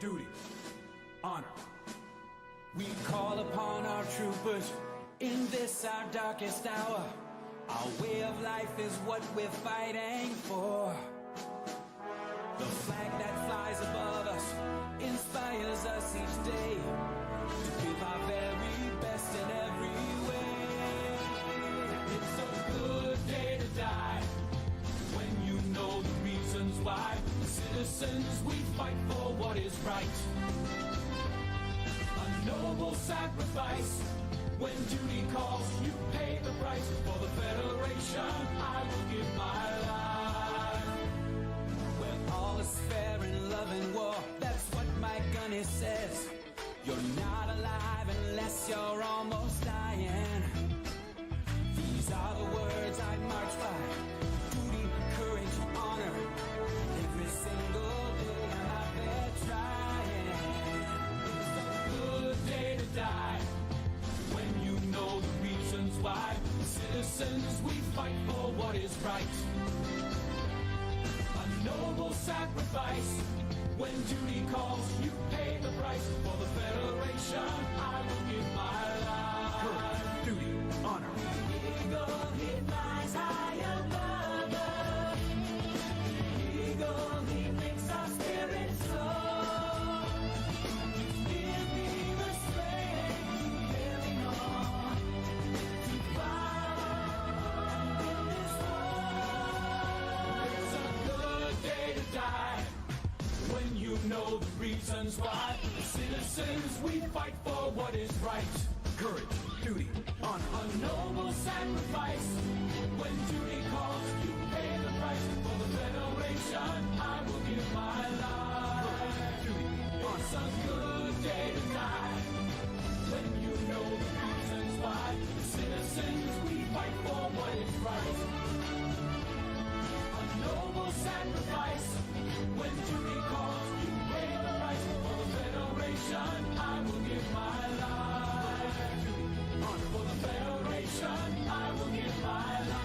duty, honor. We call upon our troopers in this our darkest hour. Our way of life is what we're fighting for. The flag that flies above us inspires us each day to give our very best in every way. It's a good day to die when you know the reasons why. Citizens, we fight for what is right. A noble sacrifice. When duty calls, you pay the price. For the Federation, I will give my life. Where all is fair in love and war, that's what my gunny says. You're not alive unless you're almost dying. These are the words I'd march by. Duty, courage, honor. Every single day I'm out there trying. It's a good day to die when you know the reasons why. Citizens, we fight for what is right. A noble sacrifice. When duty calls, you pay the price. For the Federation, I will give my life. Courage, duty, honor. Eagle, he flies high above us. Eagle, he makes our spirits soar. Give me the strength to carry on, to fight and win this war. It's a good day to die when you know the reasons why. Citizens, we fight for what is right. Courage, duty, honor. A noble sacrifice. When duty calls, you pay the price. For the Federation, I will give my life. Courage, duty, honor. It's a good day to die when you know the reasons why. Citizens, we fight for what is right. A noble sacrifice. When duty calls, you pay the price. For the Federation, I will give my life. For the Federation, I will give my life.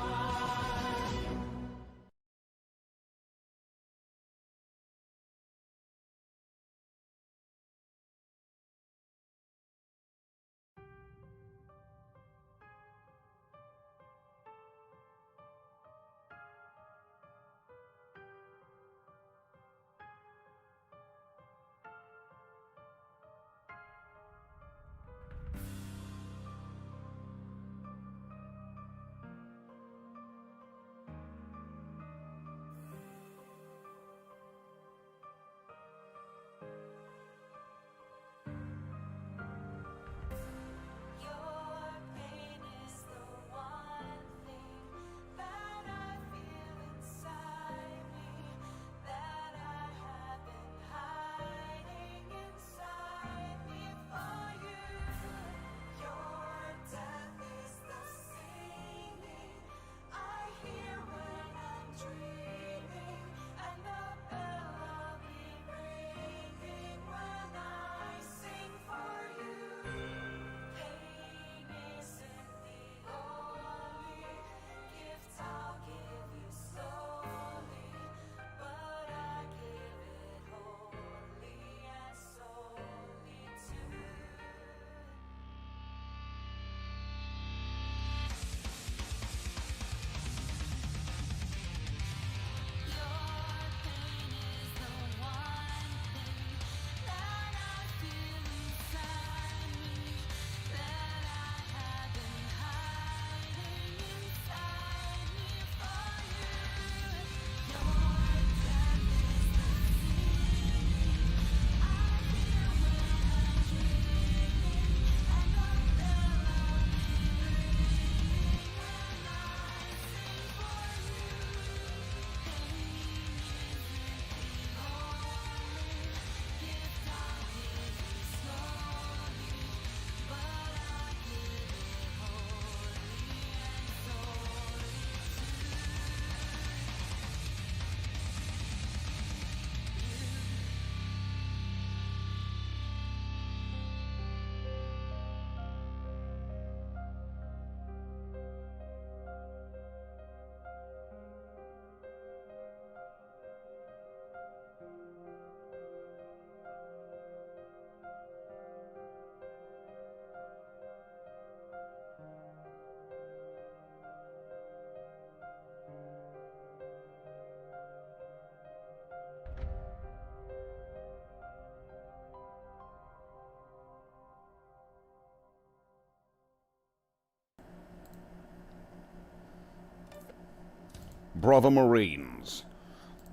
brother Marines.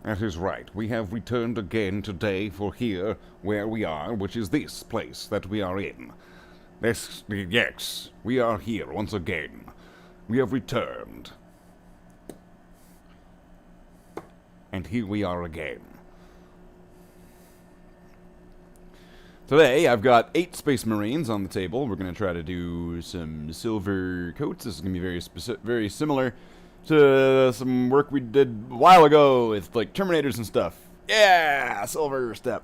That is right. We have returned again today for here where we are, which is this place that we are in. Yes, we are here once again. We have returned. And here we are again. Today, I've got 8 Space Marines on the table. We're going to try to do some silver coats. This is going to be very similar to some work we did a while ago with, like, Terminators and stuff. Yeah! Silver step.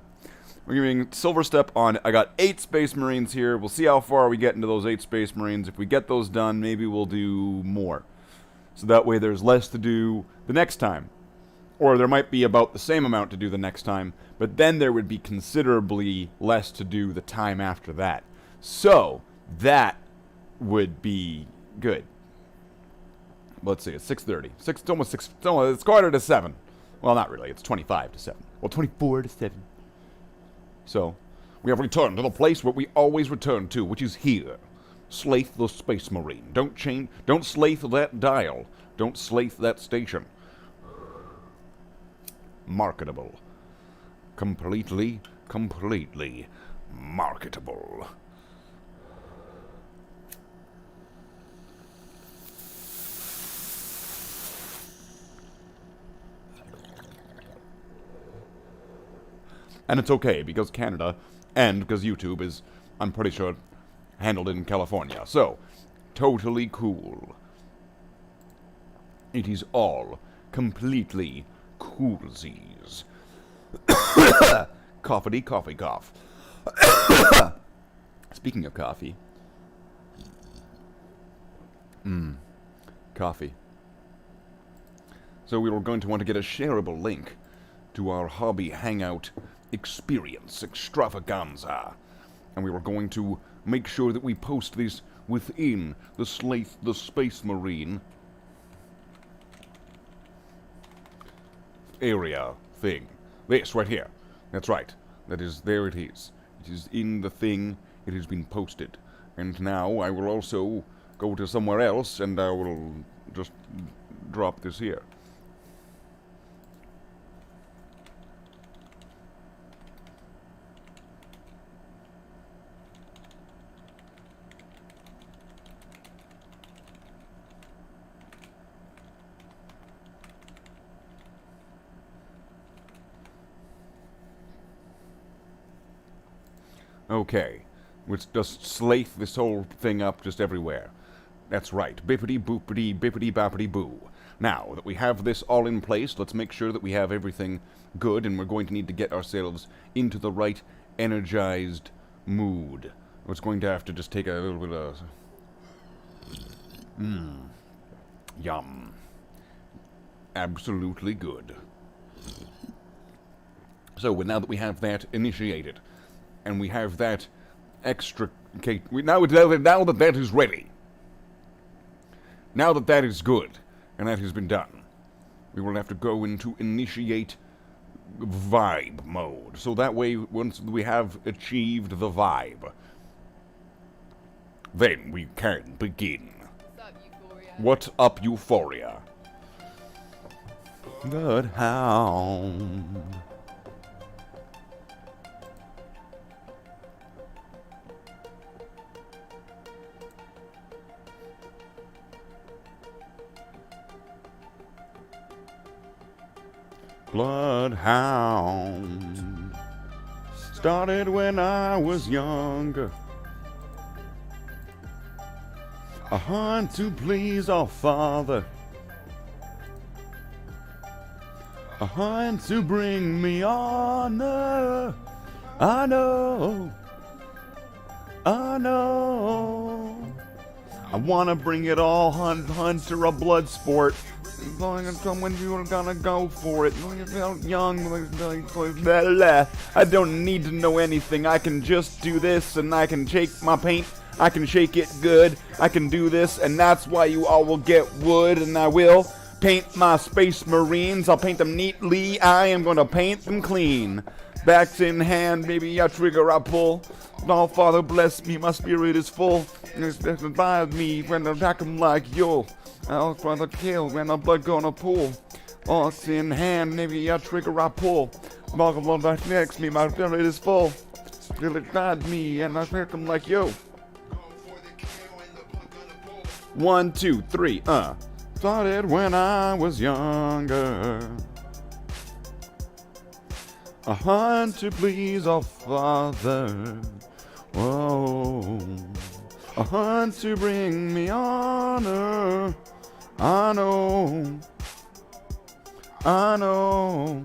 We're giving silver step on. I got 8 Space Marines here. We'll see how far we get into those 8 Space Marines. If we get those done, maybe we'll do more. So that way there's less to do the next time. Or there might be about the same amount to do the next time, but then there would be considerably less to do the time after that. So, that would be good. Let's see, it's 6:30. It's quarter to 7. Well, not really, it's 25 to 7. Well, 24 to 7. So, we have returned to the place where we always return to, which is here. Slaith the Space Marine. Don't slaith that dial. Don't slaith that station. Marketable. Completely marketable. And it's okay, because Canada, and because YouTube is, I'm pretty sure, handled in California. So, totally cool. It is all completely coolsies. Coffee, coffee, cough. Speaking of coffee. Coffee. So we were going to want to get a shareable link to our hobby hangout experience extravaganza. And we were going to make sure that we post this within the Slaith the Space Marine area thing. This right here. That's right. There it is. It is in the thing. It has been posted. And now I will also go to somewhere else and I will just drop this here. Okay, let's just slaith this whole thing up just everywhere. That's right, bippity boopity bippity boppity boo. Now that we have this all in place, let's make sure that we have everything good, and we're going to need to get ourselves into the right energized mood. It's going to have to just take a little bit of... Yum. Absolutely good. So, now that we have that initiated, and we have that extra... Now that that is ready, now that that is good, and that has been done, we will have to go into initiate vibe mode. So that way, once we have achieved the vibe, then we can begin. What's up, Euphoria? Bloodhound. Bloodhound started when I was younger. A hunt to please our Father. A hunt to bring me honor. I know. I wanna bring it all, hunter, a blood sport. When you're gonna go for it. When you feel young, I don't need to know anything. I can just do this, and I can shake my paint. I can shake it good. I can do this, and that's why you all will get wood, and I will paint my Space Marines. I'll paint them neatly. I am gonna paint them clean. Backs in hand, maybe a trigger I pull. Oh, Father, bless me, my spirit is full. It's by me when I attack them like yo. I'll try to kill when the blood gonna pool. Ox in hand, maybe a trigger I pull. Multiple right next me, my belly is full. Till it got me, and I hurt him like yo. 1, 2, 3, Started when I was younger. A hunt to please our Father. Whoa. A hunt to bring me honor. I know. I know.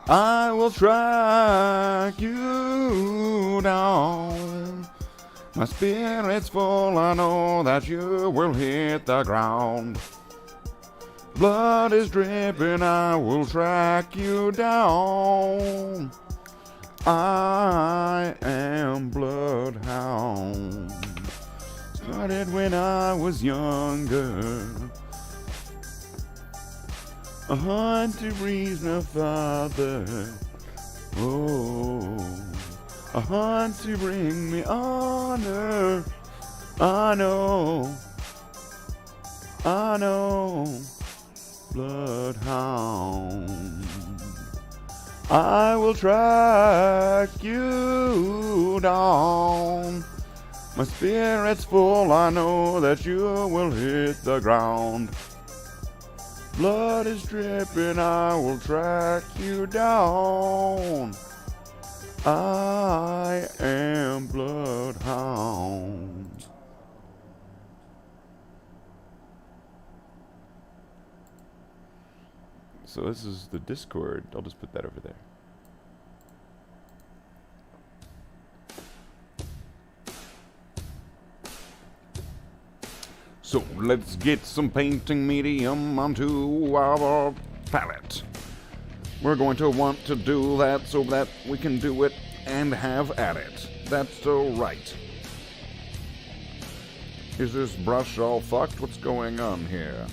I will track you down. My spirit's full, I know that you will hit the ground. Blood is dripping, I will track you down. I am bloodhound. Started when I was younger. A hunt to please my Father. Oh, a hunt to bring me honor. I know. I know. Bloodhound. I will track you down. My spirit's full, I know that you will hit the ground. Blood is dripping, I will track you down. I am bloodhound. So this is the Discord. I'll just put that over there. So let's get some painting medium onto our palette. We're going to want to do that so that we can do it and have at it. That's so right. Is this brush all fucked? What's going on here?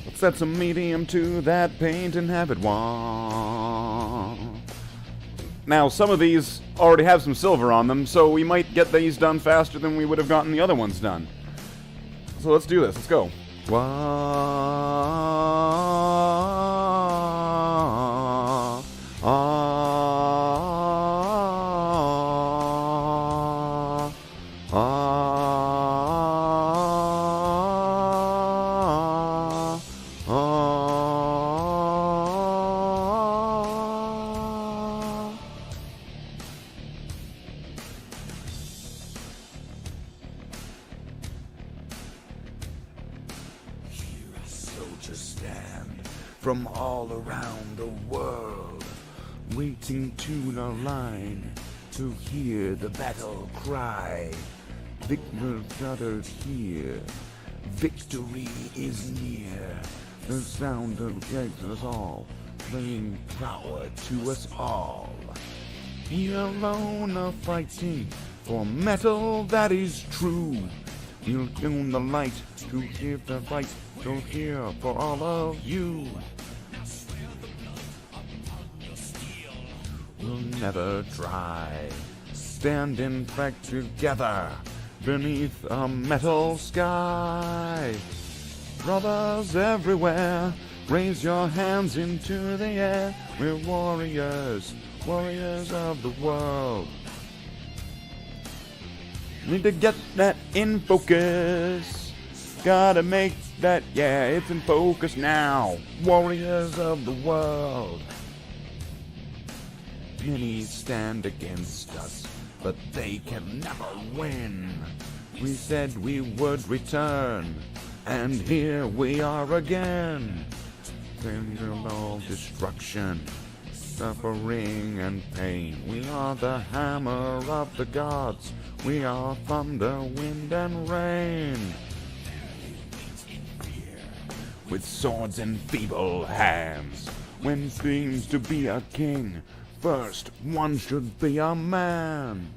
Let's add some medium to that paint and have it warm. Now, some of these already have some silver on them, so we might get these done faster than we would have gotten the other ones done. So let's do this. Let's go. Soldiers stand from all around the world, waiting to the line to hear the battle cry. Victor gathered here, victory is near. The sound of gives us all, bringing power to us all. He alone are fighting for metal that is true. He'll tune the light to give the fight. So here for all of you. We'll never try. Standing back together beneath a metal sky. Brothers everywhere, raise your hands into the air. We're warriors, warriors of the world. Need to get that in focus. Gotta make that, yeah, it's in focus now. Warriors of the world. Many stand against us, but they can never win. We said we would return, and here we are again. Sending all destruction, suffering and pain. We are the hammer of the gods. We are thunder, wind, and rain. with swords and feeble hands. When seems to be a king, first one should be a man.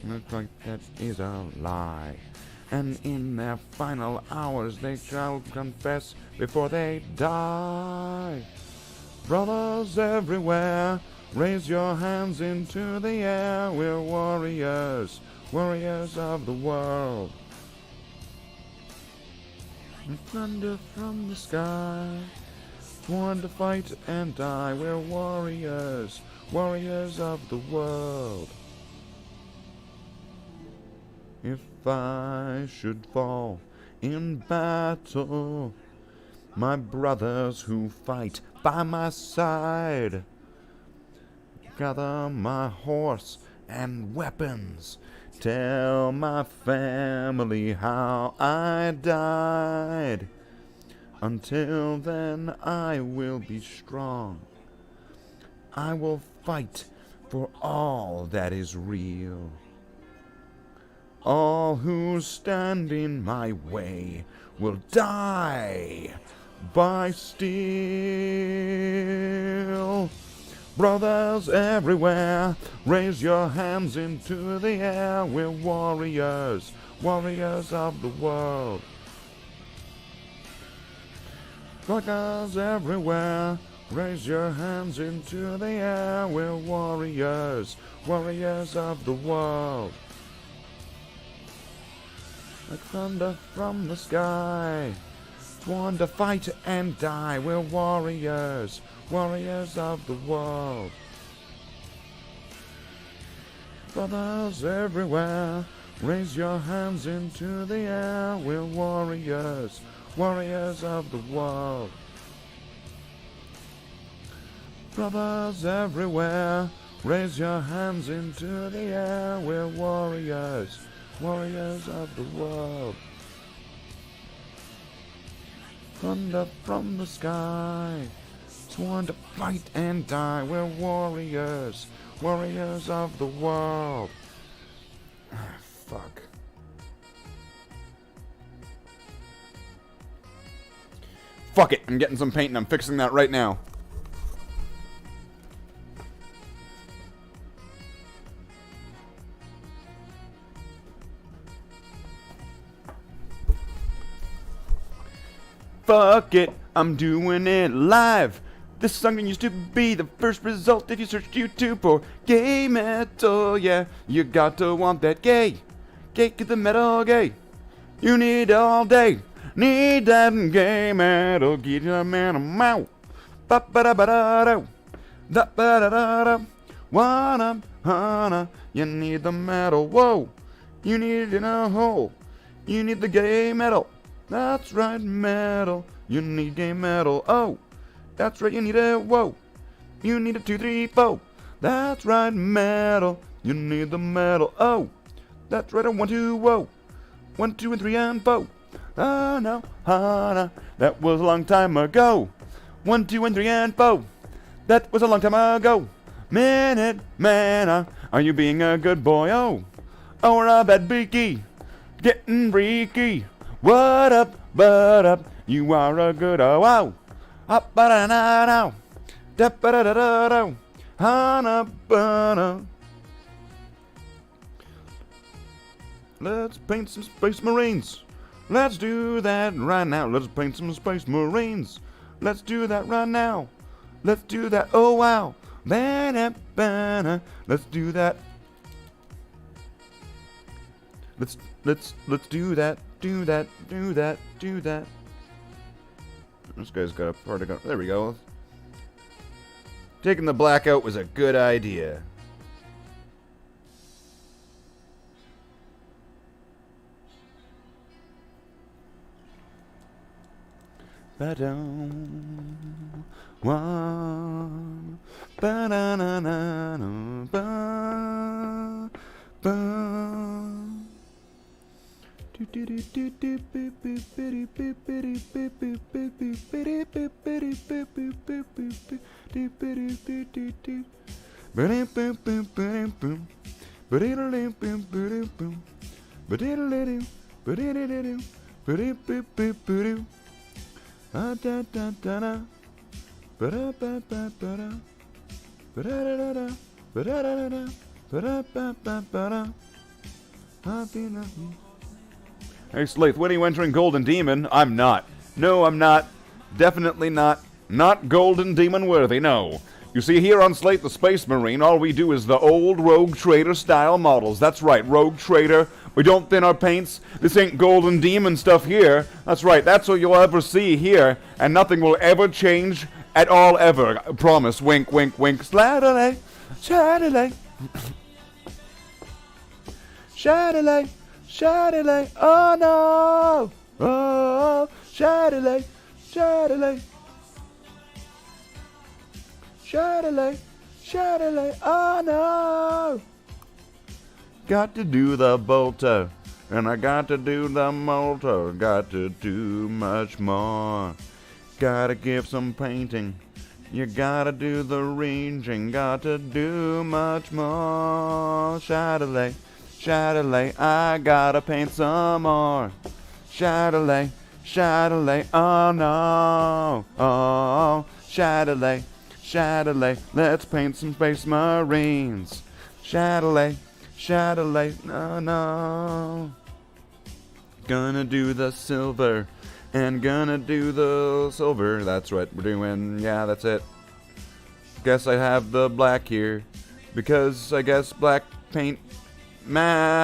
Looks like that is a lie. And in their final hours they shall confess before they die. Brothers everywhere, raise your hands into the air. We're warriors, warriors of the world. And thunder from the sky, sworn to fight and die. We're warriors, warriors of the world. If I should fall in battle, my brothers who fight by my side, gather my horse and weapons, tell my family how I died. Until then I will be strong. I will fight for all that is real. All who stand in my way will die by steel. Brothers everywhere, raise your hands into the air. We're warriors, warriors of the world. Brothers everywhere, raise your hands into the air. We're warriors, warriors of the world. Like thunder from the sky, sworn to fight and die. We're warriors, warriors of the world. Brothers everywhere, raise your hands into the air. We're warriors, warriors of the world. Brothers everywhere, raise your hands into the air. We're warriors, warriors of the world. Thunder from the sky, sworn to fight and die. We're warriors, warriors of the world. Fuck. Fuck it, I'm getting some paint and I'm fixing that right now. Fuck it, I'm doing it live. This song used to be the first result if you searched YouTube for gay metal. Yeah, you got to want that gay. Gay to the metal gay. You need all day. Need that gay metal. Get your man a mouth. Ba ba da ba da da. Da ba da da da. Wanna, wanna. You need the metal. Whoa. You need it in a hole. You need the gay metal. That's right, metal. You need gay metal. Oh, that's right, you need it. Whoa, you need a 2, 3, 4. That's right, metal. You need the metal. Oh, that's right, a 1, 2, whoa. 1, 2, and 3, and 4. Ah, no, that was a long time ago. 1, 2, and 3, and 4. That was a long time ago. Minute man, are you being a good boy? Oh, or a bad beaky, getting freaky. What up, but up? You are a good wow. Up, ba da da da. Da ba da da da da. Hana ba. Let's paint some Space Marines. Let's do that right now. Let's paint some Space Marines. Let's do that right now. Let's do that. Oh wow. Ba-da, ba-da. Let's do that. Let's do that. Do that. Do that. Do that. This guy's got a part of gun. There we go. Taking the black out was a good idea. Ba-dum, one, ba-da-na-na-na, ba, ba. Ba-dee-boop-boop-boo-doo. Ah-da-da-da-da. Ba-da-ba-ba-ba-da. Ba-da-da-da-da. Ba-da-da-da-da. Ba-da-ba-ba-ba-da. Hey, Slate, when are you entering Golden Demon? I'm not. No, I'm not. Definitely not. Not Golden Demon worthy, no. You see, here on Slate the Space Marine, all we do is the old Rogue Trader style models. That's right, Rogue Trader. We don't thin our paints. This ain't Golden Demon stuff here. That's right, that's what you'll ever see here. And nothing will ever change at all ever. I promise. Wink, wink, wink. Slatterlay. Shatterlay. Shatterlay. Shatterlay. Oh no. Oh. Shatterlay. Shatterlay. Shatterlay. Shatterlay. Oh no. Got to do the bolter. And I got to do the motor. Got to do much more. Gotta give some painting. You gotta do the ranging. Got to do much more. Shatterlay. Shatterlay. I gotta paint some more. Shatterlay. Shatterlay. Oh no. Oh. Shatterlay. Shatterlay. Let's paint some Space Marines. Shatterlay. Shatterlay. No, no. Gonna do the silver. And gonna do the silver. That's what we're doing. Yeah, that's it. Guess I have the black here. Because I guess black paint matters.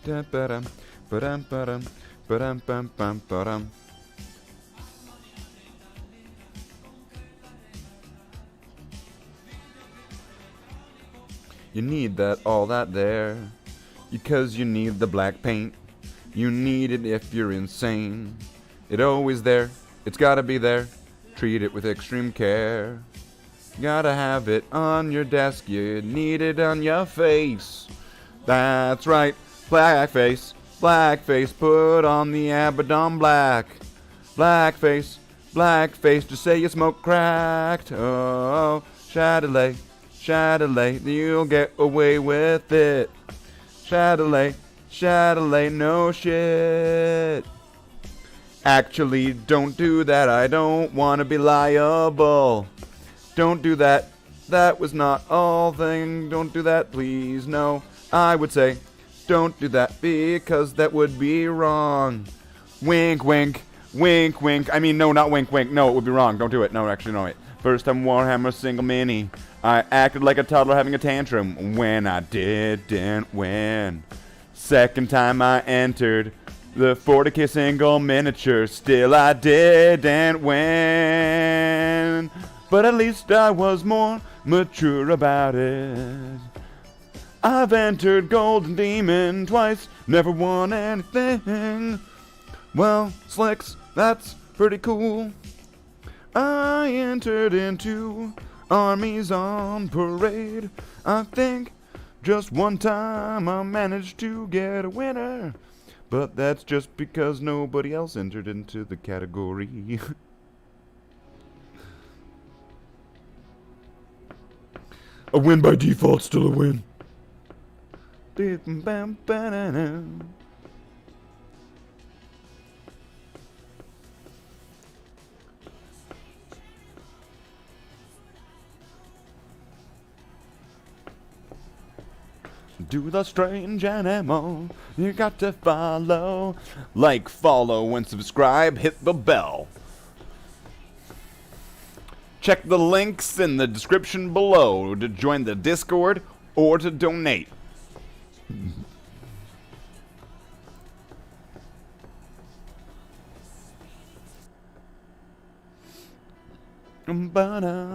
Da-ba-dum, ba-dum, ba-dum, ba-dum, bum, bum, ba-dum. You need that, all that there, because you need the black paint. You need it if you're insane. It always there, it's gotta be there. Treat it with extreme care. Gotta have it on your desk, you need it on your face. That's right, blackface, blackface, put on the Abaddon black. Blackface, blackface, just say you smoke cracked. Oh, Shatterlay. Shatterlay, you'll get away with it. Shatterlay, Shatterlay, no shit. Actually, don't do that, I don't wanna be liable. Don't do that, that was not all thing. Don't do that, please, no. I would say, don't do that, because that would be wrong. Wink, wink, wink, wink. I mean, no, not wink, wink, no, it would be wrong. Don't do it, no, actually, no, wait. First time Warhammer single mini. I acted like a toddler having a tantrum when I didn't win. Second time I entered the 40k single miniature, still I didn't win. But at least I was more mature about it. I've entered Golden Demon twice, never won anything. Well, Slicks, that's pretty cool. I entered into armies on parade. I think just one time I managed to get a winner, but that's just because nobody else entered into the category. A win by default, still a win. Do the strange animal, you got to follow. Like, follow, and subscribe, hit the bell. Check the links in the description below to join the Discord or to donate. Ba-da,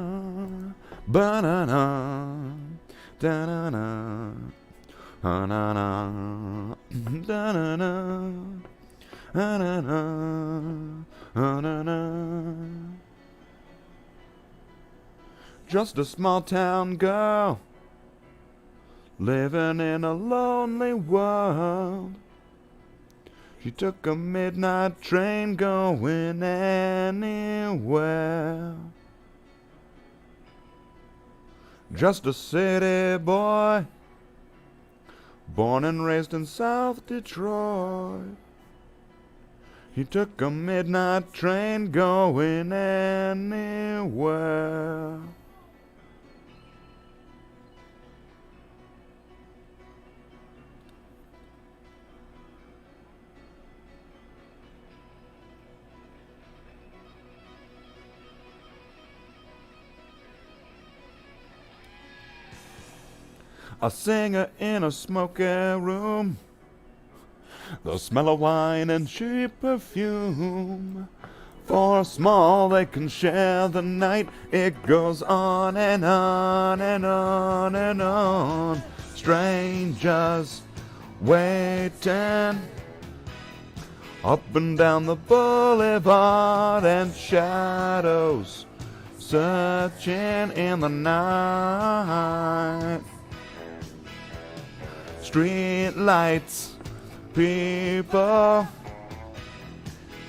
ba-da-da, da-da-da. Ha-na-na, da-na-na, ha-na-na, ha-na-na. Just a small town girl living in a lonely world. She took a midnight train going anywhere. Just a city boy born and raised in South Detroit. He took a midnight train going anywhere. A singer in a smoky room, the smell of wine and cheap perfume. For small they can share the night. It goes on and on and on and on. Strangers waiting up and down the boulevard, and shadows searching in the night. Street lights, people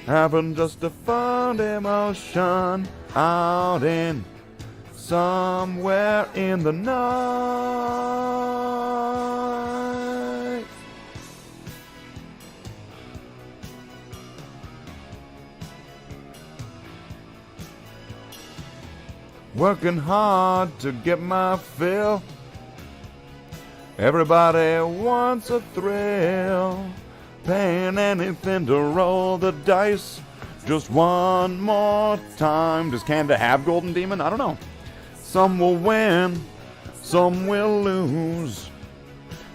having just a fun emotion out in somewhere in the night. Working hard to get my fill. Everybody wants a thrill, paying anything to roll the dice just one more time. Does Canada have Golden Demon? I don't know. Some will win, some will lose,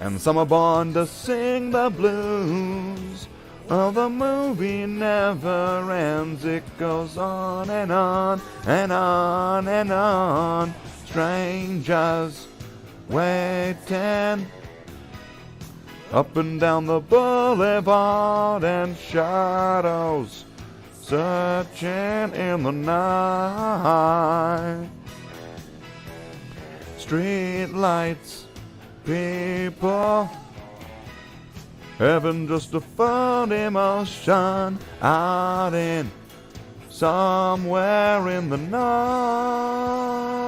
and some are born to sing the blues. Oh, the movie never ends. It goes on and on and on and on. Strangers waiting up and down the boulevard, and shadows searching in the night. Street lights, people having just a fun emotion out in somewhere in the night.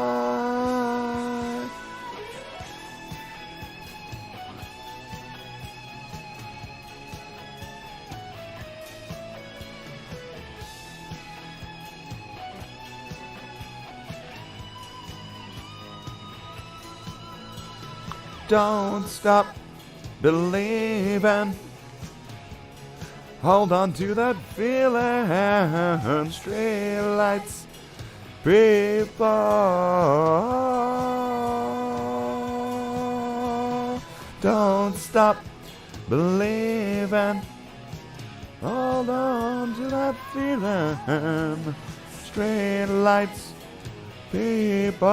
Don't stop believing. Hold on to that feeling. Street lights, people. Don't stop believing. Hold on to that feeling. Street lights, people.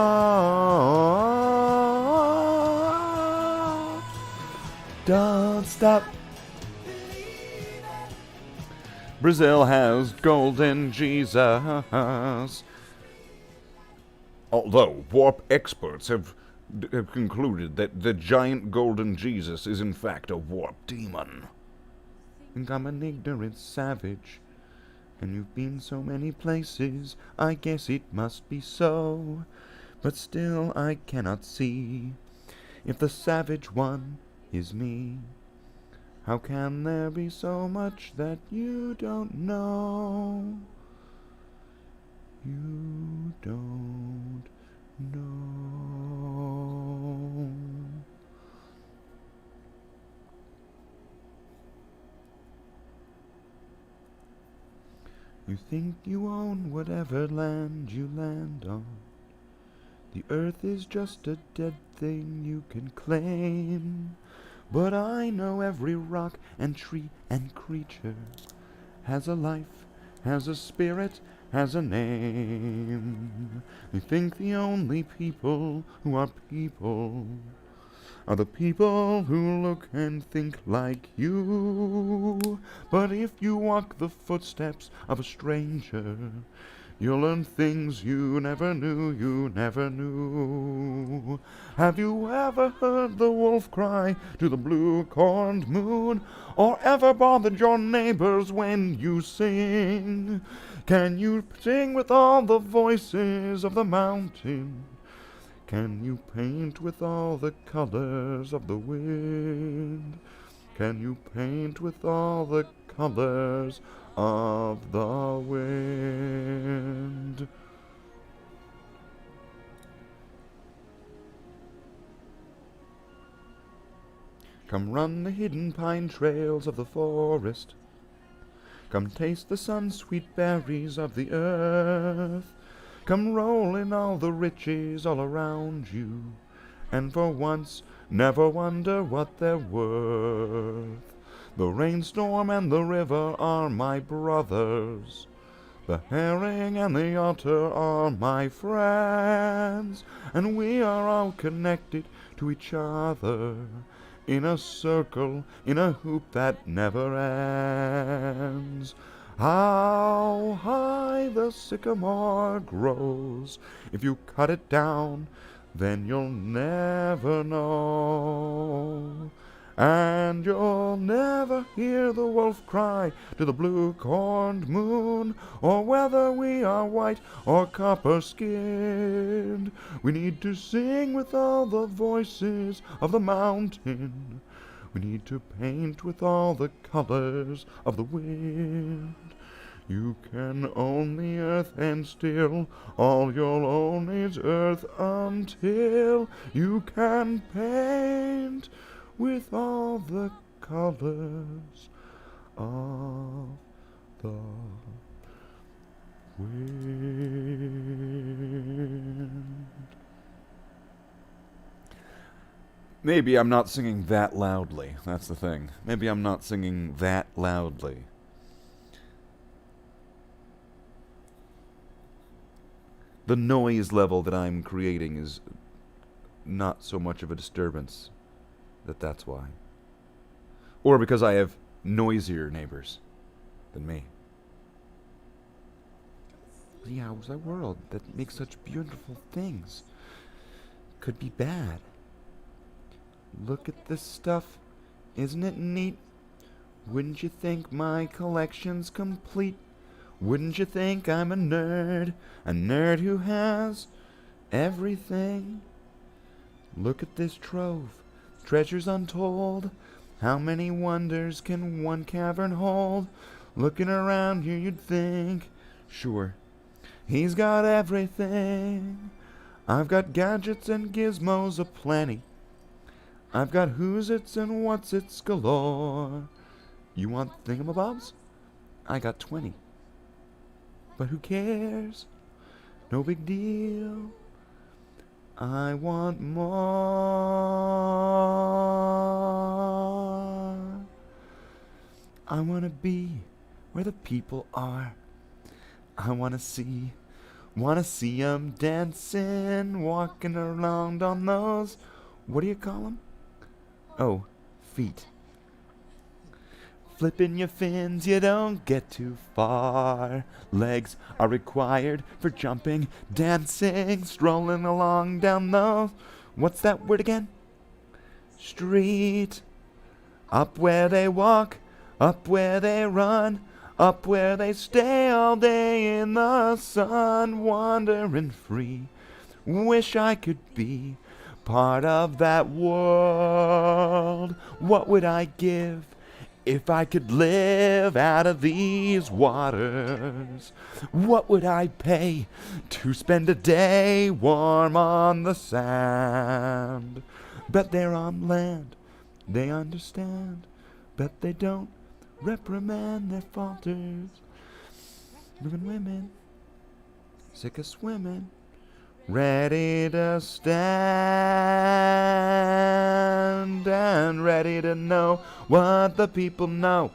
Don't stop. Brazil has golden Jesus. Although warp experts have concluded that the giant golden Jesus is in fact a warp demon. And I'm an ignorant savage, and you've been so many places, I guess it must be so. But still I cannot see if the savage one is me. How can there be so much that you don't know? You don't know. You think you own whatever land you land on. The earth is just a dead thing you can claim. But I know every rock and tree and creature has a life, has a spirit, has a name. You think the only people who are people are the people who look and think like you. But if you walk the footsteps of a stranger, you'll learn things you never knew, you never knew. Have you ever heard the wolf cry to the blue-corned moon? Or ever bothered your neighbors when you sing? Can you sing with all the voices of the mountain? Can you paint with all the colors of the wind? Can you paint with all the colors of the wind? Come run the hidden pine trails of the forest. Come taste the sun-sweet berries of the earth. Come roll in all the riches all around you, and for once never wonder what they're worth. The rainstorm and the river are my brothers. The herring and the otter are my friends, and we are all connected to each other in a circle, in a hoop that never ends. How high the sycamore grows, if you cut it down, then you'll never know. And you'll never hear the wolf cry to the blue-corned moon, or whether we are white or copper-skinned. We need to sing with all the voices of the mountain. We need to paint with all the colors of the wind. You can own the earth and still all you'll own is earth until you can paint with all the colors of the wind. Maybe I'm not singing that loudly. That's the thing. Maybe I'm not singing that loudly. The noise level that I'm creating is not so much of a disturbance. That's why. Or because I have noisier neighbors than me. The outside world that makes such beautiful things could be bad. Look at this stuff. Isn't it neat? Wouldn't you think my collection's complete? Wouldn't you think I'm a nerd who has everything? Look at this trove. Treasures untold. How many wonders can one cavern hold? Looking around here you'd think, sure, he's got everything. I've got gadgets and gizmos aplenty. I've got who's-its and what's-its galore. You want thingamabobs? I got 20. But who cares? No big deal. I want more. I want to be where the people are. I want to see 'em dancing, walking around on those, what do you call 'em? Oh, feet. Flipping your fins, you don't get too far. Legs are required for jumping, dancing, strolling along down those, what's that word again? Street. Up where they walk, up where they run, up where they stay all day in the sun, wandering free. Wish I could be part of that world. What would I give if I could live out of these waters? What would I pay to spend a day warm on the sand? Bet they're on land, they understand. Bet they don't reprimand their falters. Moving women, sick of swimming, ready to stand and ready to know what the people know.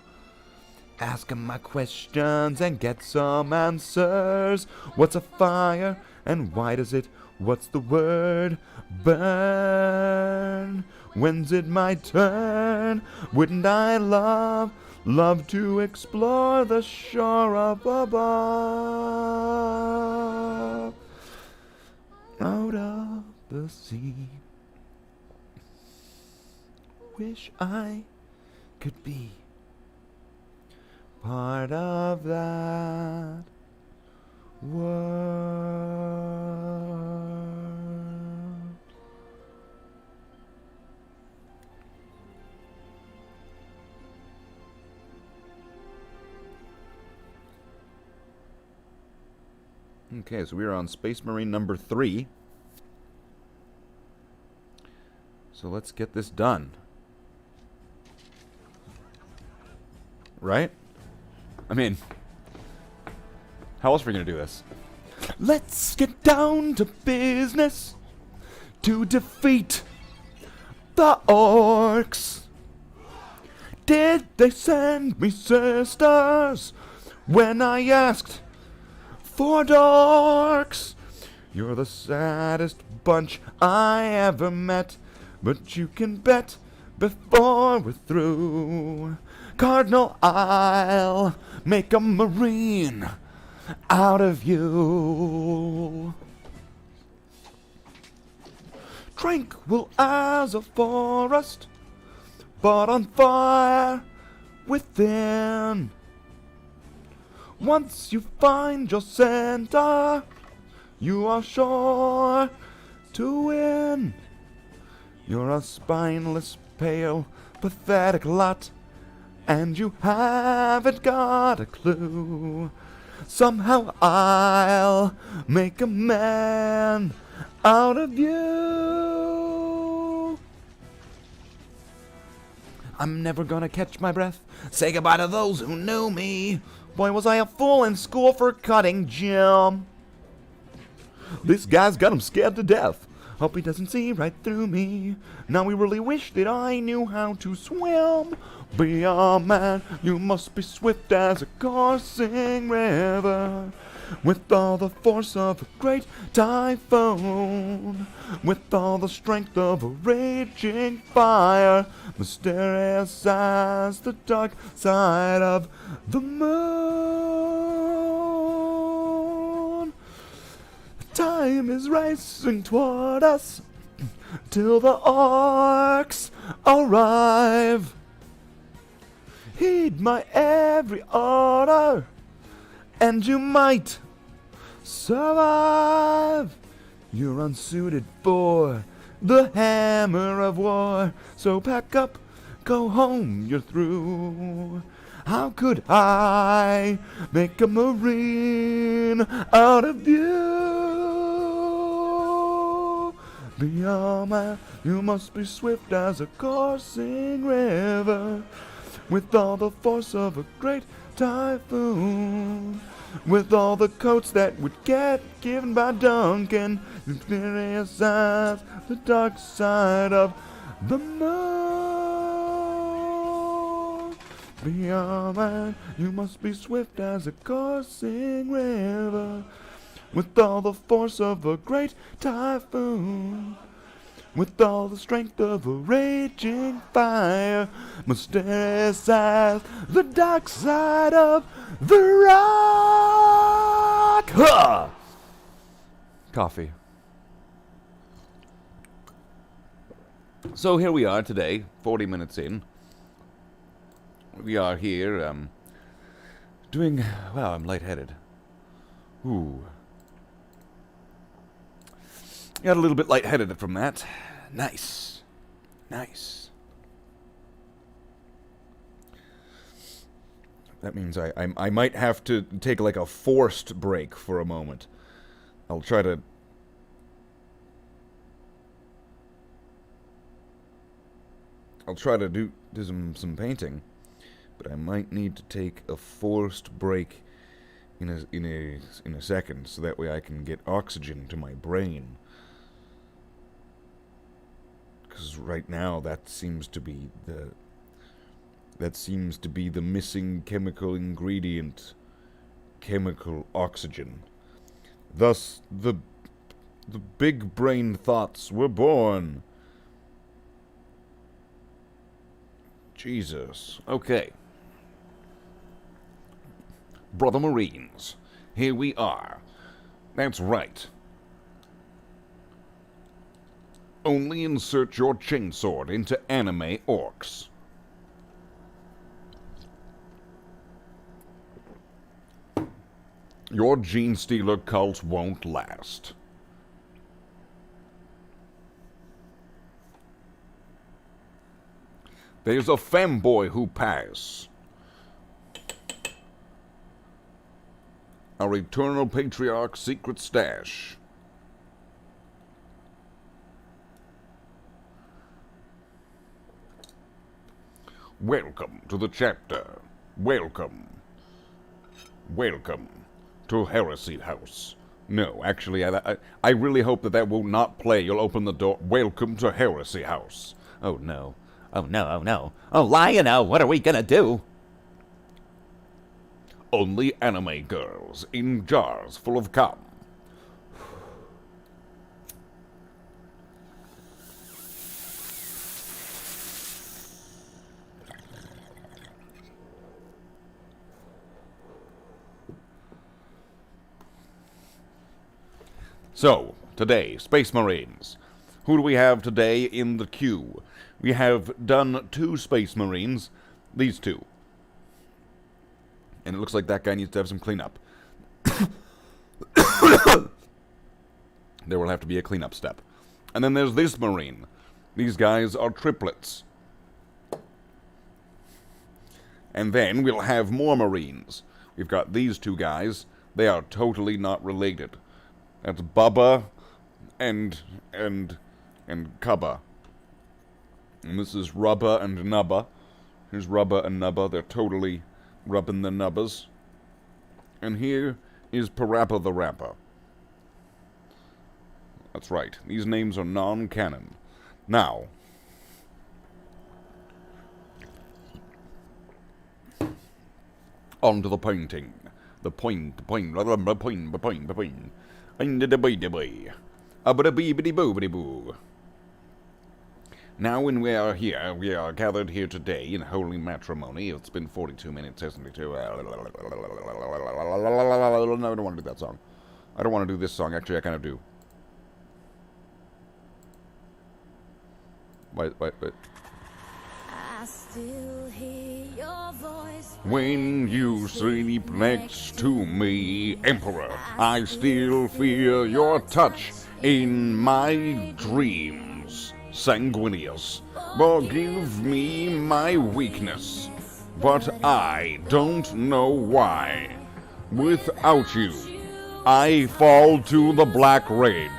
Ask 'em my questions and get some answers. What's a fire and why does it, what's the word, burn? When's it my turn? Wouldn't I love to explore the shore up above? Out of the sea. Wish I could be part of that world. Okay, so we are on Space Marine number 3. So let's get this done. Right? I mean, how else are we going to do this? Let's get down to business to defeat the orcs. Did they send me sisters when I asked for dorks? You're the saddest bunch I ever met, but you can bet before we're through, Cardinal, I'll make a Marine out of you. Tranquil as a forest, but on fire within. Once you find your center, you are sure to win. You're a spineless, pale, pathetic lot, and you haven't got a clue. Somehow I'll make a man out of you. I'm never gonna catch my breath. Say goodbye to those who knew me. Boy, was I a fool in school for cutting gym. This guy's got him scared to death. Hope he doesn't see right through me. Now we really wish that I knew how to swim. Be a man, you must be swift as a coursing river, with all the force of a great typhoon, with all the strength of a raging fire, mysterious as the dark side of the moon. Time is racing toward us till the orcs arrive. Heed my every order, and you might survive. You're unsuited for the hammer of war, so pack up, go home, you're through. How could I make a Marine out of you? Be a man, you must be swift as a coursing river, with all the force of a great typhoon, with all the coats that would get given by Duncan, mysterious as the dark side of the moon. Be a man, you must be swift as a coursing river, with all the force of a great typhoon, with all the strength of a raging fire, mysterious as the dark side of the rock. Huh! Coffee. So here we are today, 40 minutes in. We are here, doing, wow, I'm lightheaded. Ooh. Got a little bit lightheaded from that. Nice. Nice. That means I might have to take like a forced break for a moment. I'll try to do some painting, but I might need to take a forced break in a second, so that way I can get oxygen to my brain. Because right now that seems to be the missing chemical ingredient, chemical oxygen. Thus the big brain thoughts were born. Jesus. Okay. Brother Marines, here we are. That's right. Only insert your chainsword into anime orcs. Your gene stealer cult won't last. There's a femboy who pass. Our eternal patriarch's secret stash. Welcome to the chapter. Welcome. Welcome to Heresy House. No, actually, I really hope that will not play. You'll open the door. Welcome to Heresy House. Oh, no. Oh, no, oh, no. Oh, Lionel, what are we gonna do? Only anime girls in jars full of cum. So, today, Space Marines. Who do we have today in the queue? We have done 2 Space Marines. These 2. And it looks like that guy needs to have some cleanup. There will have to be a cleanup step. And then there's this Marine. These guys are triplets. And then we'll have more Marines. We've got these 2 guys. They are totally not related. That's Bubba and Cubba. And this is Rubba and Nubba. Here's Rubba and Nubba. They're totally rubbing the nubbas. And here is Parappa the Rapper. That's right. These names are non-canon. Now, on to the painting. The point. Now when we are here, we are gathered here today in holy matrimony. It's been 42 minutes, hasn't it? No, I don't want to do that song. I don't want to do this song. Actually, I kind of do. Wait. I still hear your voice When you sleep next to me, Emperor, I still feel your touch in my dreams. Sanguinius, forgive me my weakness, but I don't know why. Without you, I fall to the black rage.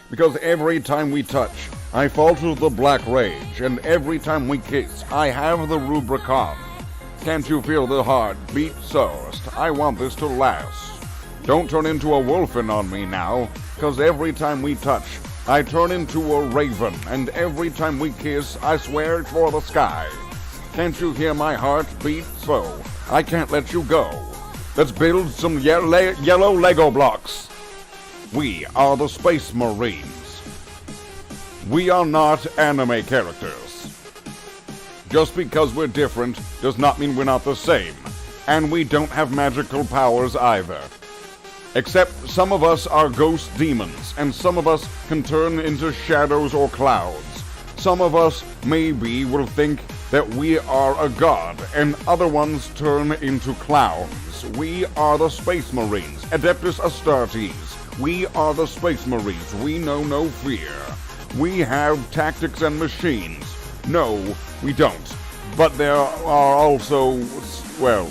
Because every time we touch, I fall to the black rage, and every time we kiss, I have the Rubicon. Can't you feel the heart beat sourest? I want this to last. Don't turn into a wolfen on me now, cause every time we touch, I turn into a raven, and every time we kiss, I swear it's for the sky. Can't you hear my heart beat so? I can't let you go. Let's build some yellow Lego blocks. We are the Space Marines. We are not anime characters. Just because we're different does not mean we're not the same. And we don't have magical powers either. Except some of us are ghost demons, and some of us can turn into shadows or clouds. Some of us maybe will think that we are a god, and other ones turn into clowns. We are the Space Marines, Adeptus Astartes. We are the Space Marines. We know no fear. We have tactics and machines. No, we don't. But there are also, well,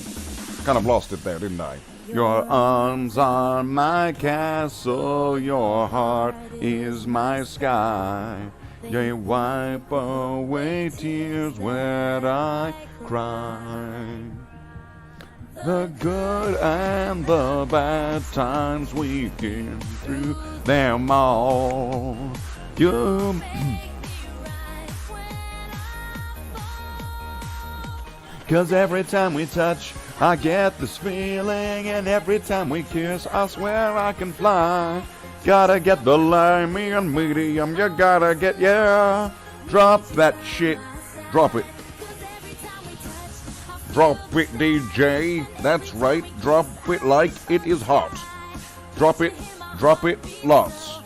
kind of lost it there, didn't I? Your arms are my castle, your heart is my sky. They wipe away tears when I cry. The good and the bad times we've been through them all. You... Cause every time we touch, I get this feeling, and every time we kiss, I swear I can fly. Gotta get the limey and medium, you gotta get, yeah. Drop that shit, drop it. Drop it, DJ, that's right, drop it like it is hot. Drop it lots.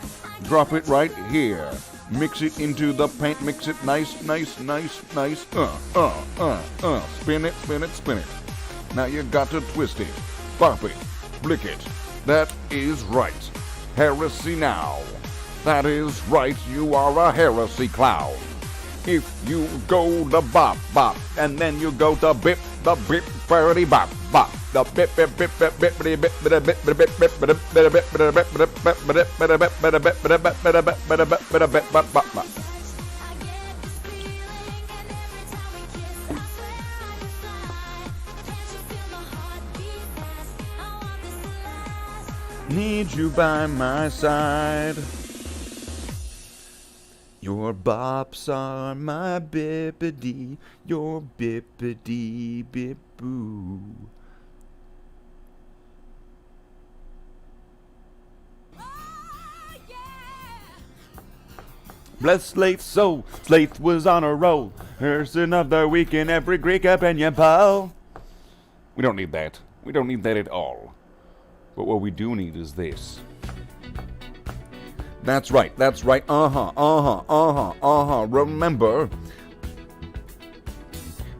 Drop it right here. Mix it into the paint, mix it nice. Spin it. Now you got to twist it, bop it, flick it. That is right. Heresy now. That is right, you are a heresy clown. If you go the bop, and then you go the bip, birdie bop. Need you by my side. Your bops are my bippity, your bippity bip boo. Bless Slate's soul, Slate was on a roll. Here's another week in every Greek opinion poll. We don't need that. We don't need that at all. But what we do need is this. That's right, Remember,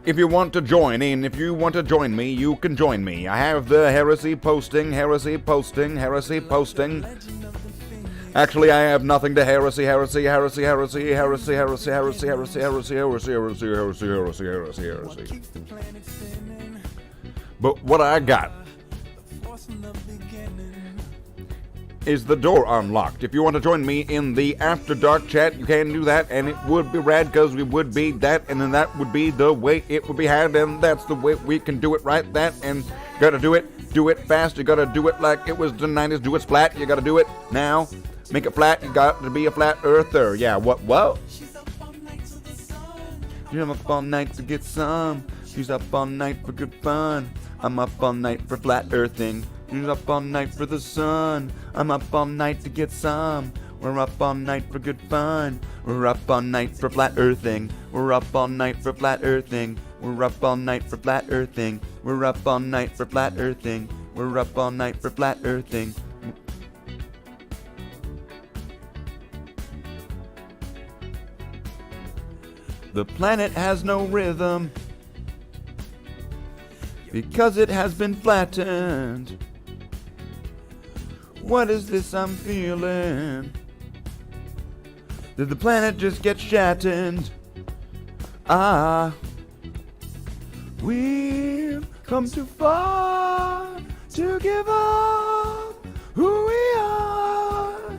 if you want to join in, if you want to join me, you can join me. I have the heresy posting. Actually, I have nothing to heresy. But what I got is the door unlocked. If you want to join me in the After Dark chat, you can do that, and it would be rad because we would be that, and then that would be the way it would be had, and that's the way we can do it right. That, and you gotta do it fast. You gotta do it like it was the 90s. Do it flat. You gotta do it now. Make it flat. You got to be a flat earther. Yeah. What? She's up all night to get some. She's up all night for good fun. I'm up all night for flat earthing. She's up all night for the sun. I'm up all night to get some. We're up all night for good fun. We're up all night for flat earthing. We're up all night for flat earthing. We're up all night for flat earthing. We're up all night for flat earthing. We're up all night for flat earthing. The planet has no rhythm because it has been flattened. What is this I'm feeling? Did the planet just get shattered? We've come too far to give up who we are.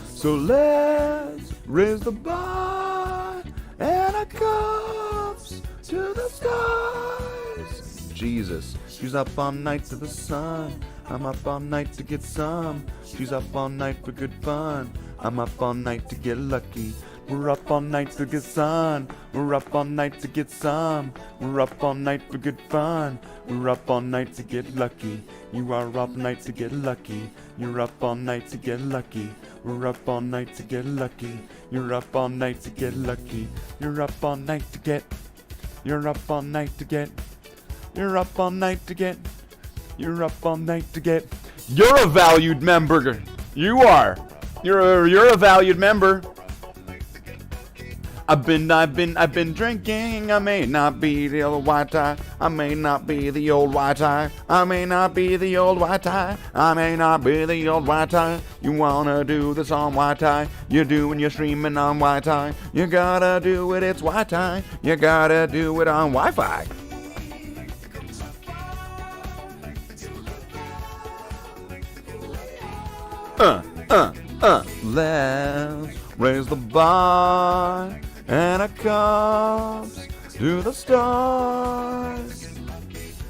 So let's raise the bar and our cups to the stars. Jesus, she's up all night to the sun. I'm up all night to get some. She's up all night for good fun. I'm up all night to get lucky. We're up all night to get sun. We're up all night to get some. We're up all night for good fun. We're up all night to get lucky. You are up night to get lucky. You're up all night to get lucky. We're up all night to get lucky. You're up all night to get lucky. You're up all night to get. You're up all night to get. You're up all night to get. You're up all night to get. You're a valued member. You are. You're a valued member. I've been drinking. I may not be the old white tie. I may not be the old white tie. I may not be the old white tie. I may not be the old white tie. You wanna do this on white tie? You do when you're streaming on white tie. You gotta do it. It's white tie. You gotta do it on Wi-Fi. Let's raise the bar and our cups to the stars.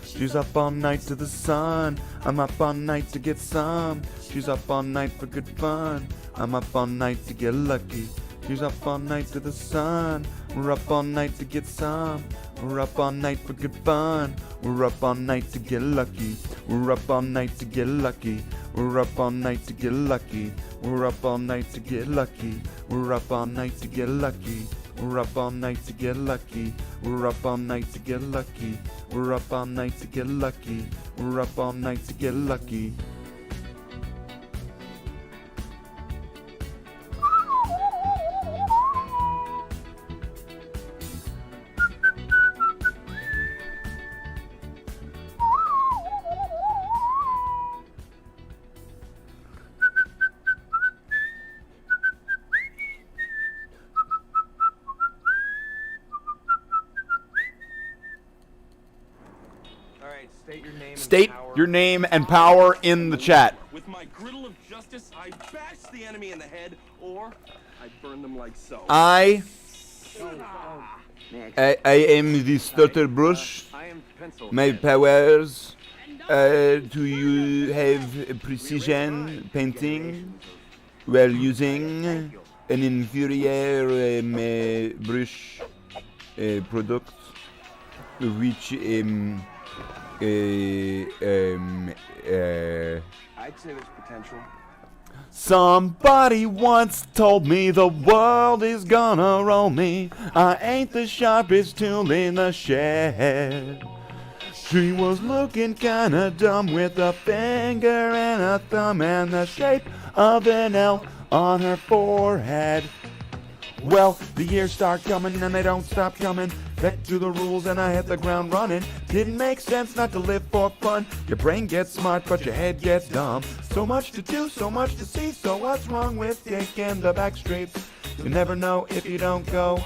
She's up all night to the sun. I'm up all night to get some. She's up all night for good fun. I'm up all night to get lucky. She's up all night to the sun. We're up all night to get some. We're up all night for good fun. We're up all night to get lucky. We're up all night to get lucky. We're up all night to get lucky. We're up all night to get lucky. We're up all night to get lucky. We're up all night to get lucky. We're up all night to get lucky. We're up all night to get lucky. We're up all night to get lucky. right, state your name State and power. your name and power in the chat. With my griddle of justice, I bash the enemy in the head, or I burn them like so. I am the stutter brush. I am pencil. My powers to you have precision painting while using an inferior brush product, which I'd say there's potential. somebody once told me the world is gonna roll me. I ain't the sharpest tool in the shed. She was looking kinda dumb with a finger and a thumb and the shape of an L on her forehead. Well, the years start coming and they don't stop coming. Back to the rules and I hit the ground running. Didn't make sense not to live for fun. Your brain gets smart but your head gets dumb. So much to do, so much to see. So what's wrong with taking the back streets? You never know if you don't go.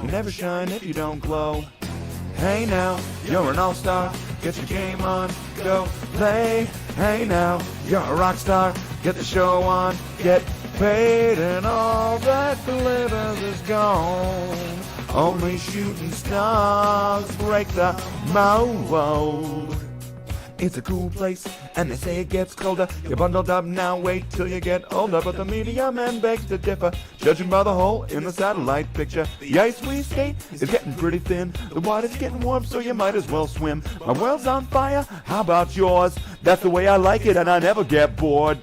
You never shine if you don't glow. Hey now, you're an all-star. Get your game on, go play. Hey now, you're a rock star. Get the show on, get paid, and all that glitters is gone. Only shooting stars break the mold. It's a cool place, and they say it gets colder. You're bundled up now, wait till you get older. But the media man begs to differ, judging by the hole in the satellite picture. The ice we skate is getting pretty thin. The water's getting warm, so you might as well swim. My world's on fire, how about yours? That's the way I like it, and I never get bored.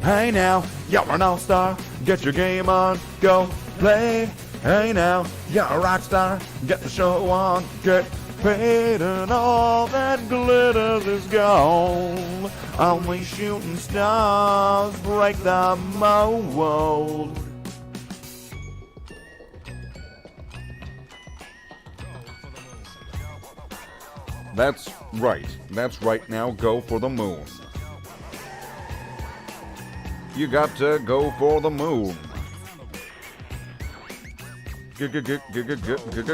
Hey now, you're an all-star. Get your game on, go play. Hey now, you're a rock star. Get the show on, get paid, and all that glitters is gone. Only shooting stars break the mold. That's right. That's right. Now go for the moon. You got to go for the moon.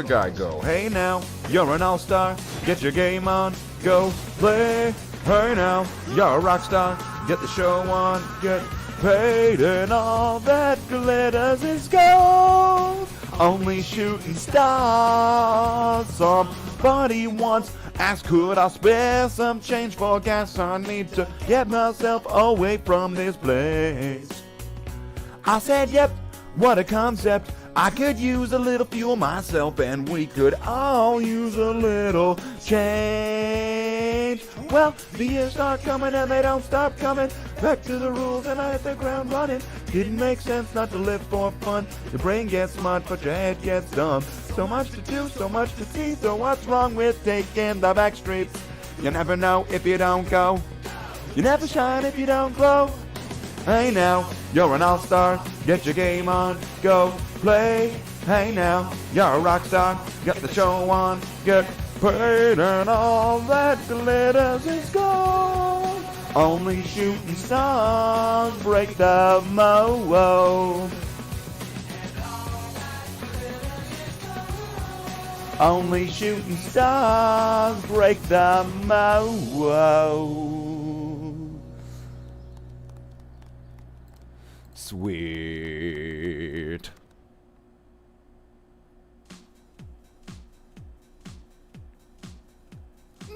Guy go. Hey now, you're an all-star. Get your game on, go play. Hey now, you're a rock star. Get the show on, get paid, and all that glitters is gold. Only shooting stars. Somebody once asked, could I spare some change for gas? I need to get myself away from this place. I said, yep, what a concept. I could use a little fuel myself, and we could all use a little change. Well, the years start coming and they don't stop coming. Back to the rules and I hit the ground running. Didn't make sense not to live for fun. Your brain gets smart but your head gets dumb. So much to do, so much to see. So what's wrong with taking the back streets? You never know if you don't go. You never shine if you don't glow. Hey now, you're an all-star. Get your game on, go play. Hey now, you're a rock star. Get the show on, get paid, and all that glitters is gold. Only shooting stars break the mold. Only shooting stars break the mold. Sweet. No!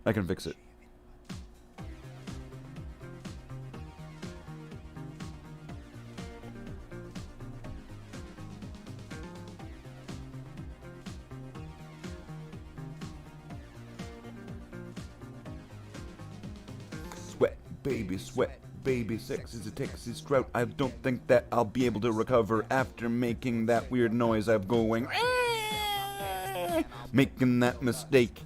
I can fix it. Sweat, baby, sex is a Texas drought. I don't think that I'll be able to recover after making that weird noise of going, making that mistake.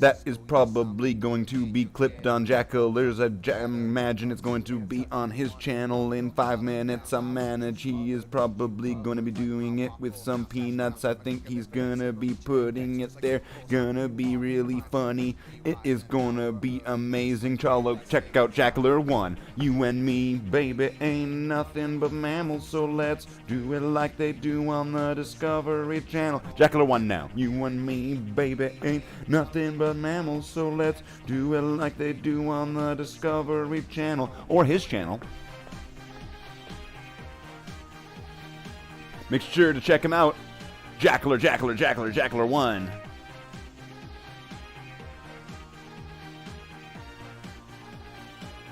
that is probably going to be clipped on Jackler's. I imagine it's going to be on his channel in 5 minutes. I manage he is probably going to be doing it with some peanuts. I think he's gonna be putting it there. Gonna be really funny. It is gonna be amazing. Chalo, check out Jackler 1. You and me, baby, ain't nothing but mammals, so let's do it like they do on the Discovery Channel. Jackler 1 now. You and me, baby, ain't nothing but mammals, so let's do it like they do on the Discovery Channel. Or his channel. Make sure to check him out. Jackler 1.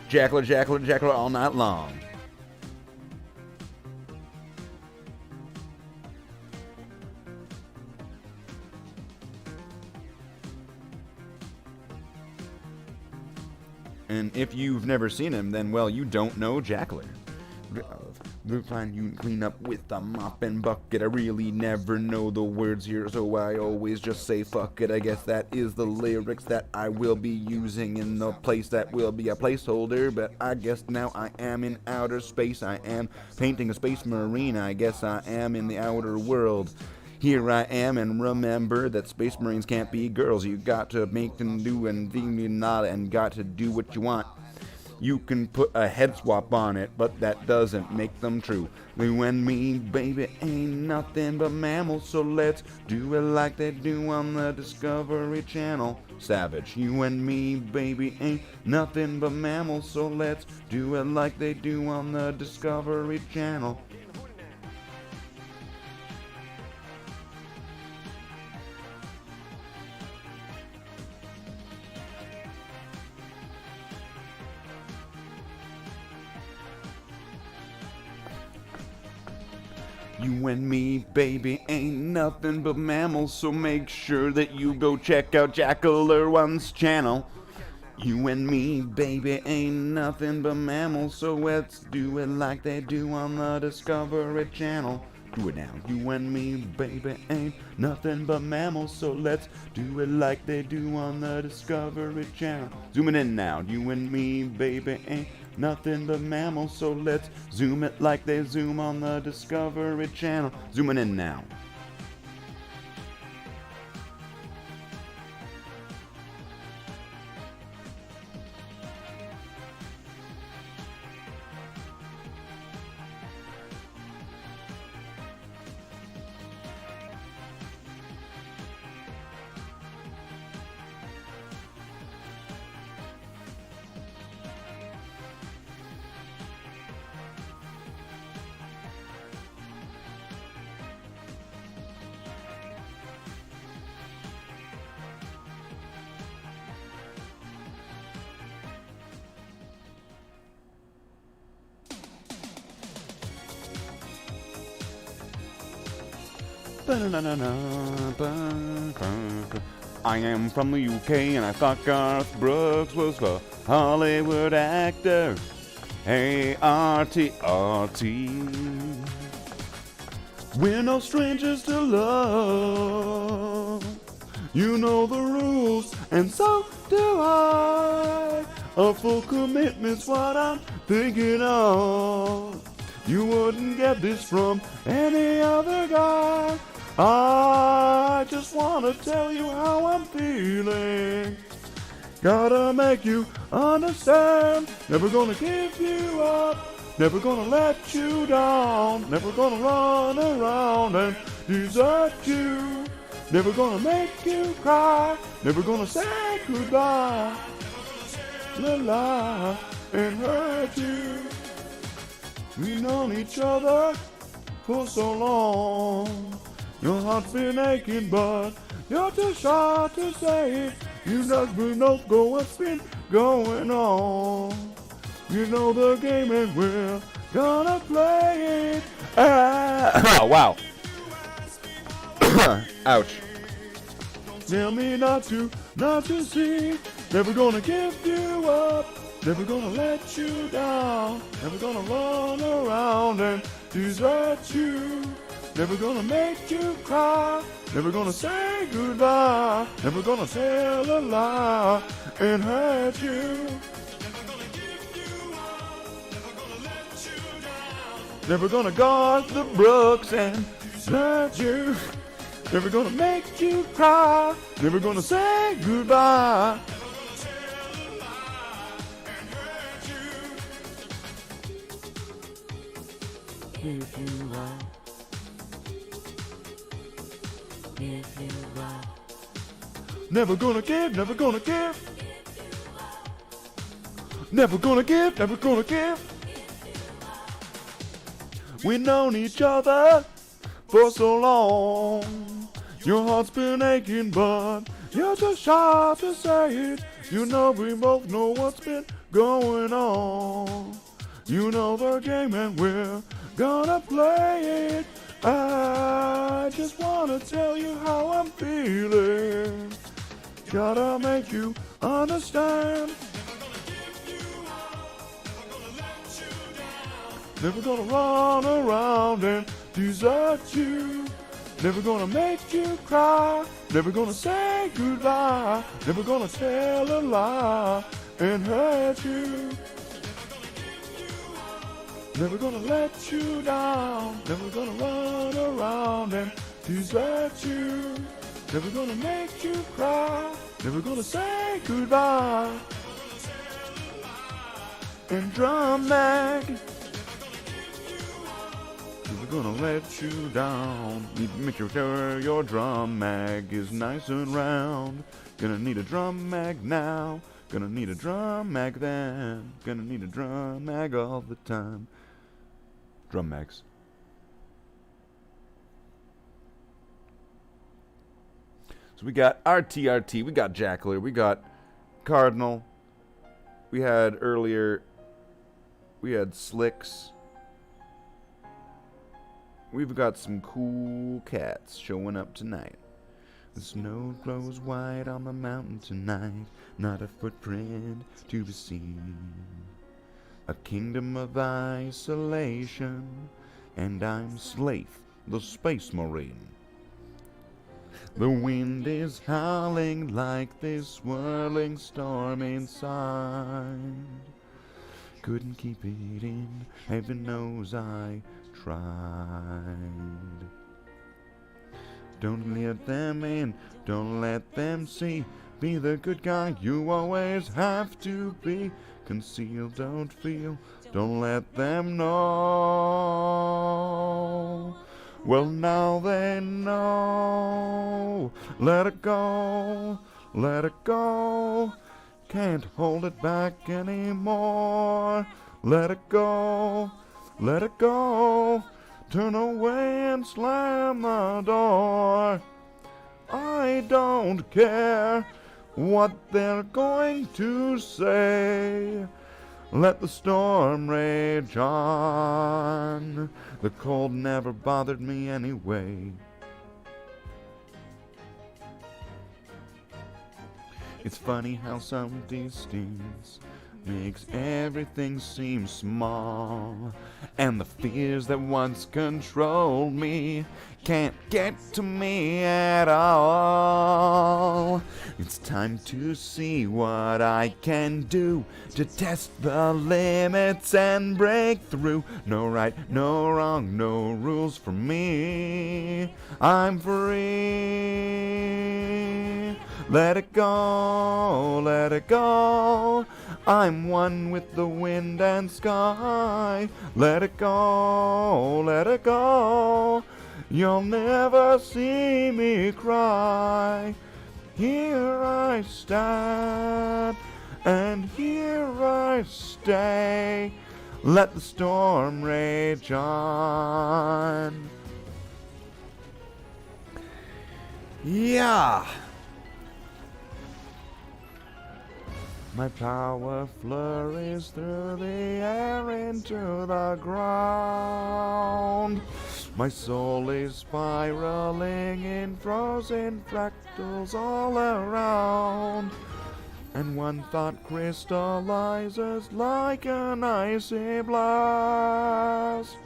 Jackler all night long. And if you've never seen him, then, well, you don't know Jackler. We'll find you clean up with a mop and bucket. I really never know the words here, so I always just say fuck it. I guess that is the lyrics that I will be using in the place that will be a placeholder. But I guess now I am in outer space. I am painting a space marine. I guess I am in the outer world. Here I am, and remember that Space Marines can't be girls. You got to make and do and not, and got to do what you want. You can put a head swap on it, but that doesn't make them true. You and me, baby, ain't nothing but mammals, so let's do it like they do on the Discovery Channel. Savage. You and me, baby, ain't nothing but mammals, so let's do it like they do on the Discovery Channel. You and me, baby, ain't nothing but mammals, so make sure that you go check out Jackler 1's channel. You and me, baby, ain't nothing but mammals, so let's do it like they do on the Discovery Channel. Do it now. You and me, baby, ain't nothing but mammals, so let's do it like they do on the Discovery Channel. Zooming in now. You and me, baby, ain't nothing but mammals, so let's zoom it like they zoom on the Discovery Channel. Zooming in now. I am from the UK and I thought Garth Brooks was a Hollywood actor. A-R-T-R-T. We're no strangers to love. You know the rules, and so do I. A full commitment's what I'm thinking of. You wouldn't get this from any other guy. I just wanna tell you how I'm feeling. Gotta make you understand. Never gonna give you up. Never gonna let you down. Never gonna run around and desert you. Never gonna make you cry. Never gonna say goodbye. Lie and hurt you. We've known each other for so long. Your heart's been aching, but you're too shy to say it. You just don't know what's been going on. You know the game and we're gonna play it. Oh, wow. Ouch. Tell me not to see. Never gonna give you up. Never gonna let you down. Never gonna run around and desert you. never gonna make you cry, never gonna say goodbye, never gonna tell a lie and hurt you. Never gonna guard the brooks and hurt you. Never gonna make you cry, never gonna say goodbye. If you are, if you are, never gonna give, never gonna give, never gonna give, never gonna give. We've known each other for so long. Your heart's been aching, but you're too shy to say it. You know we both know what's been going on. You know the game and we're gonna play it. I just wanna tell you how I'm feeling. Gotta make you understand. Never gonna run around and desert you. Never gonna make you cry. Never gonna say goodbye. Never gonna tell a lie and hurt you. Never gonna let you down. Never gonna run around and desert you. Never gonna make you cry. Never gonna say goodbye. And drum mag. Never gonna let you down. Need to make sure your drum mag is nice and round. Gonna need a drum mag now. Gonna need a drum mag then. Gonna need a drum mag all the time. Drum mags. So we got RTRT, we got Jackler, we got Cardinal. We had earlier, we had Slicks. We've got some cool cats showing up tonight. The snow glows white on the mountain tonight, not a footprint to be seen. A kingdom of isolation, and I'm Slaith, the Space Marine. The wind is howling like this swirling storm inside. Couldn't keep it in, heaven knows I tried. Don't let them in, don't let them see. Be the good guy you always have to be. Conceal, don't feel, don't let them know. Well, now they know. Let it go, let it go. Can't hold it back anymore. Let it go, let it go. Turn away and slam the door. I don't care what they're going to say. Let the storm rage on. The cold never bothered me anyway. It's funny how some distance makes everything seem small, and the fears that once controlled me can't get to me at all. It's time to see what I can do to test the limits and break through. No right, no wrong, no rules for me. I'm free. Let it go, let it go. I'm one with the wind and sky. Let it go, let it go. You'll never see me cry. Here I stand, and here I stay. Let the storm rage on. Yeah. My power flurries through the air into the ground. My soul is spiraling in frozen fractals all around. And one thought crystallizes like an icy blast.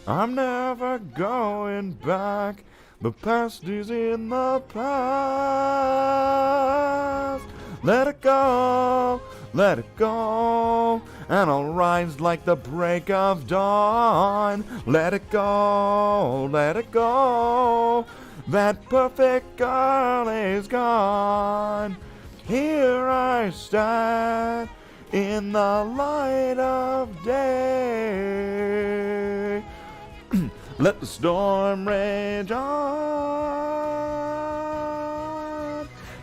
I'm never going back. The past is in the past. Let it go, let it go. And I'll rise like the break of dawn. Let it go, let it go. That perfect girl is gone. Here I stand in the light of day. Let the storm rage on.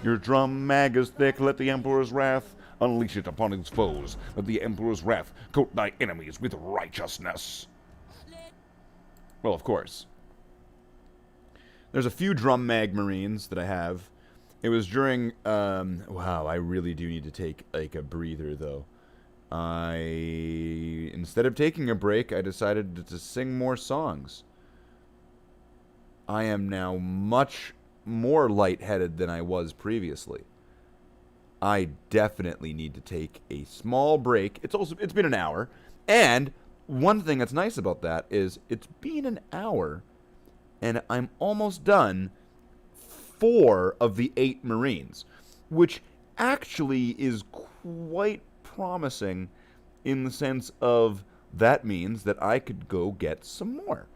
Your drum mag is thick, let the Emperor's wrath unleash it upon his foes. Let the Emperor's wrath coat thy enemies with righteousness. Well, of course. There's a few drum mag marines that I have. It was during, wow, I really do need to take, like, a breather, though. Instead of taking a break, I decided to sing more songs. I am now much more lightheaded than I was previously. I definitely need to take a small break. It's been an hour. And one thing that's nice about that is it's been an hour, and I'm almost done 4 of the 8 Marines, which actually is quite promising in the sense of that means that I could go get some more.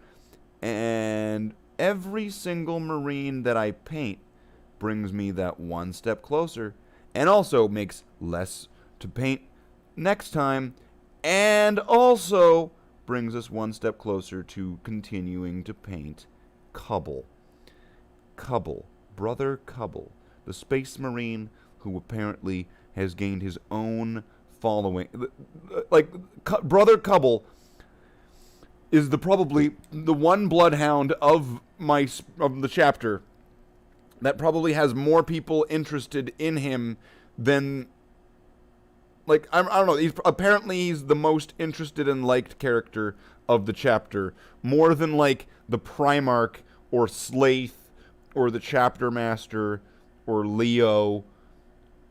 And every single Marine that I paint brings me that one step closer, and also makes less to paint next time, and also brings us one step closer to continuing to paint Cubble. Brother Cubble, the Space Marine who apparently has gained his own following. Like, Brother Cubble is probably the one bloodhound of the chapter that probably has more people interested in him than, like, I don't know. Apparently he's the most interested and liked character of the chapter, more than like the Primarch or Slaith or the Chapter Master or Leo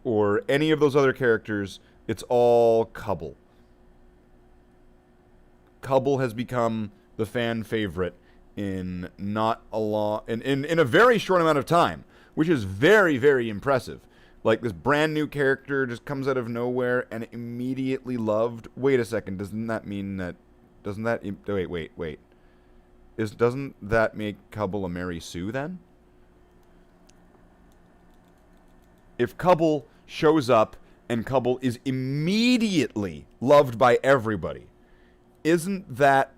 or any of those other characters. It's all Cubble. Cubble has become the fan favorite in a very short amount of time, which is very, very impressive. Like, this brand new character just comes out of nowhere and immediately loved. Wait a second, doesn't that wait. Doesn't that make Cubble a Mary Sue then? If Cubble shows up and Cubble is immediately loved by everybody, isn't that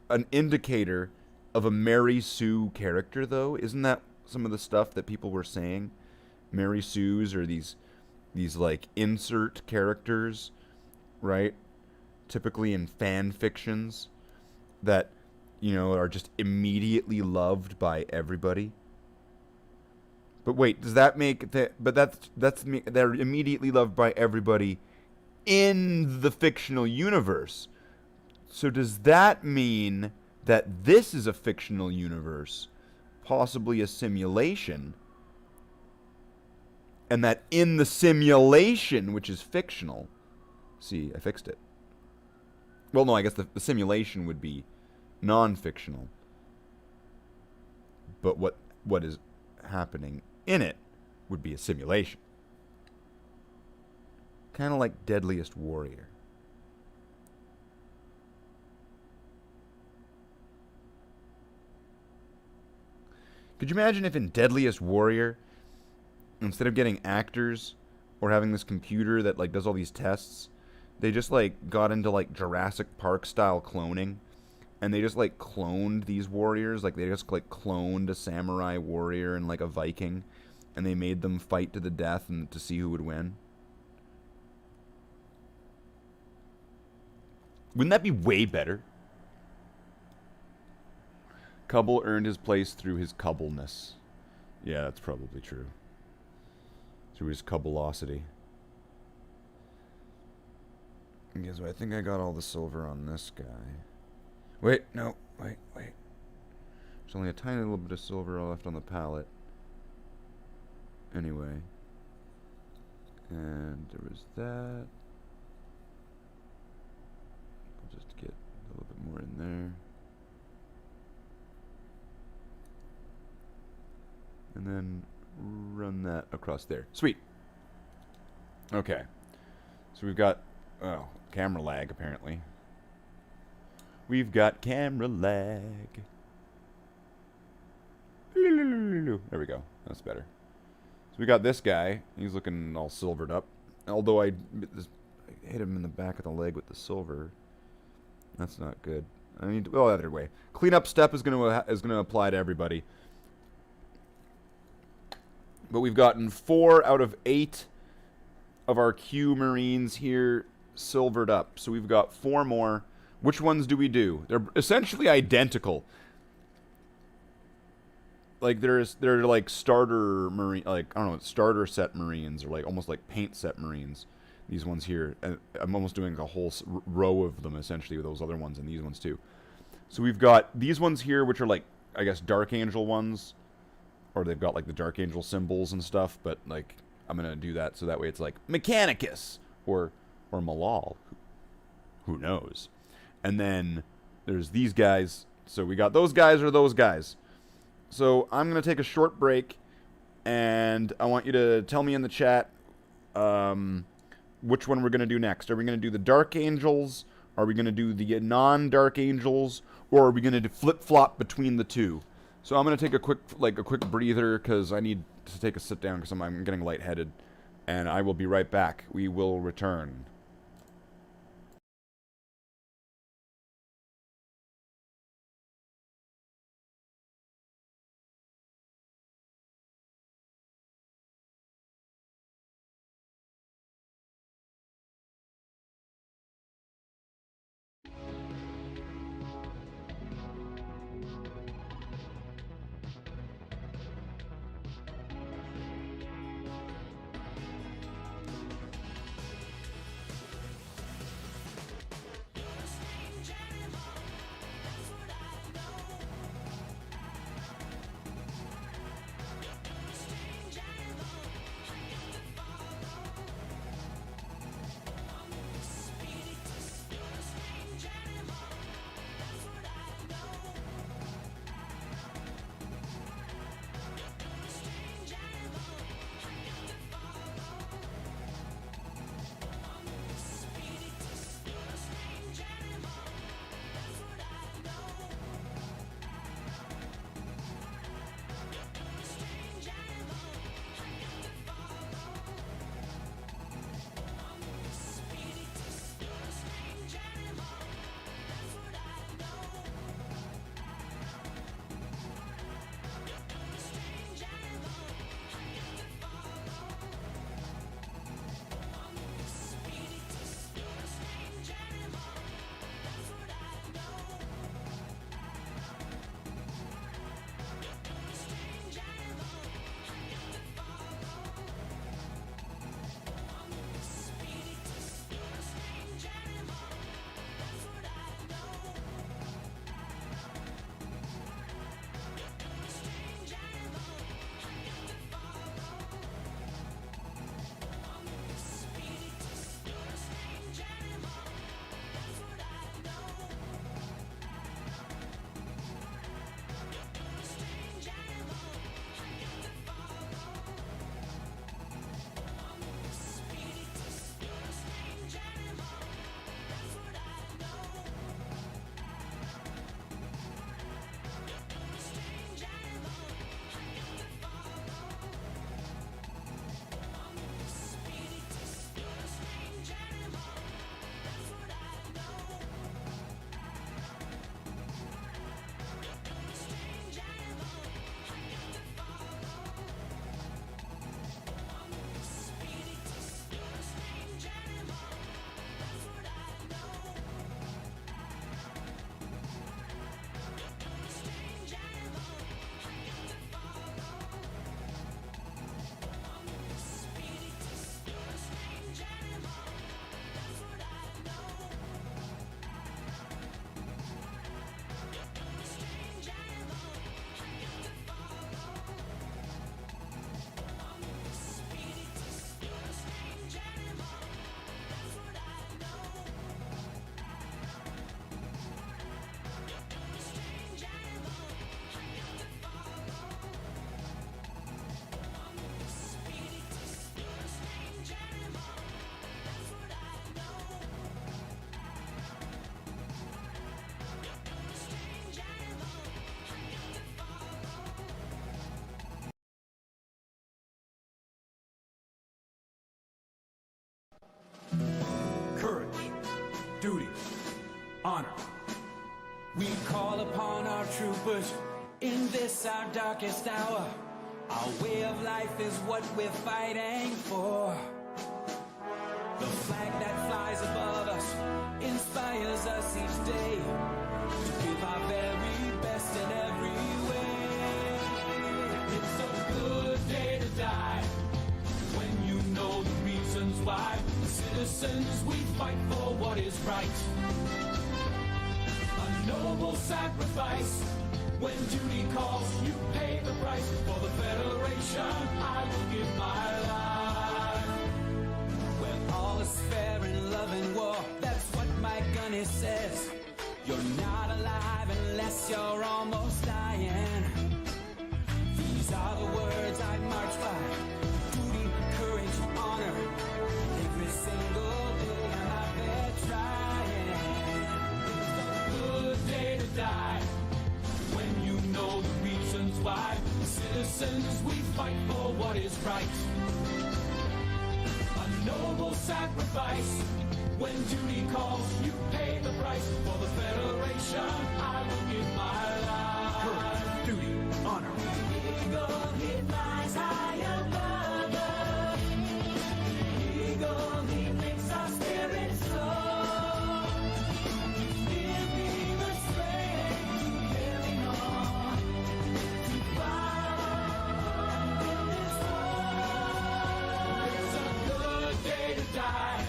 an indicator of a Mary Sue character, though? Isn't that some of the stuff that people were saying? Mary Sues are these like insert characters, right? Typically in fan fictions that, you know, are just immediately loved by everybody. But wait, does that make that? But they're immediately loved by everybody in the fictional universe. So does that mean that this is a fictional universe, possibly a simulation, and that in the simulation, which is fictional, see, I fixed it. Well, no, I guess the simulation would be non-fictional. But what is happening in it would be a simulation. Kind of like Deadliest Warrior. Could you imagine if in Deadliest Warrior, instead of getting actors or having this computer that like does all these tests, they just like got into like Jurassic Park style cloning, and they just like cloned these warriors, like they just like cloned a samurai warrior and like a Viking, and they made them fight to the death and to see who would win? Wouldn't that be way better? Cubble earned his place through his Cubbleness. Yeah, that's probably true. Through his Cubbleosity. Okay, so I think I got all the silver on this guy. Wait, no, wait. There's only a tiny little bit of silver left on the palette. Anyway. And there was that. I'll just get a little bit more in there. across there. Sweet. Okay. So we've got, oh, camera lag, apparently. We've got camera lag. There we go. That's better. So we got this guy. He's looking all silvered up. Although I hit him in the back of the leg with the silver. That's not good. I need to, oh, other way. Cleanup step is gonna apply to everybody. But we've gotten 4 out of 8 of our Q Marines here silvered up. So we've got 4 more. Which ones do we do? They're essentially identical. Like they're like starter Marine, like I don't know, starter set Marines, or like almost like paint set Marines. These ones here, I'm almost doing a whole row of them essentially with those other ones and these ones too. So we've got these ones here, which are like, I guess, Dark Angel ones, or they've got like the Dark Angel symbols and stuff. But like, I'm gonna do that so that way it's like Mechanicus or Malal, who knows. And then there's these guys. So we got those guys or those guys. So I'm gonna take a short break, and I want you to tell me in the chat which one we're going to do next. Are we going to do the Dark Angels? Are we going to do the non-Dark Angels? Or are we going to flip-flop between the two? So I'm going to take a quick breather because I need to take a sit down because I'm getting lightheaded. And I will be right back. We will return. honor. We call upon our troopers in this our darkest hour. Our way of life is what we're fighting for. The flag that flies above us inspires us each day to give our very best in every way. It's a good day to die when you know the reasons why. Citizens, we fight for what is right. A noble sacrifice. When duty calls, you pay the price. For the Federation, I will give my life. When all is fair in love and war, that's what my gunny says. You're not alive unless you're almost dying. These are the words I march by. Duty, courage, honor. Every single day I'm out there trying. It's a good day to die when you know the reasons why. Citizens, we fight for what is right. A noble sacrifice. When duty calls, you pay the price. For the Federation, I will give my life. Courage, duty, honor. Eagle, he flies high above us. Eagle, he makes our spirits soar. Give me the strength to carry on, to fight and win this war. It's a good day to die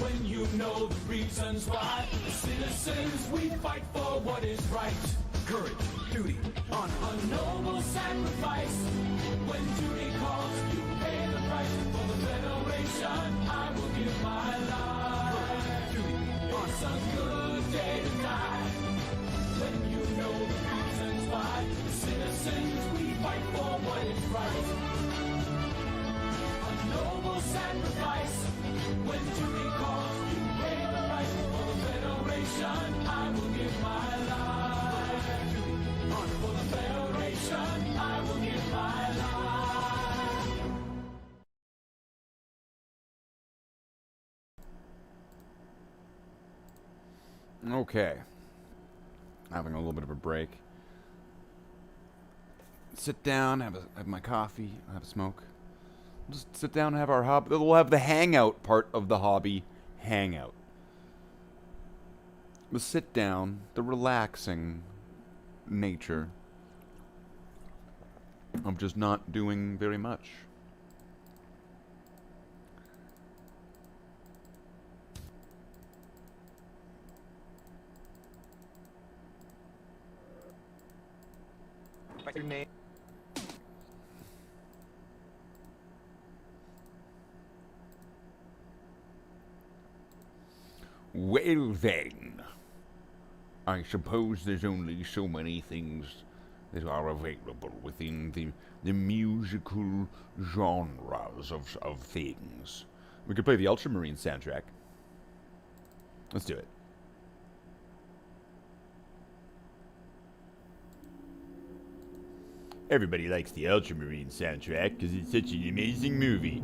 when you know the reasons why. Citizens, we fight for what is right. Courage, duty, honor. A noble sacrifice. When duty calls, you pay the price. For the Federation, I will give my life. Courage, duty, honor. It's a good day to die when you know the reasons why. Citizens, we fight for what is right. A noble sacrifice. When duty calls, you pay the price. For the Federation, I will give my life. For the Federation, I will give my life. Okay. Having a little bit of a break. Sit down, have my coffee, have a smoke. Just sit down and have our hobby. We'll have the hangout part of the hobby hangout. The sit down, the relaxing nature of just not doing very much. What's your name? Well then, I suppose there's only so many things that are available within the musical genres of things. We could play the Ultramarine soundtrack. Let's do it. Everybody likes the Ultramarine soundtrack because it's such an amazing movie.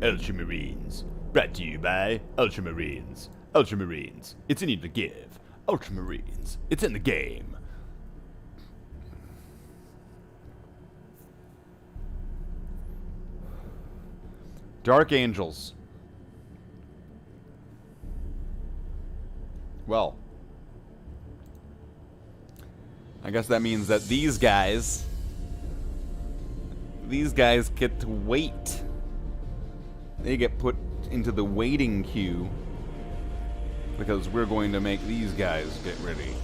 Ultramarines. Brought to you by Ultramarines. Ultramarines. It's in you to give. Ultramarines. It's in the game. Dark Angels. Well, I guess that means that these guys get to wait. They get put into the waiting queue because we're going to make these guys get ready.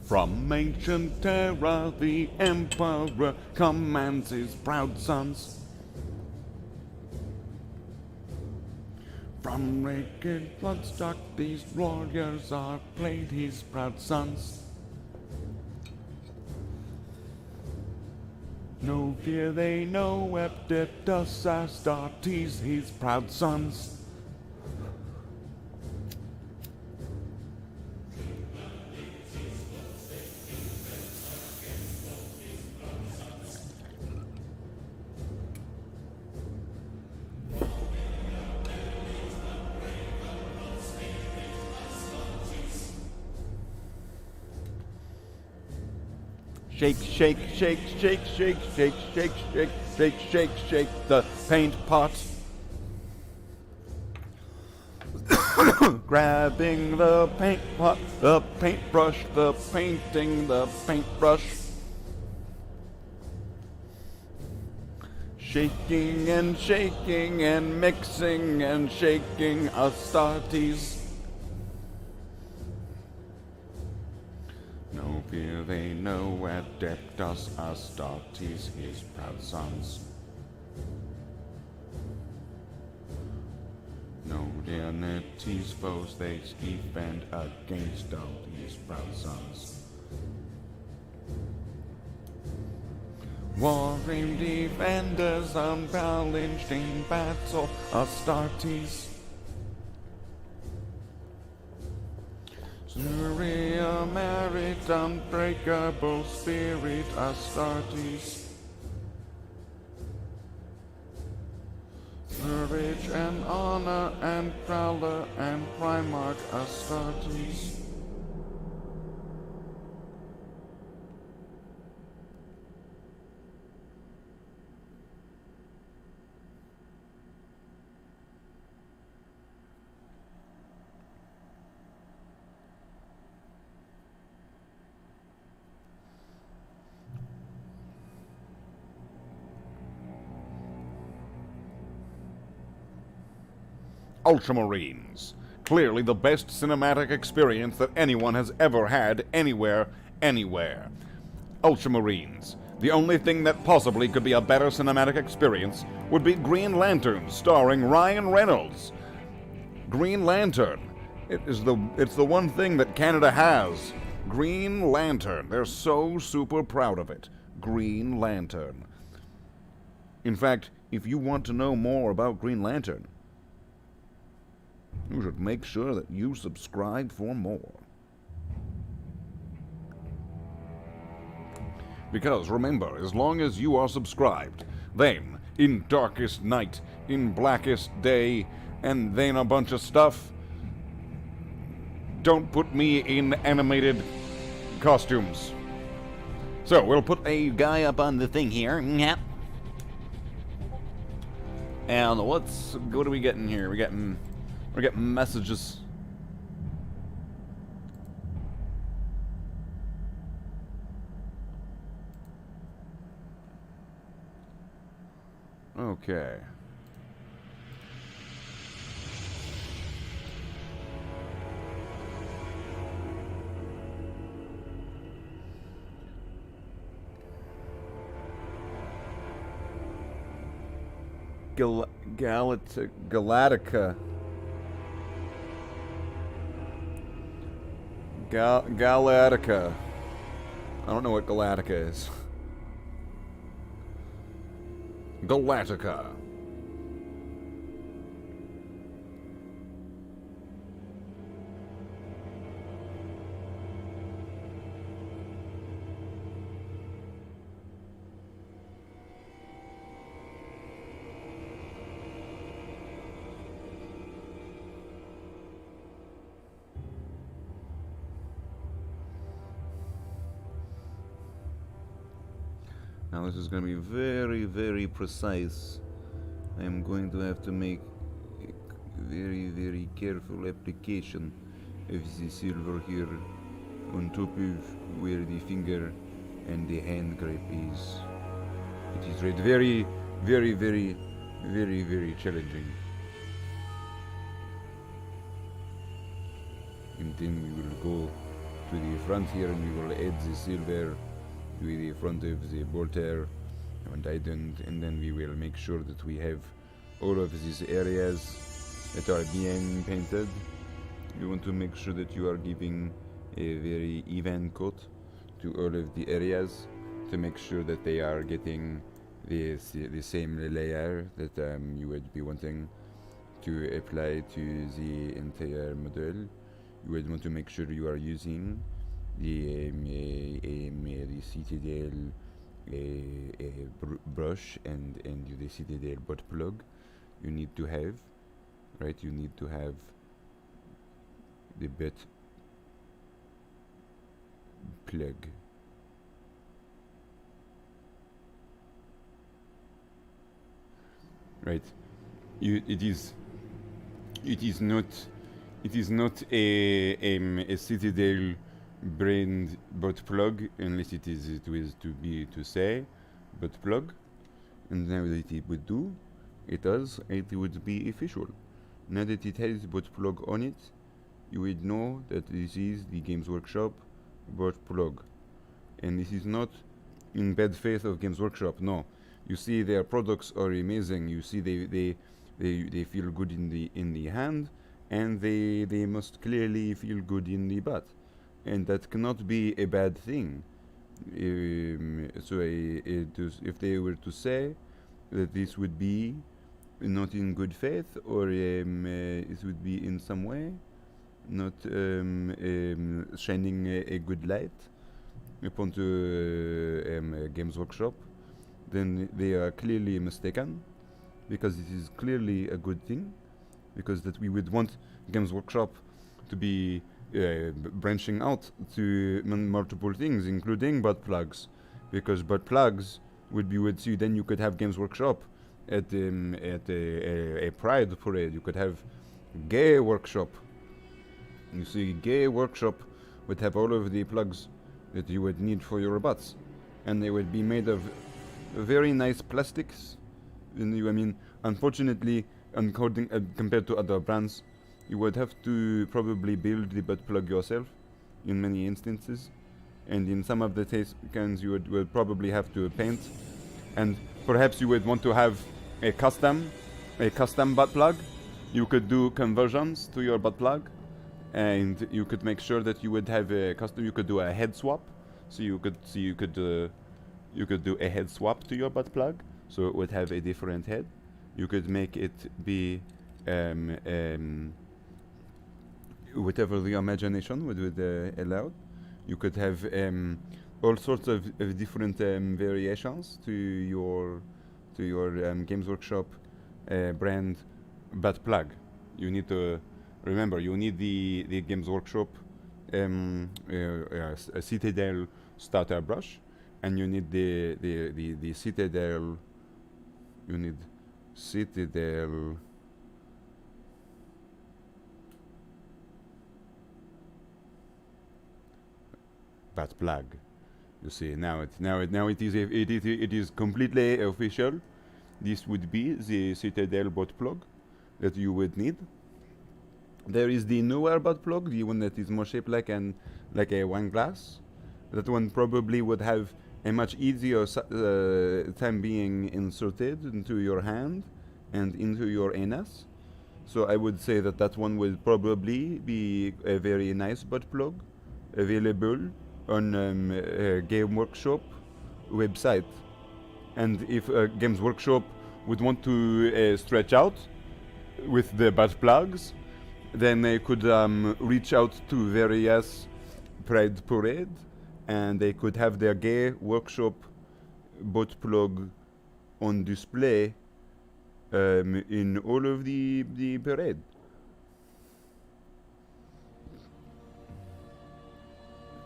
From ancient Terra, the Emperor commands his proud sons. From Unrated bloodstock, these warriors are played his proud sons. No fear, they know Epictetus Astartes, his proud sons. Shake, shake, shake, shake, shake, shake, shake, shake, shake, shake, shake the paint pot. Grabbing the paint pot, the paintbrush, the painting, the paintbrush. Shaking and mixing and shaking Astartes. No fear, they know Adeptus Astartes, his proud sons. No Dianity's foes, they defend against all his proud sons. Warring defenders unchallenged in battle, Astartes. Syria merit, unbreakable spirit, Astartes. Courage and honor and prowler and primarch, Astartes. Ultramarines. Clearly the best cinematic experience that anyone has ever had anywhere. Ultramarines. The only thing that possibly could be a better cinematic experience would be Green Lantern, starring Ryan Reynolds. Green Lantern. It's the one thing that Canada has. Green Lantern. They're so super proud of it. Green Lantern. In fact, if you want to know more about Green Lantern, you should make sure that you subscribe for more. Because remember, as long as you are subscribed, then, in darkest night, in blackest day, and then a bunch of stuff, don't put me in animated costumes. So, we'll put a guy up on the thing here. Yep. And what are we getting here? We're getting messages. Okay. Galactica. Galactica. I don't know what Galactica is. Galactica. Now this is going to be very, very precise. I'm going to have to make a very, very careful application of the silver here on top of where the finger and the hand grip is. It is very, very, very, very, very, very challenging. And then we will go to the front here and we will add the silver to the front of the bolter, and then we will make sure that we have all of these areas that are being painted. You want to make sure that you are giving a very even coat to all of the areas to make sure that they are getting the same layer that you would be wanting to apply to the entire model. You would want to make sure you are using the citadel brush and the citadel butt plug. You need to have, right? You need to have the butt plug. Right. It is not a Citadel brand butt plug unless it is to say butt plug, and now that it would do, it would be official. Now that it has butt plug on it, you would know that this is the Games Workshop butt plug, and this is not in bad faith of Games Workshop. No, you see their products are amazing. You see they feel good in the hand, and they must clearly feel good in the butt, and that cannot be a bad thing. If they were to say that this would be not in good faith, or it would be in some way not shining a good light upon to Games Workshop, then they are clearly mistaken, because it is clearly a good thing, because that we would want Games Workshop to be branching out to multiple things, including butt plugs, because butt plugs would see. Then you could have Games Workshop at a Pride parade. You could have Gay Workshop. You see, Gay Workshop would have all of the plugs that you would need for your butts, and they would be made of very nice plastics. Unfortunately, compared to other brands, you would have to probably build the butt plug yourself in many instances, and in some of the cans you would probably have to paint, and perhaps you would want to have a custom butt plug. You could do conversions to your butt plug, and you could make sure that you would have a custom. You could do a head swap, so you could do a head swap to your butt plug, so it would have a different head. You could make it be whatever the imagination would allow. You could have all sorts of different variations to your Games Workshop brand butt plug. You need to remember, you need the Games Workshop a Citadel starter brush, and you need the Citadel. You need Citadel butt plug. You see, now it is completely official. This would be the Citadel butt plug that you would need. There is the newer butt plug, the one that is more shaped like a wine glass. That one probably would have a much easier time being inserted into your hand and into your anus. So I would say that one will probably be a very nice butt plug available on Game Workshop website. And if Games Workshop would want to stretch out with the butt plugs, then they could reach out to various Pride Parade, and they could have their Gay Workshop butt plug on display in all of the parade.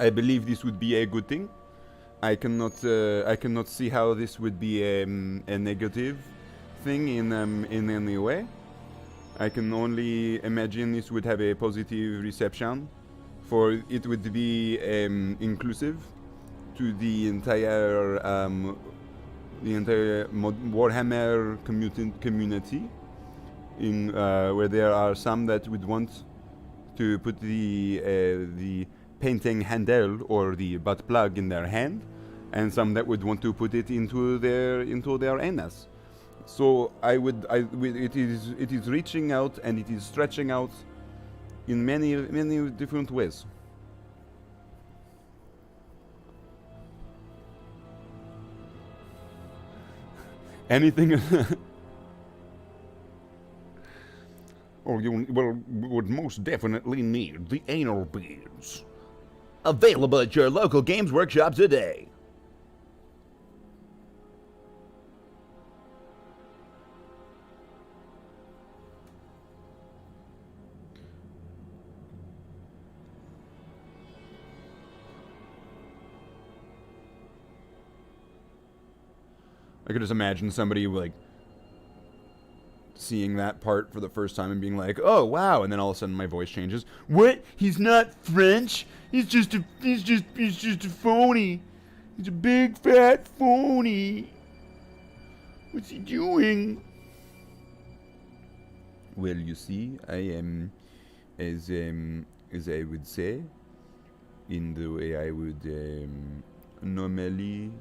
I believe this would be a good thing. I cannot see how this would be a negative thing in any way. I can only imagine this would have a positive reception, for it would be inclusive to the entire Warhammer community, in where there are some that would want to put the painting handle or the butt plug in their hand, and some that would want to put it into their anus. So it is reaching out and it is stretching out in many different ways. Anything? Or you would most definitely need the anal beads. Available at your local Games Workshop today. I could just imagine somebody like seeing that part for the first time and being like, "Oh wow!" And then all of a sudden my voice changes. What? He's not French. He's just a phony. He's a big fat phony. What's he doing? Well, you see, I am, as I would say, in the way I would normally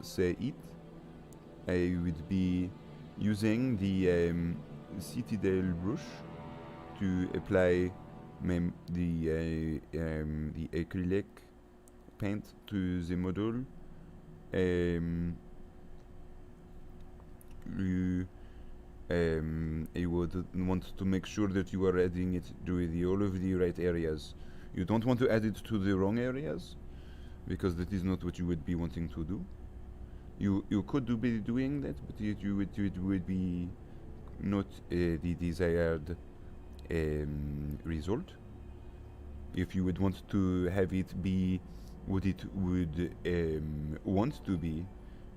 say it, I would be using the Citadel brush to apply the acrylic paint to the model. You would want to make sure that you are adding it to all of the right areas. You don't want to add it to the wrong areas, because that is not what you would be wanting to do. You could be doing that, but it would be not the desired result. If you would want to have it be what it would want to be,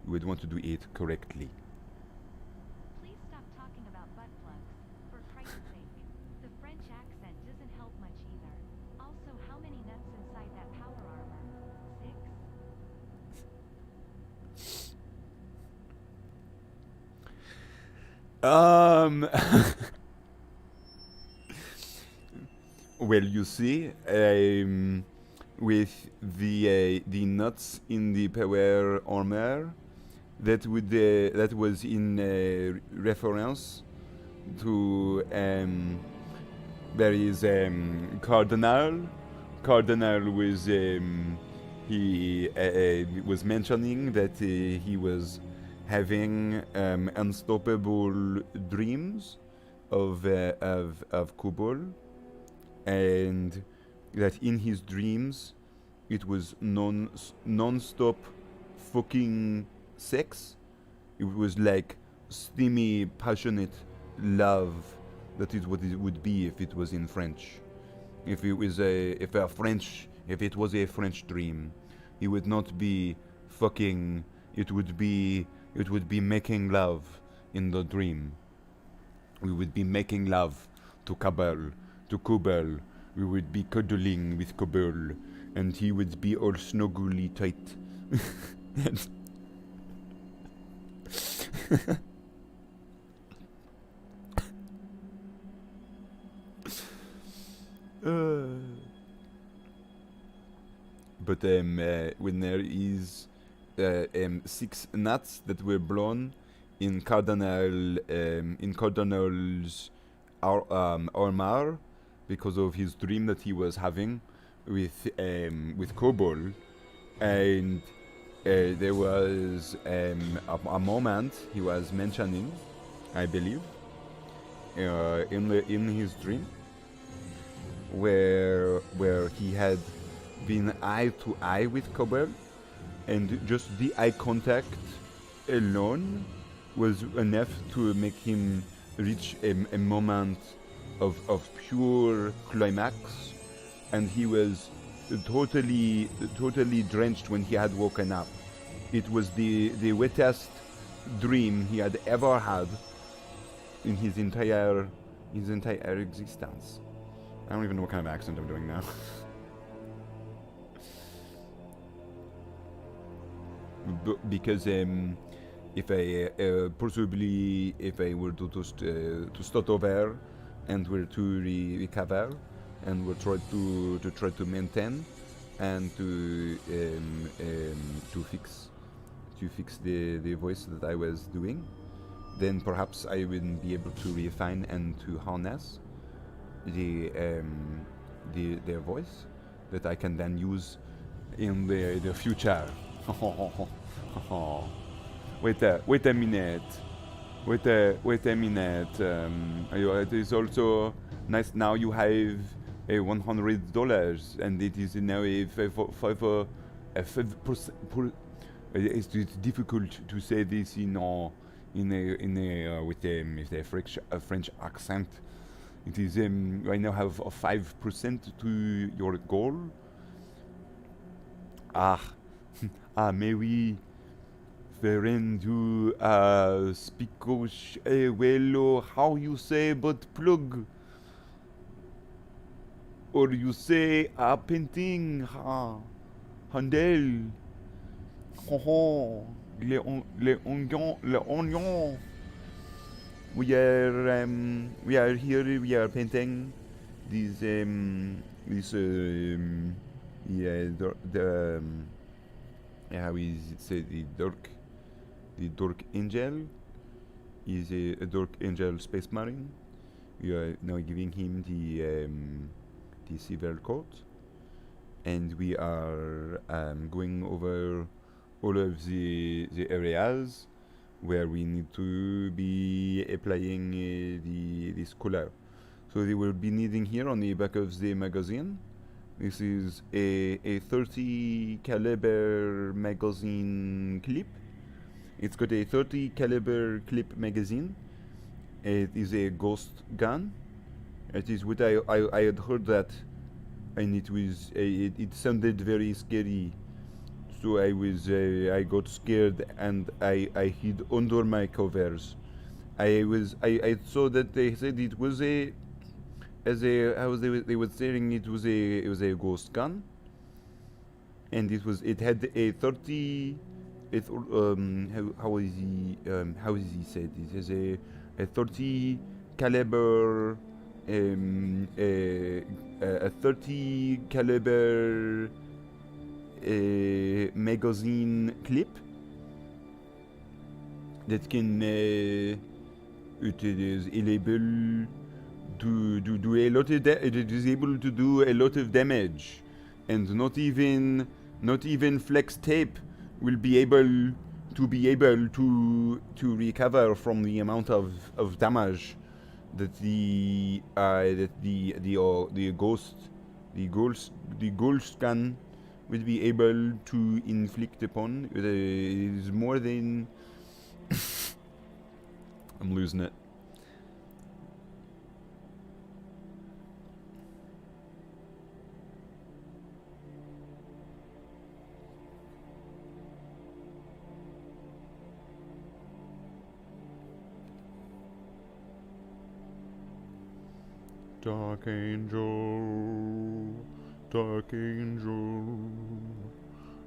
you would want to do it correctly. Please stop talking about butt plugs, for Christ's sake. The French accent doesn't help much either. Also, how many nuts inside that power armor? 6? Well, you see, with the nuts in the power armor, that was in reference to there is Cardinal. Cardinal was he was mentioning that he was having unstoppable dreams of Kubol, and that in his dreams it was non-stop fucking sex. It was like steamy, passionate love. That is what it would be if it was in French. If it was if it was a French dream, it would not be fucking. It would be making love in the dream. We would be making love to Kubol. We would be cuddling with Kubol, and he would be all snuggly tight. But when there is 6 nuts that were blown in Cardinal's armor, because of his dream that he was having with Kobol, and there was a moment he was mentioning, I believe, in his dream, where he had been eye to eye with Kobol, and just the eye contact alone was enough to make him reach a moment of pure climax, and he was totally drenched when he had woken up. It was the wettest dream he had ever had in his entire existence. I don't even know what kind of accent I'm doing now. Because if I possibly if I were to start over and were to recover and were try to maintain and to fix the voice that I was doing, then perhaps I will be able to refine and to harness their voice that I can then use in the future. Wait a minute. Wait a minute. It is also nice now you have $100 and it is now a 5%. It's difficult to say this with a French accent. It is I now have a 5% to your goal. Mais oui. Friend, you speak well, how you say but plug? Or you say painting, handel. Les oignons. We are here. We are painting these how is it say the Dark Angel is a Dark Angel space marine. We are now giving him the civil coat, and we are going over all of the areas where we need to be applying this color. So they will be needing here on the back of the magazine. This is a 30 caliber magazine clip. It's got a 30 caliber clip magazine. It is a ghost gun. It is what I had heard that, and it was it sounded very scary. So I got scared and I hid under my covers. I saw that they said it was they were saying it was a ghost gun, and it had a 30. How is he said? It has a 30 caliber a 30 caliber magazine clip that can it is able to do a lot of it is able to do a lot of damage, and not even flex tape will be able to recover from the amount of damage that the ghost gun will be able to inflict upon. It is more than I'm losing it. Dark angel, dark angel,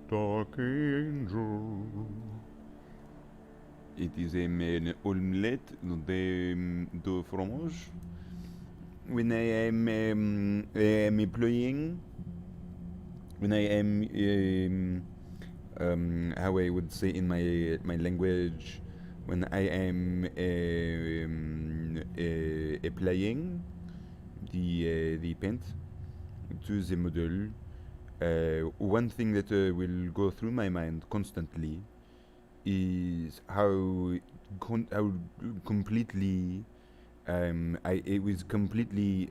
dark angel. It is an omelette de fromage. When I am employing, when I am how I would say in my language, when I am applying the paint to the model, one thing that will go through my mind constantly is how completely it was completely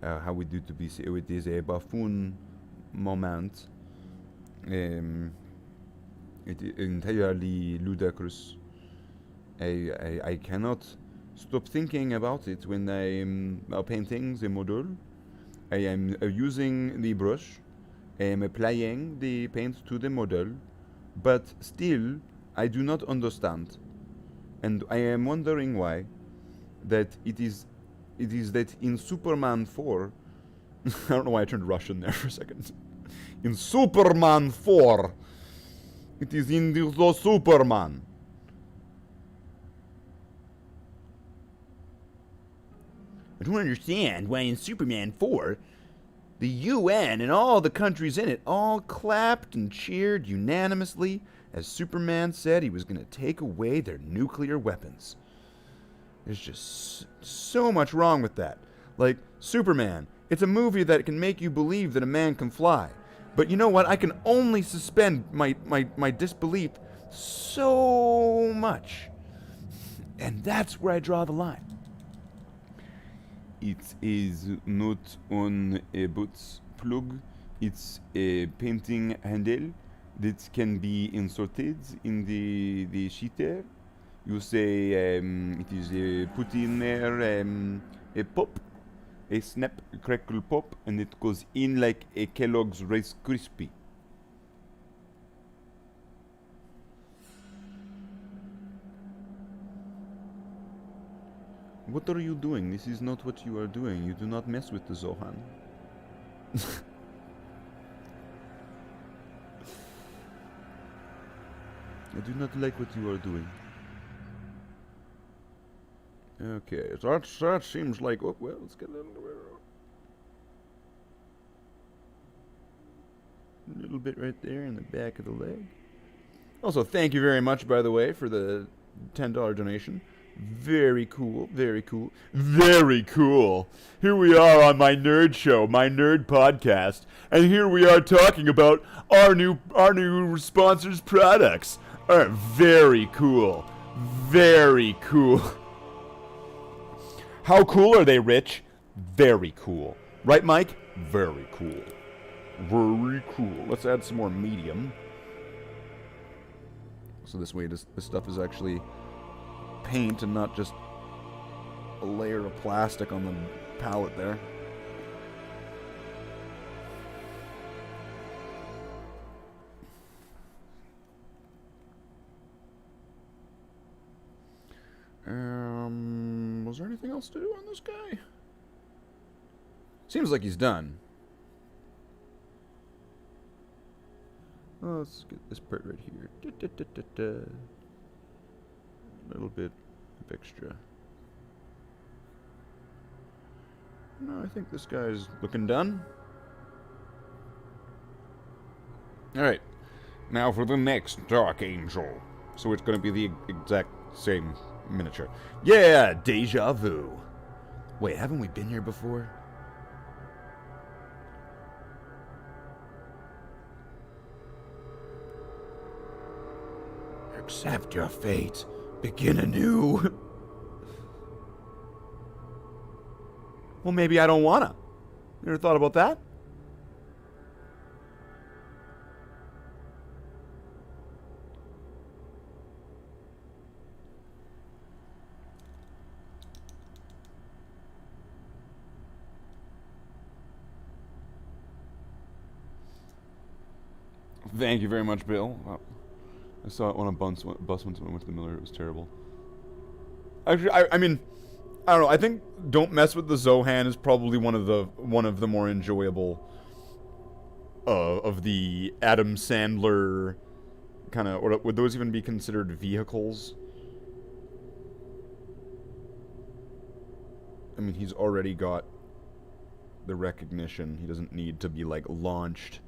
how we do to be it is a buffoon moment. It is entirely ludicrous. I cannot stop thinking about it when I am painting the model. I am using the brush. I am applying the paint to the model, but still I do not understand, and I am wondering why. That it is that in Superman 4, I don't know why I turned Russian there for a second. In Superman 4, it is in the Superman. I don't understand why in Superman 4, the UN and all the countries in it all clapped and cheered unanimously as Superman said he was going to take away their nuclear weapons. There's just so much wrong with that. Like, Superman, it's a movie that can make you believe that a man can fly. But you know what? I can only suspend my disbelief so much. And that's where I draw the line. It is not on a butt plug. It's a painting handle that can be inserted in the sheeter. You say it is put in there a pop, a snap, crackle pop, and it goes in like a Kellogg's Rice Krispie. What are you doing? This is not what you are doing. You do not mess with the Zohan. I do not like what you are doing. Okay, that seems like... Oh, well, let's get a little bit right there in the back of the leg. Also, thank you very much, by the way, for the $10 donation. Very cool, very cool, very cool. Here we are on my nerd show, my nerd podcast, and here we are talking about our new sponsors' products. Very cool, very cool. How cool are they, Rich? Very cool. Right, Mike? Very cool. Very cool. Let's add some more medium. So this way this stuff is actually paint and not just a layer of plastic on the palette there. Was there anything else to do on this guy? Seems like he's done. Oh, let's get this part right here. A little bit of extra. No, I think this guy's looking done. Alright. Now for the next Dark Angel. So it's going to be the exact same miniature. Yeah, deja vu. Wait, haven't we been here before? Accept your fate. Begin anew. Well, maybe I don't wanna. You ever thought about that? Thank you very much, Bill. Wow. I saw it when a bus went to the Miller. It was terrible. Actually, I mean, I don't know. I think "Don't Mess with the Zohan" is probably one of the more enjoyable of the Adam Sandler kind of. Or would those even be considered vehicles? I mean, he's already got the recognition. He doesn't need to be like launched.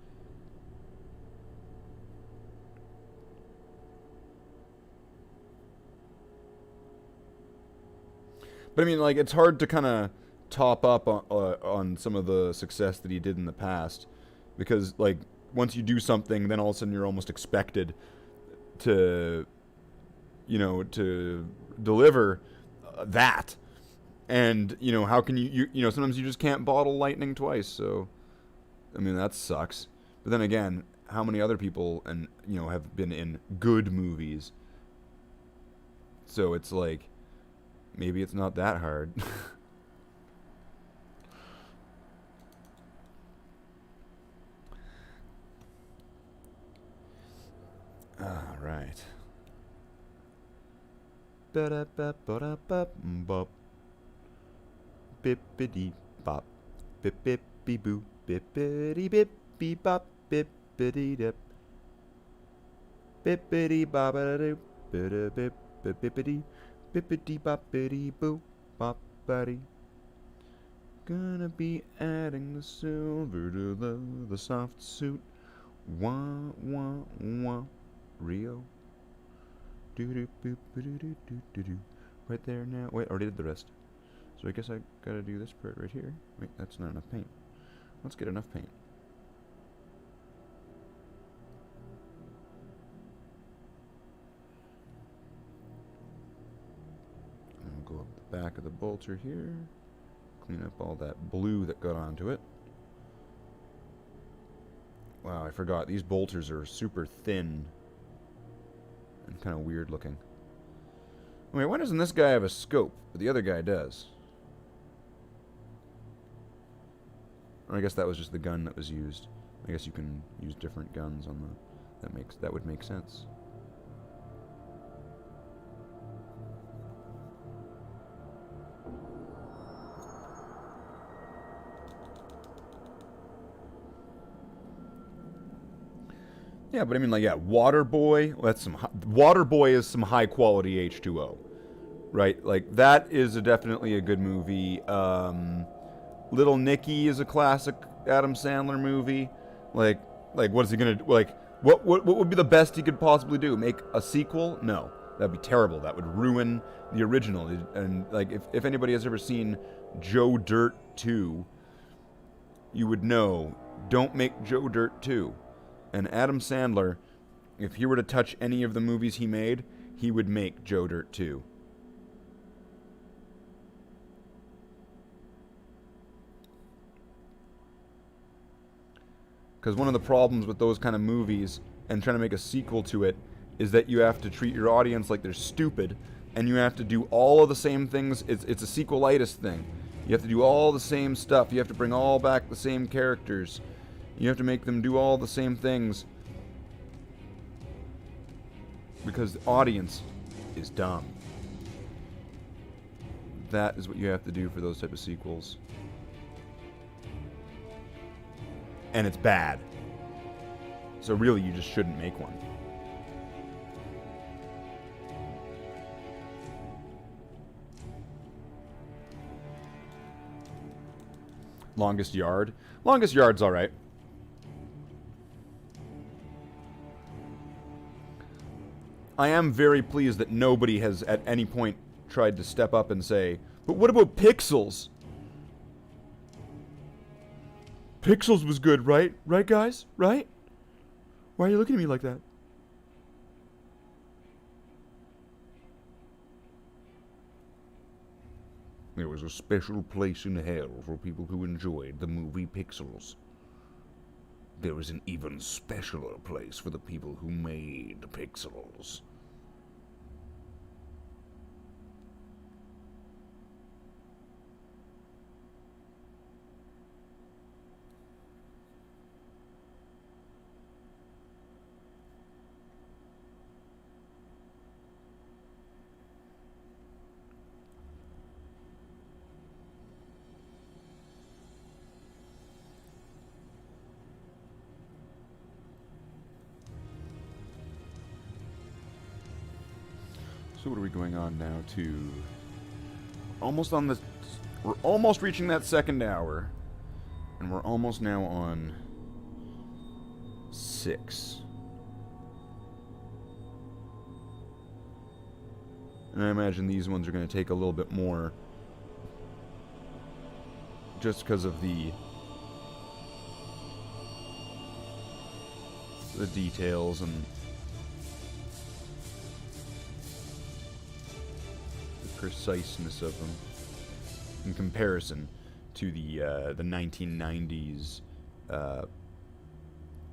But I mean, like, it's hard to kind of top up on some of the success that he did in the past. Because, like, once you do something, then all of a sudden you're almost expected to, you know, to deliver that. And, you know, how can you know, sometimes you just can't bottle lightning twice. So, I mean, that sucks. But then again, how many other people, and you know, have been in good movies? So it's like, maybe it's not that hard. All right. Ba-da-ba-ba-da-ba-bop. Bippity bop. Bip-bip-bee boo. Bippity bip-bee bop. Bippity dip. Bippity bop-a-da-doo. Bip-bip. Bippity. Bippity boppity boo boppity. Gonna be adding the silver to the soft suit. Wah wah wah. Rio. Do-do-boop-ba-do-do-do-do-do. Right there now. Wait, I already did the rest. So I guess I gotta do this part right here. Wait, that's not enough paint. Let's get enough paint. And we'll go up the back of the bolter here. Clean up all that blue that got onto it. Wow, I forgot. These bolters are super thin. And kind of weird looking. Wait, why doesn't this guy have a scope? But the other guy does. Or I guess that was just the gun that was used. I guess you can use different guns on the... That would make sense. Yeah, but I mean, like, yeah, Waterboy. Well, that's some. Waterboy is some high quality H2O, right? Like that is definitely a good movie. Little Nicky is a classic Adam Sandler movie. Like what is he gonna do? Like, what would be the best he could possibly do? Make a sequel? No, that'd be terrible. That would ruin the original. And like, if anybody has ever seen Joe Dirt 2, you would know. Don't make Joe Dirt 2. And Adam Sandler, if he were to touch any of the movies he made, he would make Joe Dirt 2. Because one of the problems with those kind of movies and trying to make a sequel to it is that you have to treat your audience like they're stupid, and you have to do all of the same things. It's a sequelitis thing. You have to do all the same stuff. You have to bring all back the same characters. You have to make them do all the same things because the audience is dumb. That is what you have to do for those type of sequels. And it's bad. So really, you just shouldn't make one. Longest Yard? Longest Yard's alright. I am very pleased that nobody has at any point tried to step up and say, but what about Pixels? Pixels was good, right? Right, guys? Right? Why are you looking at me like that? There was a special place in hell for people who enjoyed the movie Pixels. There was an even specialer place for the people who made Pixels. So what are we going on now to? We're almost reaching that second hour. And we're almost now on 6. And I imagine these ones are going to take a little bit more. Just because of the details and preciseness of them in comparison to the 1990s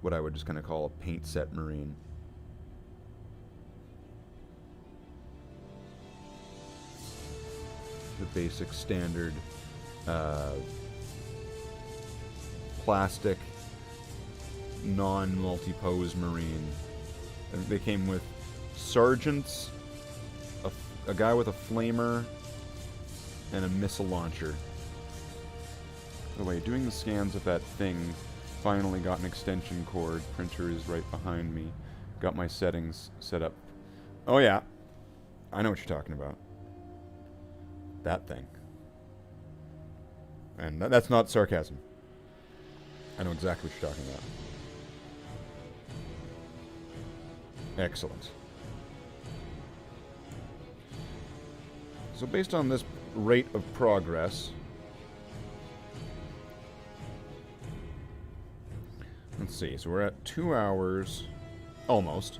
what I would just kind of call a paint set marine. The basic standard plastic non-multi-pose marine. And they came with sergeants, a guy with a flamer, and a missile launcher. By the way, doing the scans of that thing, finally got an extension cord. Printer is right behind me. Got my settings set up. Oh yeah, I know what you're talking about. That thing. And that's not sarcasm. I know exactly what you're talking about. Excellent. So based on this rate of progress, let's see, so we're at 2 hours, almost.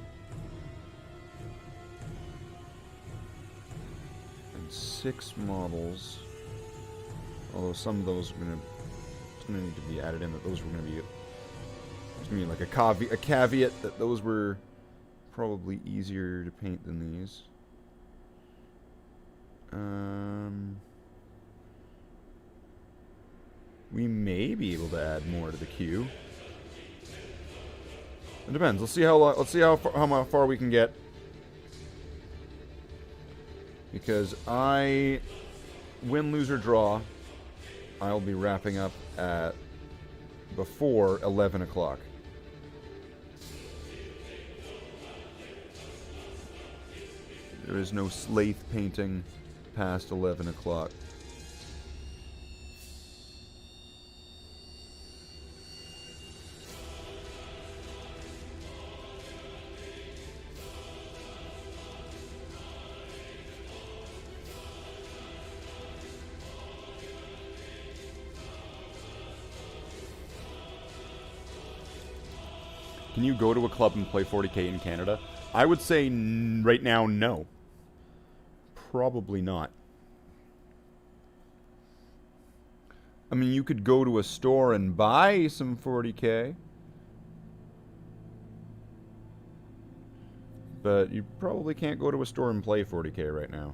And 6 models. Although some of those are gonna need to be added in, that those were gonna be, there's gonna be like a caveat that those were probably easier to paint than these. We may be able to add more to the queue. It depends. Let's see how far we can get. Because win, lose, or draw, I'll be wrapping up at before 11 o'clock. There is no Slaith painting past 11 o'clock. Can you go to a club and play 40k in Canada? I would say right now, no. Probably not. I mean, you could go to a store and buy some 40k. But you probably can't go to a store and play 40k right now.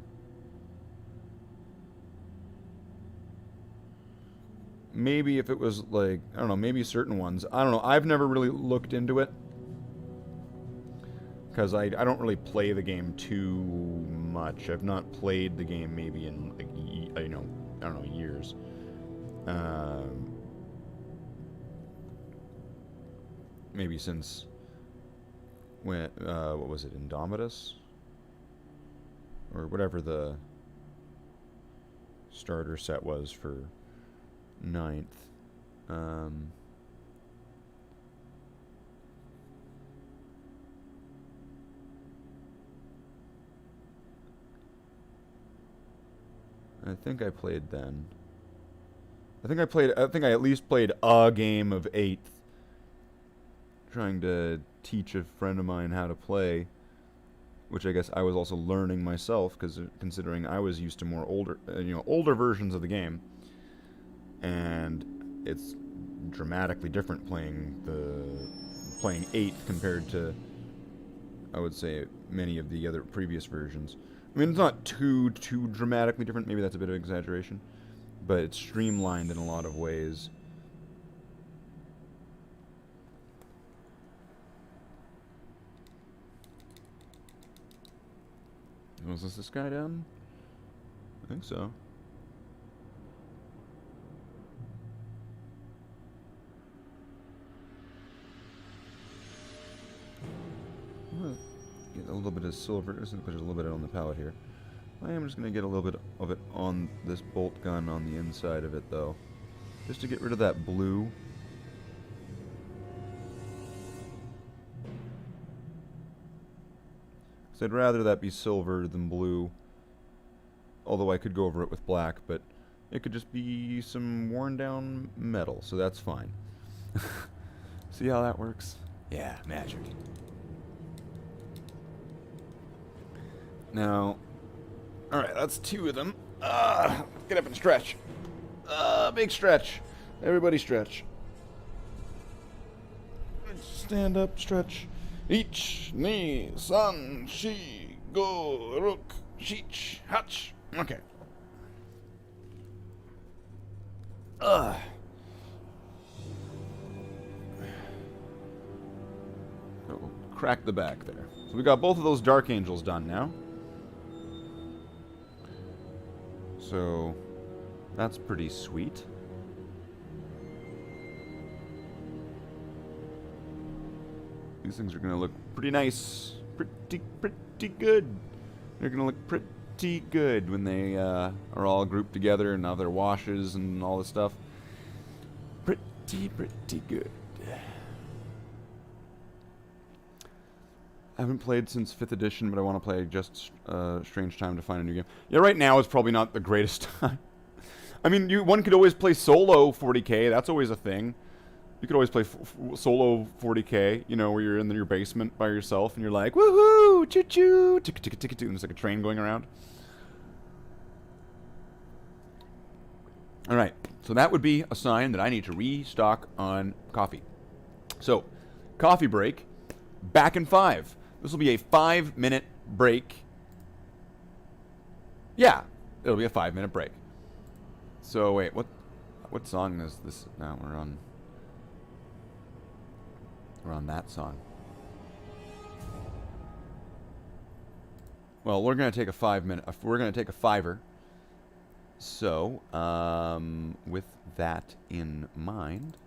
Maybe if it was like, I don't know, maybe certain ones. I don't know. I've never really looked into it. Because I don't really play the game too much. I've not played the game maybe in, like, I don't know, years. Maybe since when, what was it, Indomitus? Or whatever the starter set was for 9th. I think I played then. I think I at least played a game of 8th. Trying to teach a friend of mine how to play. Which I guess I was also learning myself, because considering I was used to more older versions of the game. And it's dramatically different playing 8th compared to, I would say, many of the other previous versions. I mean, it's not too dramatically different. Maybe that's a bit of exaggeration. But it's streamlined in a lot of ways. Was this guy down? I think so. Get a little bit of silver. There's a little bit on the palette here. I am just going to get a little bit of it on this bolt gun on the inside of it, though. Just to get rid of that blue. So I'd rather that be silver than blue. Although I could go over it with black, but it could just be some worn down metal, so that's fine. See how that works? Yeah, magic. Now, alright, that's 2 of them. Get up and stretch. Big stretch. Everybody stretch. Stand up, stretch. Ich, ni, san, shi, go, ruk, shich, hutch. Okay. So, crack the back there. So we got both of those Dark Angels done now. So, that's pretty sweet. These things are going to look pretty nice. Pretty good. They're going to look pretty good when they are all grouped together and have their washes and all this stuff. Pretty good. I haven't played since 5th edition, but I want to play just Strange Time to find a new game. Yeah, right now is probably not the greatest time. I mean, one could always play solo 40k. That's always a thing. You could always play solo 40k, you know, where you're in your basement by yourself and you're like, woohoo, choo-choo, tick-a-tick-a-tick-a-tick, and there's like a train going around. Alright, so that would be a sign that I need to restock on coffee. So, coffee break, back in 5. This will be a 5-minute break. Yeah, it'll be a 5-minute break. So, wait, what song is this? Now we're on that song. Well, we're going to take a 5-minute, we're going to take a 5-er. So, with that in mind,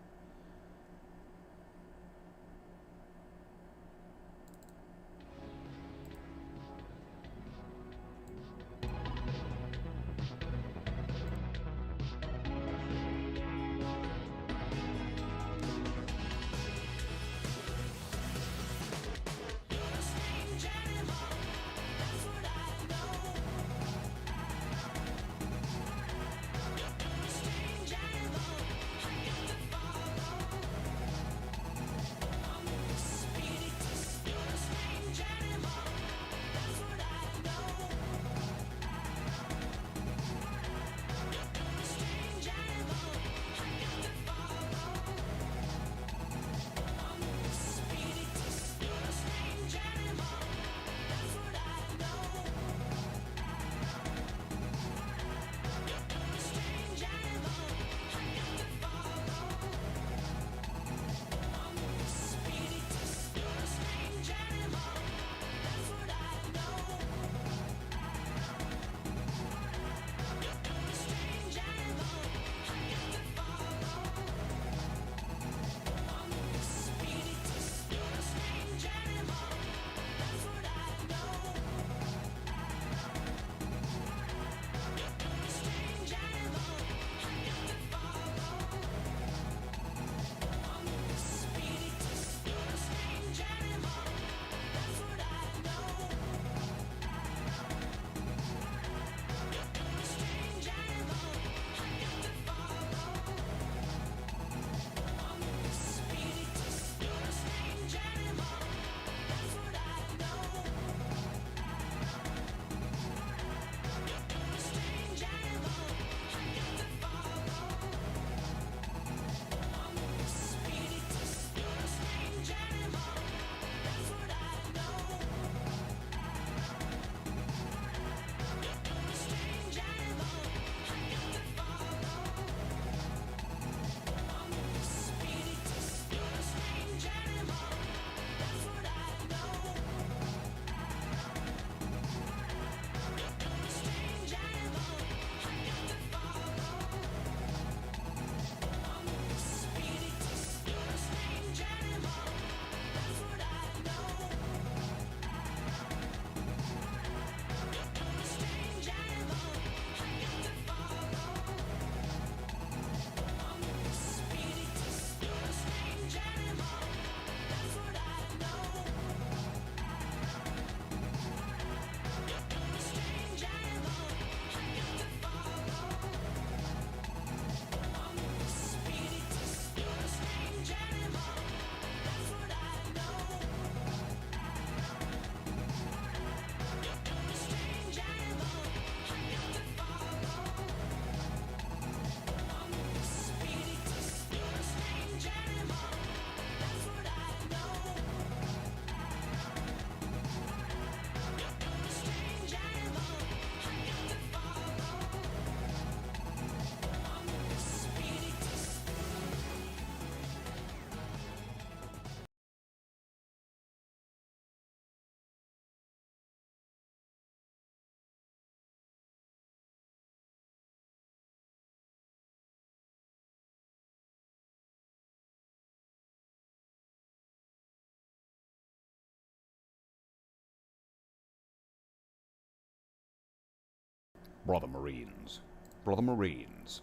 Brother Marines. Brother Marines.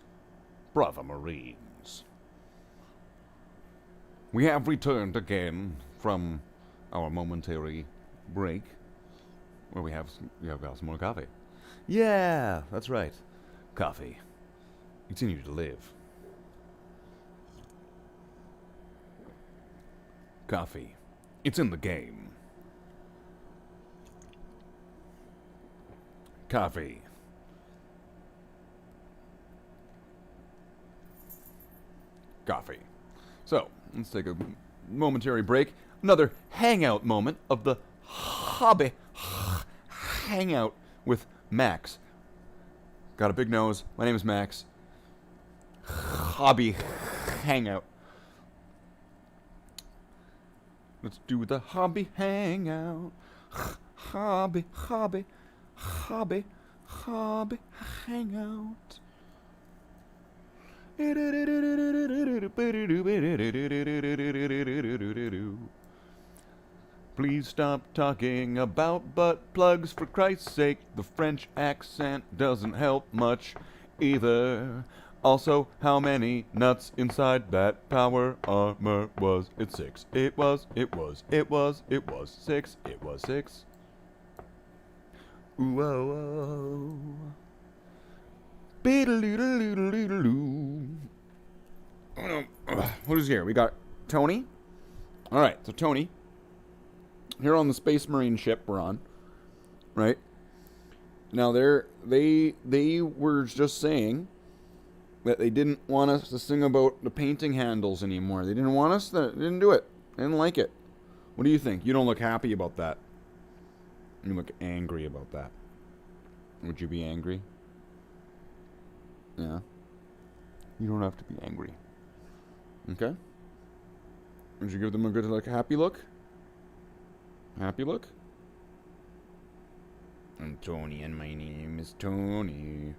Brother Marines. We have returned again from our momentary break where we have some more coffee. Yeah, that's right. Coffee. Continue to live. Coffee. It's in the game. Coffee. Coffee. So, let's take a momentary break. Another hangout moment of the hobby hangout with Max. Got a big nose. My name is Max. Hobby hangout. Let's do the hobby hangout. Hobby hangout. Please stop talking about butt plugs, for Christ's sake. The French accent doesn't help much either. Also, how many nuts inside that power armor was? It 6. It was 6. It was 6. Ooh, oh, oh. Beedle-doodle-doodle-doodle-doo. Oh no. What is here? We got Tony. Alright, so Tony. Here on the Space Marine ship we're on. Right? Now they were just saying that they didn't want us to sing about the painting handles anymore. They didn't want us to, they didn't do it. They didn't like it. What do you think? You don't look happy about that. You look angry about that. Would you be angry? Yeah. You don't have to be angry. Okay? Would you give them a good, like, happy look? Happy look? I'm Tony, and my name is Tony.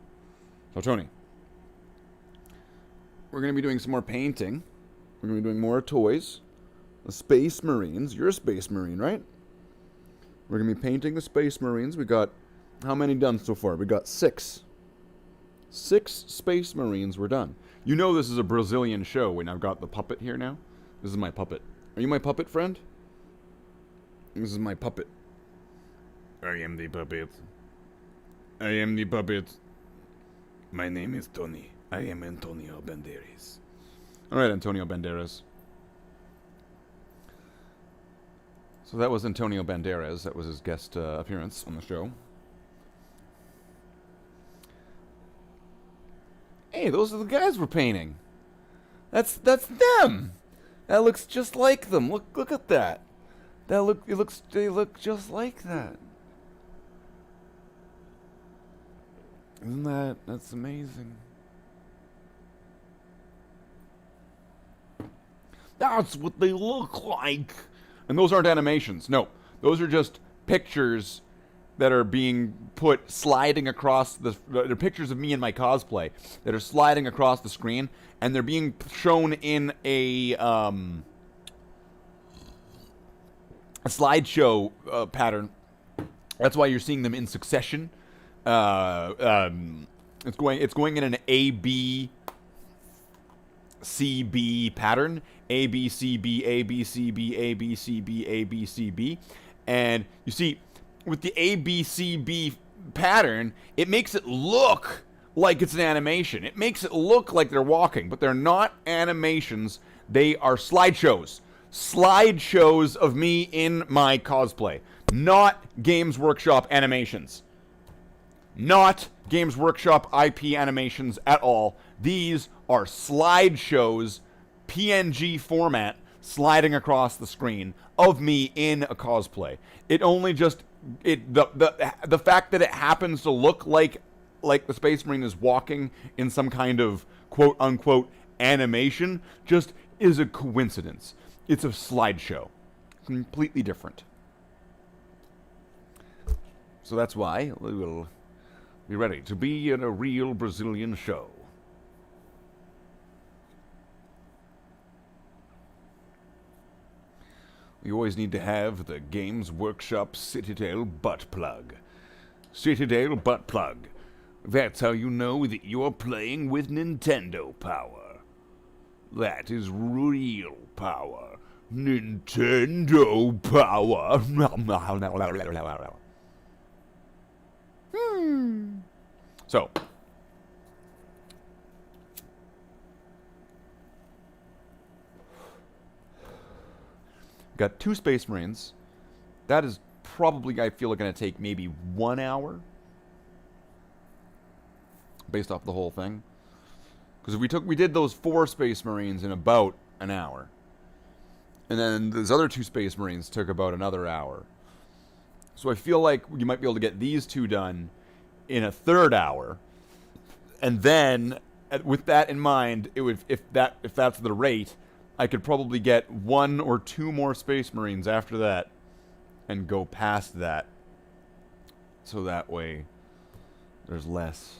So, Tony, we're going to be doing some more painting. We're going to be doing more toys. The Space Marines. You're a Space Marine, right? We're going to be painting the Space Marines. We got, how many done so far? We got 6. 6 Space Marines were done. You know this is a Brazilian show when I've got the puppet here now. This is my puppet. Are you my puppet friend? This is my puppet. I am the puppet. I am the puppet. My name is Tony. I am Antonio Banderas. Alright, Antonio Banderas. So that was Antonio Banderas. That was his guest appearance on the show. Hey, those are the guys we're painting. That's them. That looks just like them. Look at that. They look just like that. That's amazing. That's what they look like. And those aren't animations. No, those are just pictures that are being put sliding across they're pictures of me in my cosplay that are sliding across the screen, and they're being shown in a slideshow pattern. That's why you're seeing them in succession. It's going in an A B C B pattern. A B C B A B C B A B C B A B C B, and you see, with the A B C B pattern, it makes it look like it's an animation. It makes it look like they're walking, but they're not animations. They are slideshows. Slideshows of me in my cosplay. Not Games Workshop animations. Not Games Workshop IP animations at all. These are slideshows, PNG format, sliding across the screen of me in a cosplay. It only just the fact that it happens to look like the Space Marine is walking in some kind of quote unquote animation just is a coincidence. It's a slideshow. Completely different. So that's why we will be ready to be in a real Brazilian show. You always need to have the Games Workshop Citadel butt plug. Citadel butt plug. That's how you know that you're playing with Nintendo power. That is real power. Nintendo power. So, got 2 Space Marines. That is probably, I feel like, going to take maybe 1 hour. Based off the whole thing. Because we did those 4 Space Marines in about an hour. And then those other 2 Space Marines took about another hour. So I feel like you might be able to get these 2 done in a 3rd hour. And then, with that in mind, it would if that's the rate, I could probably get 1 or 2 more Space Marines after that and go past that. So that way there's less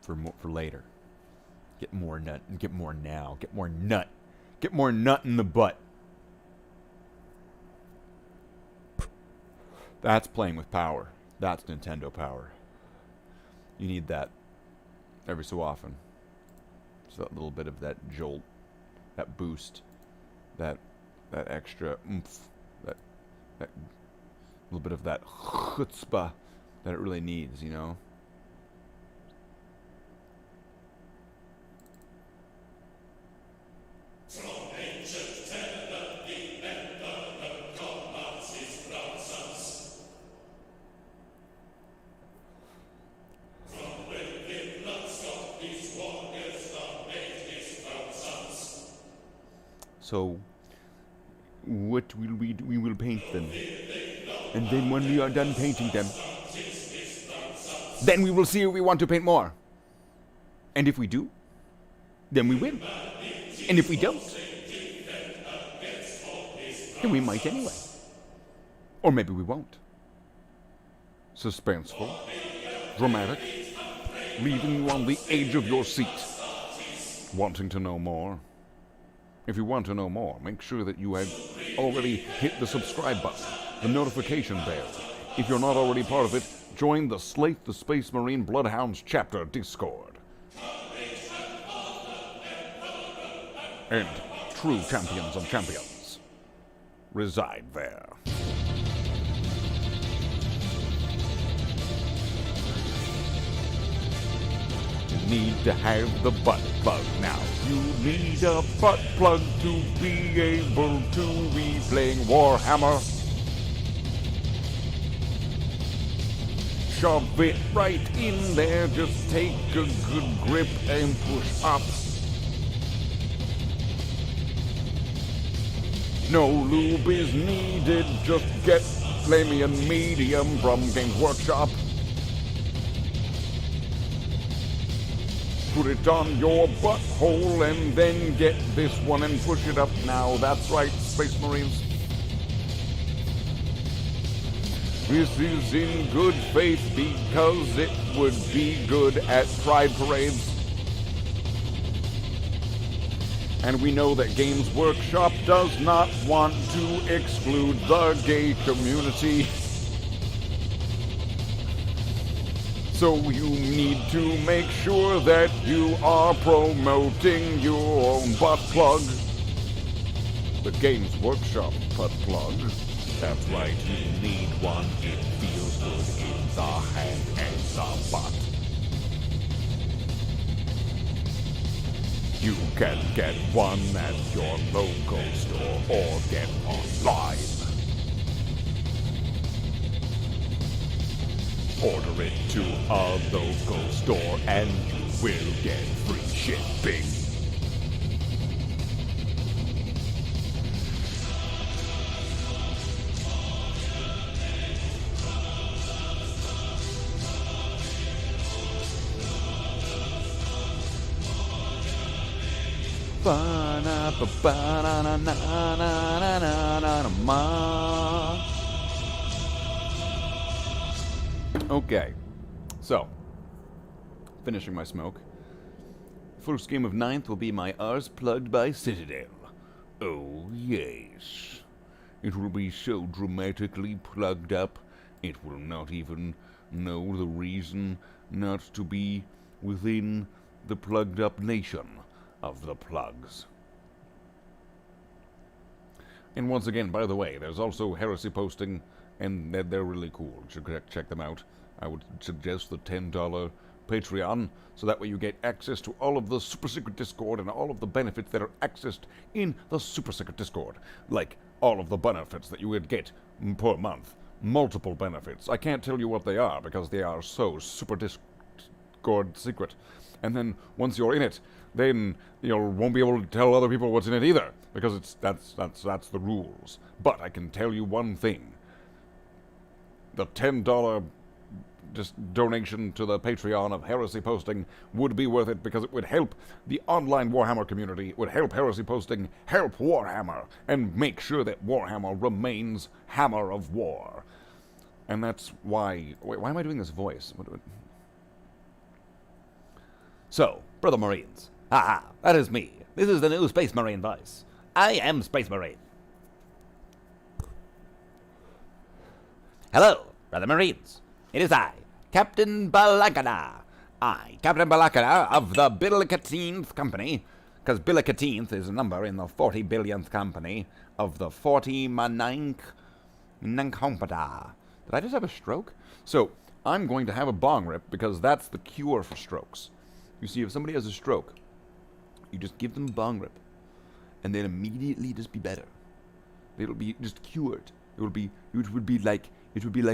for later. Get more nut. Get more now. Get more nut. Get more nut in the butt. That's playing with power. That's Nintendo power. You need that every so often. So that little bit of that jolt, that boost, that extra oomph, that little bit of that chutzpah that it really needs, you know? So, what will we do? We will paint them. And then when we are done painting them, then we will see if we want to paint more. And if we do, then we will. And if we don't, then we might anyway. Or maybe we won't. Suspenseful, dramatic, leaving you on the edge of your seat, wanting to know more. If you want to know more, make sure that you have already hit the subscribe button, the notification bell. If you're not already part of it, join the Slate the Space Marine Bloodhounds chapter Discord. And true champions of champions reside there. Need to have the butt plug now. You need a butt plug to be able to be playing Warhammer. Shove it right in there, just take a good grip and push up. No lube is needed, just get Flameon Medium from Games Workshop. Put it on your butthole and then get this one and push it up now. That's right, Space Marines. This is in good faith because it would be good at Pride Parades. And we know that Games Workshop does not want to exclude the gay community. So you need to make sure that you are promoting your own butt plug. The Games Workshop butt plug. That's right, you need one. It feels good in the hand and the butt. You can get one at your local store or get online. Order it to a local store and you will get free shipping. Okay, so, finishing my smoke. First game of ninth will be my Ars Plugged by Citadel. Oh, yes. It will be so dramatically plugged up, it will not even know the reason not to be within the plugged up nation of the plugs. And once again, by the way, there's also Heresy Posting, and they're really cool. You should check them out. I would suggest the $10 Patreon, so that way you get access to all of the super secret Discord and all of the benefits that are accessed in the super secret Discord. Like all of the benefits that you would get per month. Multiple benefits. I can't tell you what they are because they are so super Discord secret. And then once you're in it, then you won't be able to tell other people what's in it either, because that's the rules. But I can tell you one thing: the $10 just donation to the Patreon of Heresy Posting would be worth it, because it would help the online Warhammer community, it would help Heresy Posting, help Warhammer, and make sure that Warhammer remains Hammer of War. And that's why... Wait, why am I doing this voice? So, Brother Marines, that is me. This is the new Space Marine voice. I am Space Marine. Hello, Brother Marines. It is I, Captain Balakana. Captain Balakana of the Billikateenth Company, because Billikateenth is a number in the 40 billionth company of the 40 Manank Nankompada. Did I just have a stroke? So, I'm going to have a bong rip, because that's the cure for strokes. You see, if somebody has a stroke, you just give them a bong rip, and then immediately just be better. It'll be just cured. It would be like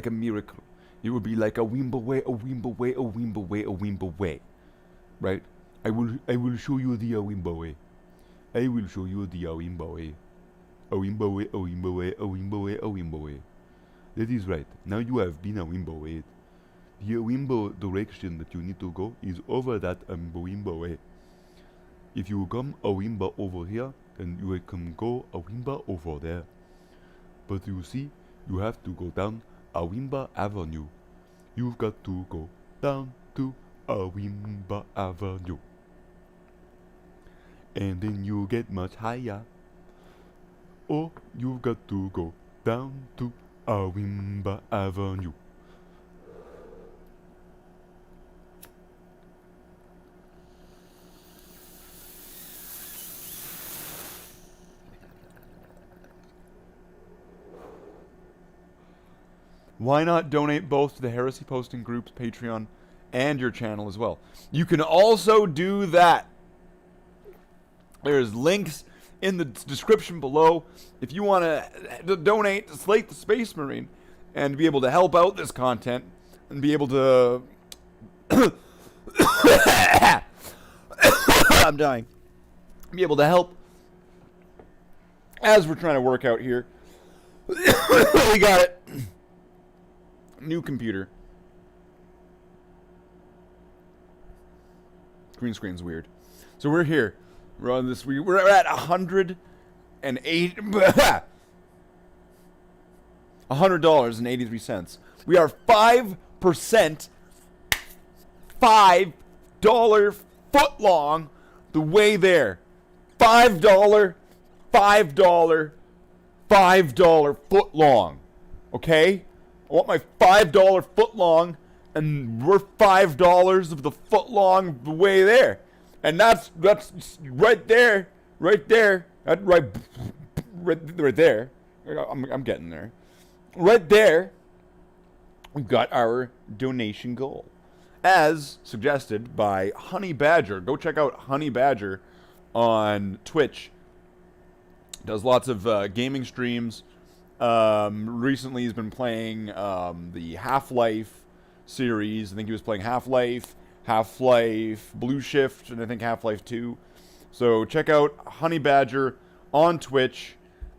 a miracle. It would be like a wimble way, a wimble way, a wimble way, a wimble way. Right? I will show you the wimble way. I will show you the wimble way. A wimble way, a wimble way, a wimble way, a wimble way. That is right. Now you have been a wimble way. The wimble direction that you need to go is over that wimble way. If you come a wimble over here, then you can go a wimble over there. But you see, you have to go down Awimba Avenue. You've got to go down to Awimba Avenue. And then you get much higher. Or you've got to go down to Awimba Avenue. Why not donate both to the Heresy Posting Group's Patreon and your channel as well? You can also do that. There's links in the description below if you want to donate to Slate the Space Marine and be able to help out this content and be able to... I'm dying. Be able to help as we're trying to work out here. We got it. New computer. Green screen's weird. So we're here. We're on this. We're at 108. $100.83. We are 5%. $5 foot long the way there. $5 foot long. Okay? I want my $5 foot long, and we're $5 of the foot long the way there. And that's right there, right there, right there. I'm getting there. Right there, we've got our donation goal, as suggested by Honey Badger. Go check out Honey Badger on Twitch. Does lots of gaming streams. Recently he's been playing the Half-Life series. I think he was playing Half-Life, Blue Shift, and I think Half-Life 2. So check out Honey Badger on Twitch.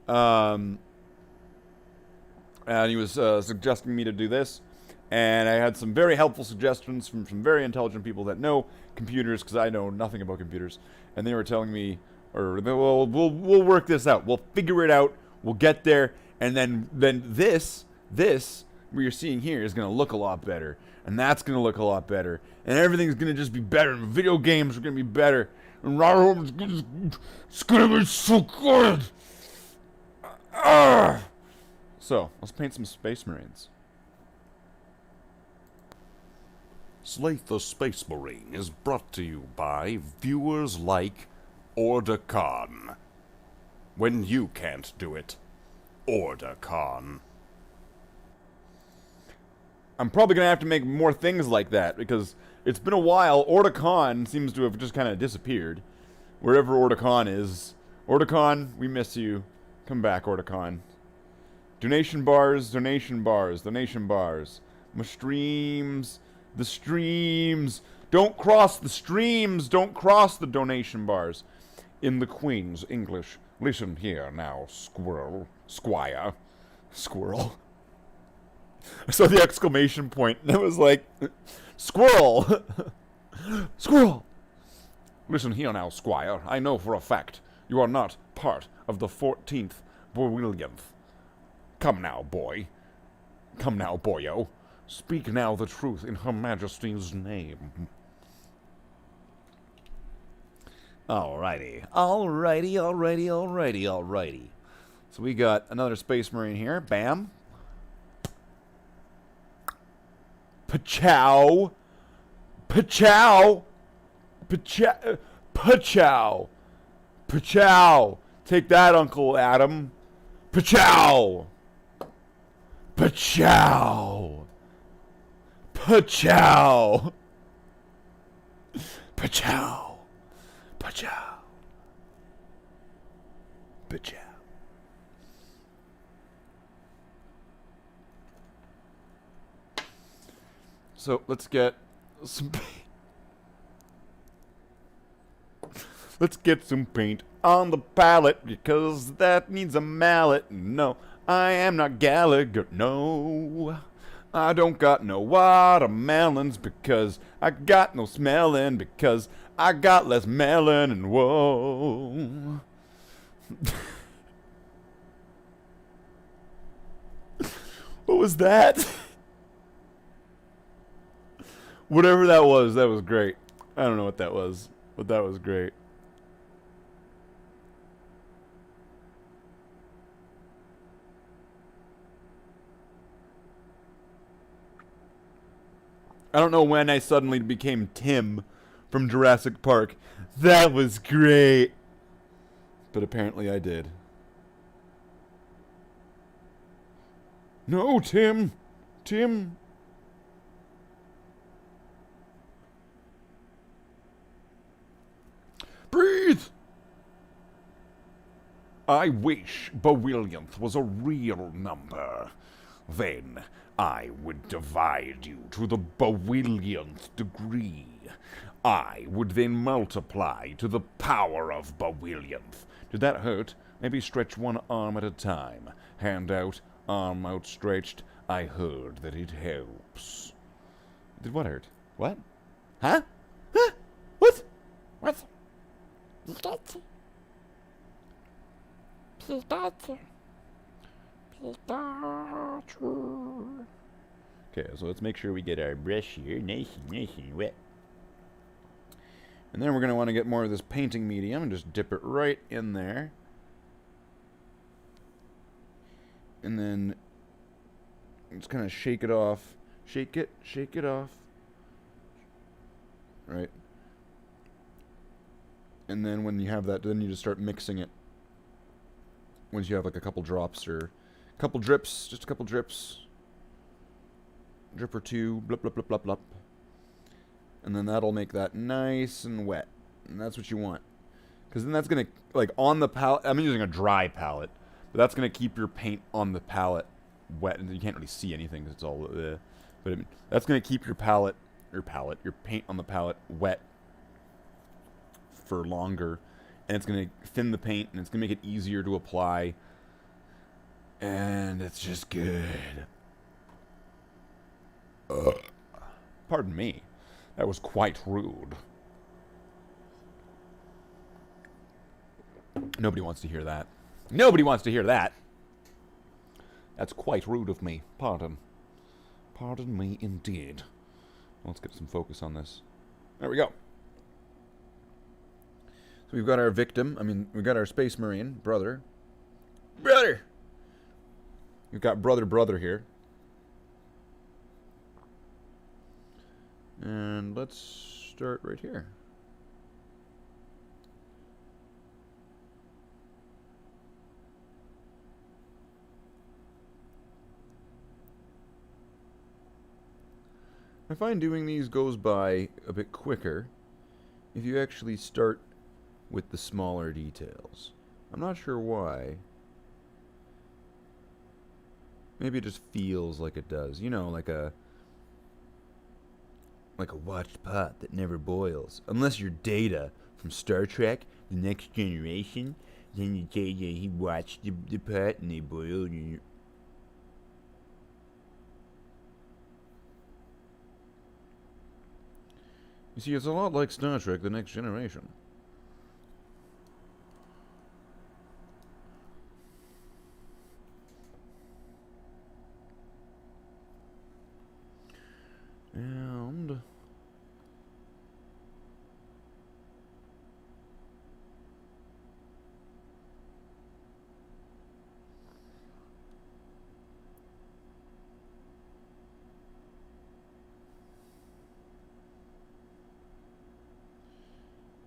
And he was suggesting me to do this. And I had some very helpful suggestions from some very intelligent people that know computers, because I know nothing about computers. And they were telling me, we'll work this out. We'll figure it out. We'll get there. And then this what you're seeing here is going to look a lot better. And that's going to look a lot better. And everything's going to just be better. And video games are going to be better. And it's going to be so good. So, let's paint some Space Marines. Slate the Space Marine is brought to you by viewers like OrderCon. When you can't do it, Order, Khan. I'm probably gonna have to make more things like that because it's been a while. Orticon seems to have just kind of disappeared. Wherever Orticon is. Orticon, we miss you. Come back, Orticon. Donation bars, donation bars, donation bars. My streams, the streams. Don't cross the streams. Don't cross the donation bars. In the Queen's English. Listen here now, squirrel. Squire. Squirrel. I saw the exclamation point and it was like, squirrel! Squirrel! Listen here now, Squire. I know for a fact you are not part of the 14th Bowillionth. Come now, boy. Come now, boyo. Speak now the truth in Her Majesty's name. Alrighty. Alrighty. So we got another Space Marine here. Bam. Pachow. Pachow. Pachow. Pachow. Pachow. Take that, Uncle Adam. Pachow. Pachow. Pachow. Pachow. Pachow. Pachow. So let's get some paint. Let's get some paint on the palette because that needs a mallet. No, I am not Gallagher. No, I don't got no watermelons because I got no smelling because I got less melon and whoa. What was that? Whatever that was great. I don't know what that was, but that was great. I don't know when I suddenly became Tim from Jurassic Park. That was great. But apparently I did. No, Tim. Tim. Breathe! I wish Bowillionth was a real number. Then I would divide you to the Bowillionth degree. I would then multiply to the power of Bowillionth. Did that hurt? Maybe stretch one arm at a time. Hand out, arm outstretched. I heard that it helps. Did what hurt? What? Huh? Huh? What? What? Pikachu. Pikachu. Pikachu. Okay, so let's make sure we get our brush here nice and wet. And then we're going to want to get more of this painting medium and just dip it right in there. And then just kind of shake it off. Shake it off. Right. And then when you have that, then you just start mixing it. Once you have like a couple drops or a couple drips, just a couple drips. Drip or two, blip, blip, blip, blip, blip. And then that'll make that nice and wet. And that's what you want. Because then that's going to, like, on the palette, I'm using a dry palette, but that's going to keep your paint on the palette wet. And you can't really see anything because it's all, but I mean, that's going to keep your your paint on the palette wet for longer. And it's going to thin the paint, and it's going to make it easier to apply. And it's just good. Pardon me. That was quite rude. Nobody wants to hear that. Nobody wants to hear that. That's quite rude of me. Pardon. Pardon me indeed. Let's get some focus on this. There we go. So we've got our victim. We've got our Space Marine brother. Brother! We've got brother here. And let's start right here. I find doing these goes by a bit quicker if you actually start with the smaller details. I'm not sure why. Maybe it just feels like it does. You know, like a watched pot that never boils. Unless you're Data from Star Trek, The Next Generation, then you tell you he watched the pot and they boiled. And you see, it's a lot like Star Trek, The Next Generation. And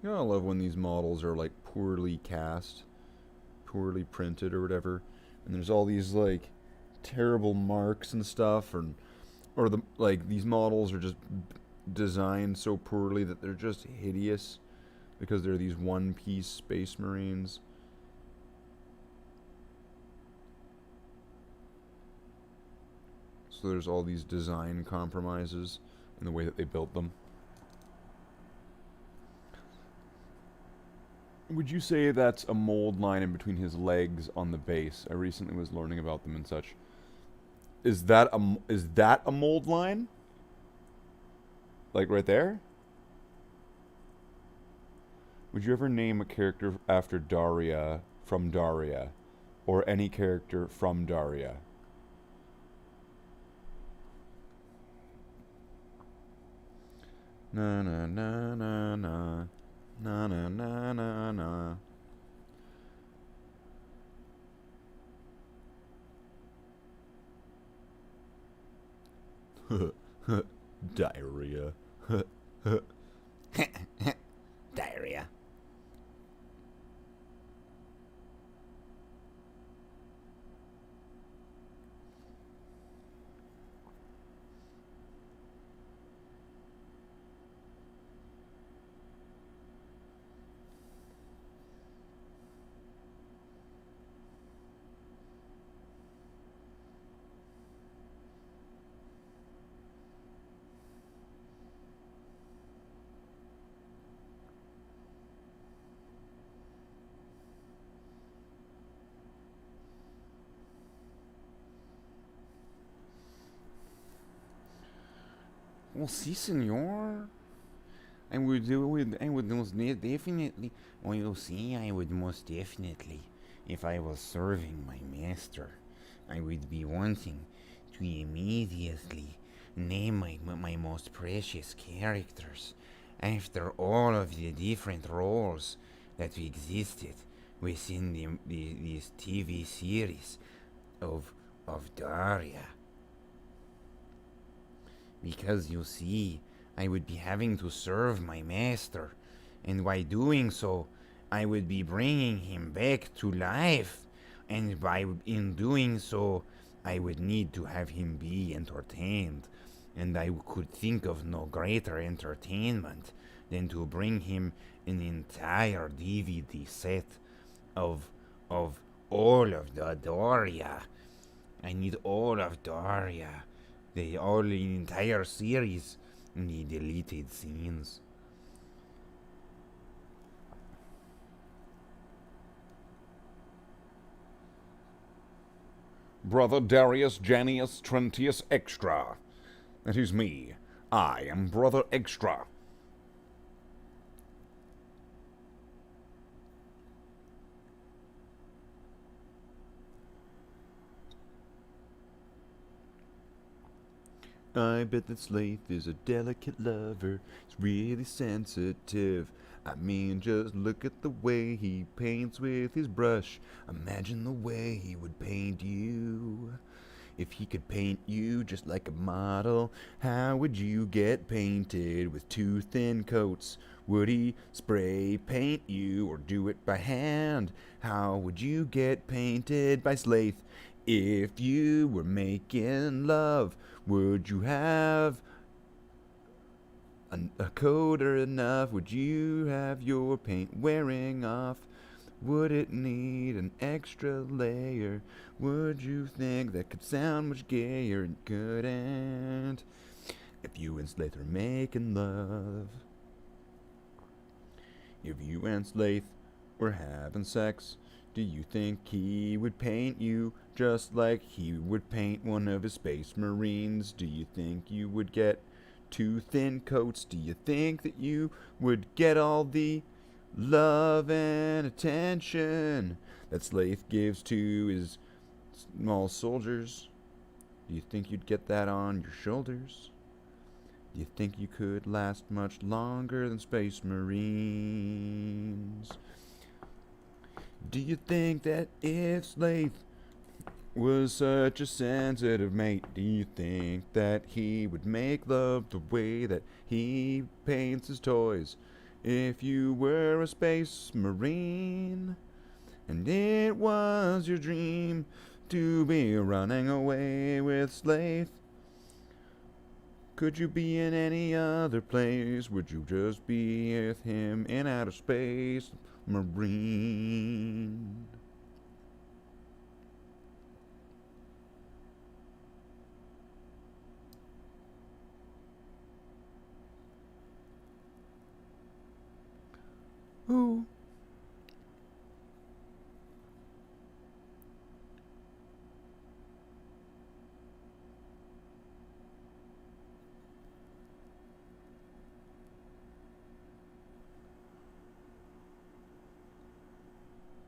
you know, I love when these models are like poorly cast, poorly printed or whatever, and there's all these like terrible marks and stuff, or the like these models are just designed so poorly that they're just hideous because they're these one-piece space marines. So there's all these design compromises in the way that they built them. Would you say that's a mold line in between his legs on the base? I recently was learning about them and such. Is that a mold line? Like right there? Would you ever name a character after Daria from Daria? Or any character from Daria? Na na na na na. Na na na na na. Diarrhea. Diarrhea. Well, si, senor. I would most definitely. Well, you see, I would most definitely, if I was serving my master, I would be wanting to immediately name my most precious characters after all of the different roles that existed within these TV series of Daria. Because you see, I would be having to serve my master, and by doing so, I would be bringing him back to life, and in doing so, I would need to have him be entertained, and I could think of no greater entertainment than to bring him an entire DVD set of all of the Daria. I need all of Daria. The entire series, and the deleted scenes. Brother Darius Janius Trentius Extra. That is me. I am Brother Extra. I bet that Slaith is a delicate lover. He's really sensitive. I mean, just look at the way he paints with his brush. Imagine the way he would paint you. If he could paint you just like a model, how would you get painted with two thin coats? Would he spray paint you or do it by hand? How would you get painted by Slaith? If you were making love, would you have A coat or enough? Would you have your paint wearing off? Would it need an extra layer? Would you think that could sound much gayer and couldn't? If you and Slaith are making love. If you and Slaith were having sex, do you think he would paint you just like he would paint one of his space marines? Do you think you would get 2 thin coats? Do you think that you would get all the love and attention that Slaith gives to his small soldiers? Do you think you'd get that on your shoulders? Do you think you could last much longer than Space Marines? Do you think that if Slaith was such a sensitive mate, do you think that he would make love the way that he paints his toys? If you were a Space Marine, and it was your dream to be running away with Slaith, could you be in any other place? Would you just be with him in outer space, Marine? Ooh.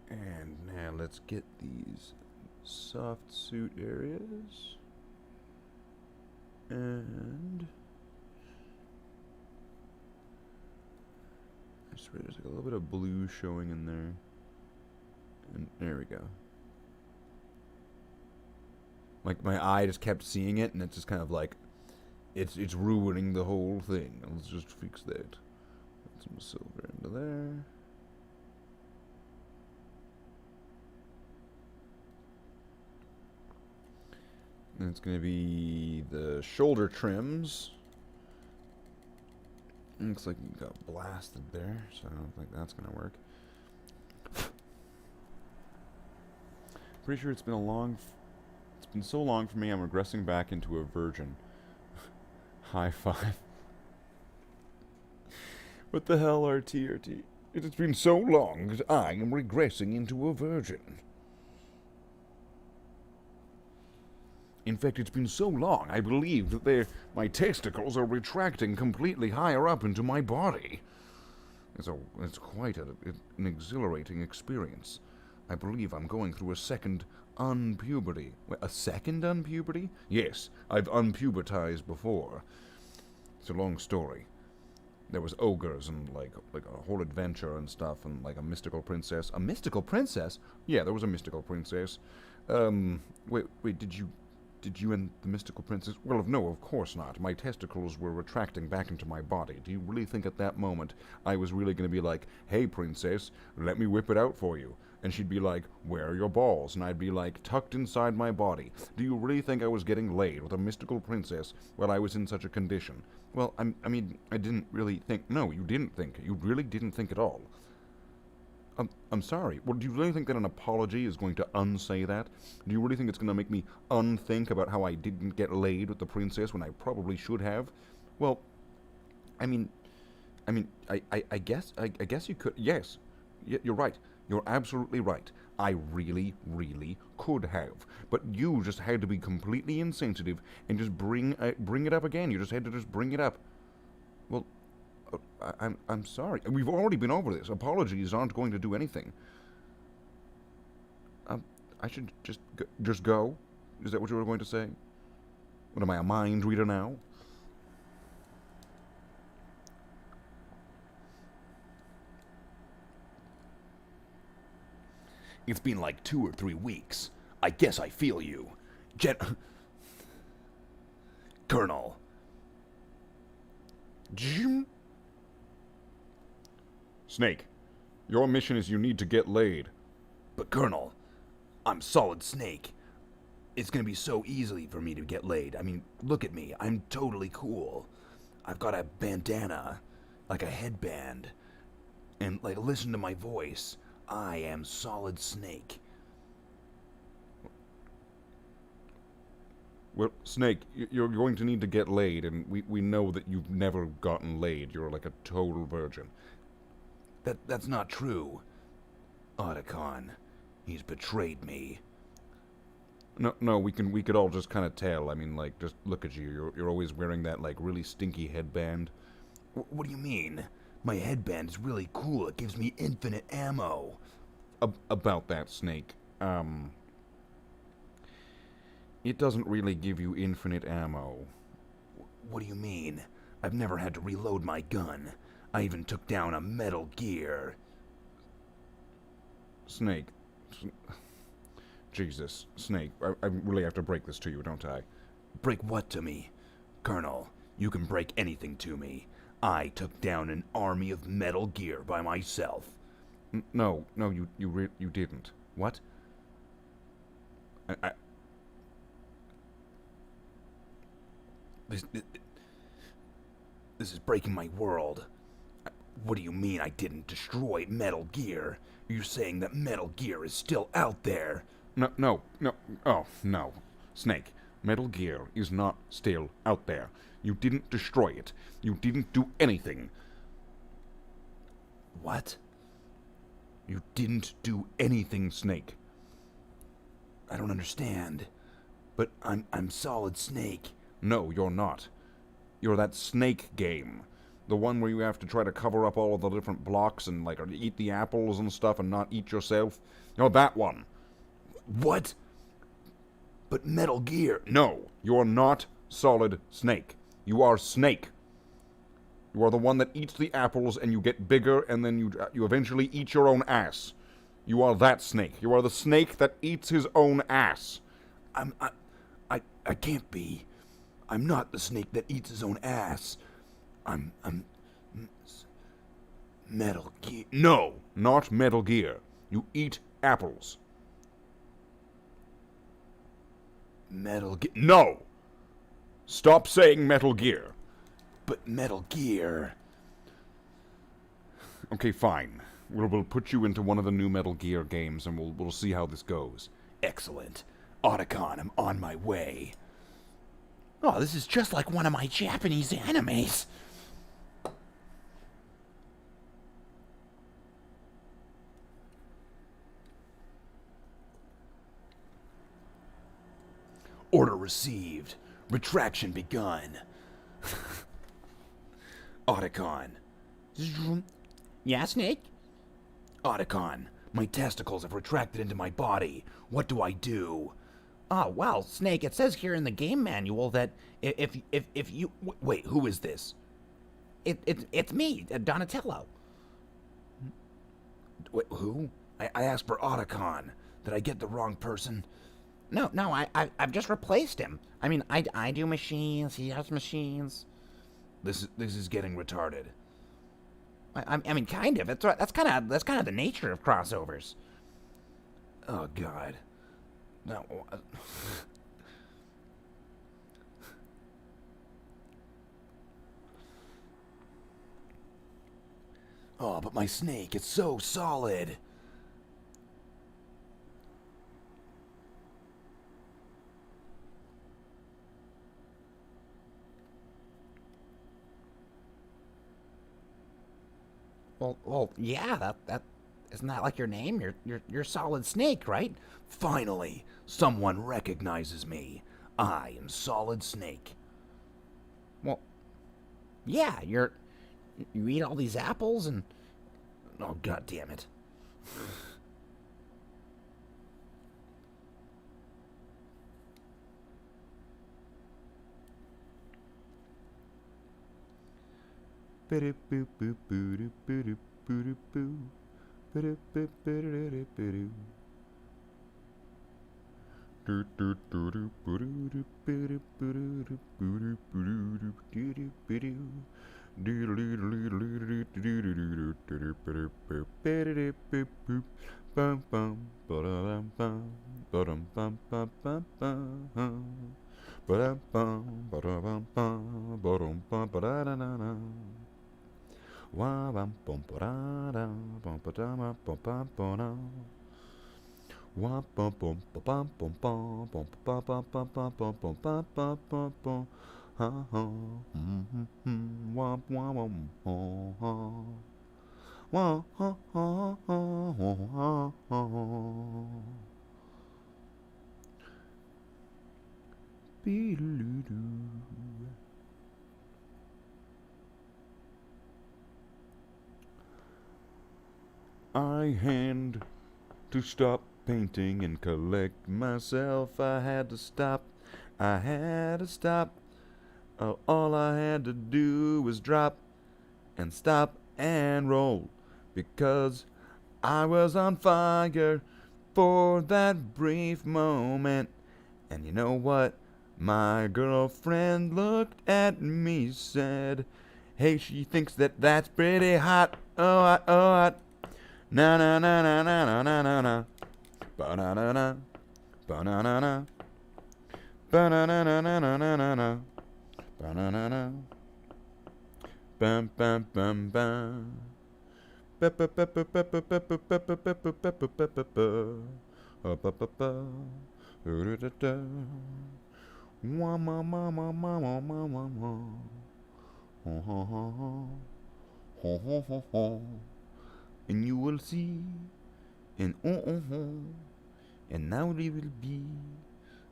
And now let's get these soft suit areas. And I swear there's like a little bit of blue showing in there. And there we go. Like my eye just kept seeing it, and it's just kind of like it's ruining the whole thing. Let's just fix that. Put some silver into there. And it's going to be the shoulder trims. Looks like you got blasted there, so I don't think that's going to work. Pretty sure it's been it's been so long for me I'm regressing back into a virgin. High five. What the hell, RT? It has been so long that I am regressing into a virgin. In fact, it's been so long, I believe that my testicles are retracting completely higher up into my body. It's quite an exhilarating experience. I believe I'm going through a second unpuberty. Wait, a second unpuberty? Yes, I've unpubertized before. It's a long story. There was ogres and like a whole adventure and stuff, and like a mystical princess. A mystical princess? Yeah, there was a mystical princess. Wait, did you and the mystical princess? Well, no, of course not. My testicles were retracting back into my body. Do you really think at that moment I was really going to be like, hey, princess, let me whip it out for you? And she'd be like, where are your balls? And I'd be like, tucked inside my body. Do you really think I was getting laid with a mystical princess while I was in such a condition? Well, I mean, I didn't really think. No, you didn't think. You really didn't think at all. I'm sorry. Well, do you really think that an apology is going to unsay that? Do you really think it's going to make me unthink about how I didn't get laid with the princess when I probably should have? Well, I guess you could. Yes, you're right. You're absolutely right. I really, really could have. But you just had to be completely insensitive and just bring it up again. You just had to just bring it up. Well, I'm sorry. We've already been over this. Apologies aren't going to do anything. I should just go? Is that what you were going to say? What am I, a mind reader now? It's been like 2 or 3 weeks. I guess I feel you. Colonel. Snake, your mission is you need to get laid. But Colonel, I'm Solid Snake. It's gonna be so easy for me to get laid. I mean, look at me. I'm totally cool. I've got a bandana, like a headband, and like listen to my voice. I am Solid Snake. Well, Snake, you're going to need to get laid, and we know that you've never gotten laid. You're like a total virgin. That's not true. Otacon, he's betrayed me. No, we could all just kind of tell. I mean, like, just look at you. You're always wearing that, like, really stinky headband. What do you mean? My headband is really cool. It gives me infinite ammo. About that, Snake, it doesn't really give you infinite ammo. What do you mean? I've never had to reload my gun. I even took down a Metal Gear. Snake. Jesus, Snake, I really have to break this to you, don't I? Break what to me? Colonel, you can break anything to me. I took down an army of Metal Gear by myself. No, you didn't. What? This is breaking my world. What do you mean I didn't destroy Metal Gear? You're saying that Metal Gear is still out there? No. Oh, no. Snake, Metal Gear is not still out there. You didn't destroy it. You didn't do anything. What? You didn't do anything, Snake. I don't understand. But I'm Solid Snake. No, you're not. You're that Snake game. The one where you have to try to cover up all of the different blocks and, like, eat the apples and stuff and not eat yourself. You're that one. What? But Metal Gear... No, you're not Solid Snake. You are Snake. You are the one that eats the apples and you get bigger and then you eventually eat your own ass. You are that Snake. You are the snake that eats his own ass. I can't be. I'm not the snake that eats his own ass. I'm Metal Gear. No, not Metal Gear. You eat apples. Metal Gear. No! Stop saying Metal Gear. But Metal Gear. Okay, fine. We'll put you into one of the new Metal Gear games and we'll see how this goes. Excellent. Otacon, I'm on my way. Oh, this is just like one of my Japanese animes. Order received. Retraction begun. Otacon. Yeah, Snake? Otacon, my testicles have retracted into my body. What do I do? Oh, well, Snake, it says here in the game manual that if you... Wait, who is this? It's me, Donatello. Wait, who? I asked for Otacon. Did I get the wrong person? No, I've just replaced him. I mean, I do machines, he has machines. This is getting retarded. I mean, kind of. That's kind of the nature of crossovers. Oh God. No. Oh, but my snake, it's so solid. Well, yeah. That isn't that like your name? You're Solid Snake, right? Finally, someone recognizes me. I am Solid Snake. Well, yeah. You eat all these apples and... Oh, God damn it. Ba-dum-bum, ba-dum-bum-bum, ba-dum-bum, ba-da-da-da-da. Wa-bum-bum, ba-da-da, bum-ba-da-ma-bum-bum-ba-da. Wa-bum-bum-ba-bum-bum-bum, bum-ba-ba-bum-bum-bum-bum-bum-bum-bum. Ha-ha, mm-hmm, wah-wah-wah-wah-ha. Wah-ha-ha-ha-ha-ha. Be-doo-doo. I had to stop painting and collect myself. I had to stop. I had to stop. All I had to do was drop and stop and roll because I was on fire for that brief moment. And you know what? My girlfriend looked at me, said, "Hey, she thinks that that's pretty hot. Oh, hot, oh, hot. Na na na na na na na na na. Ba na na na. Ba na na na. Ba na na na na na na na na. Ba na na na. Bum bum bum bum. Ba ba ba ba ba ba ba ba ba ba ba ba ba ba ba ba. Ba ba ba. Da da da. Wah ma ma ma ma ma ma ma ma. Ho ho ho ho. Ho ho ho ho. And you will see, and and now we will be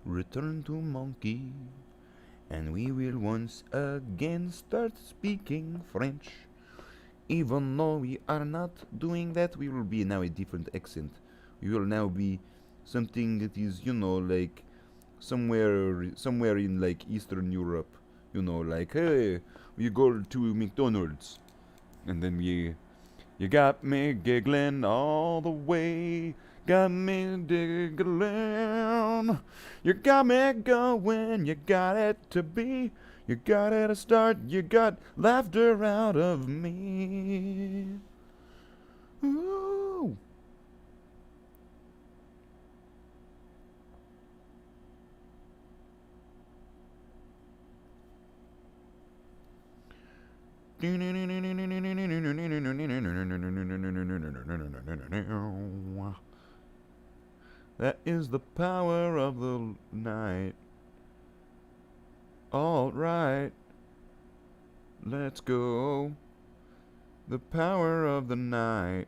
returned to monkey, and we will once again start speaking French. Even though we are not doing that, we will be now a different accent. We will now be something that is, like somewhere in like Eastern Europe. Like, hey, we go to McDonald's, and then you got me giggling all the way. Got me giggling. You got me going. You got it to be. You got it to start. You got laughter out of me. Ooh. That is the power of the night. All right, let's go. The power of the night.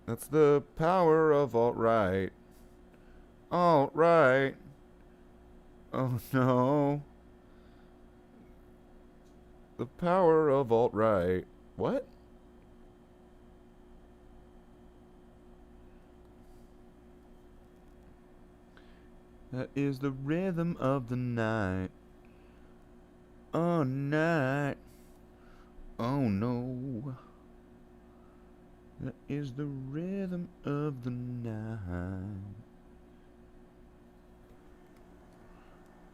That's the power of alt-right. Alt-right. Oh no. The power of alt-right. What? That is the rhythm of the night. Oh, night. Oh, no. That is the rhythm of the night.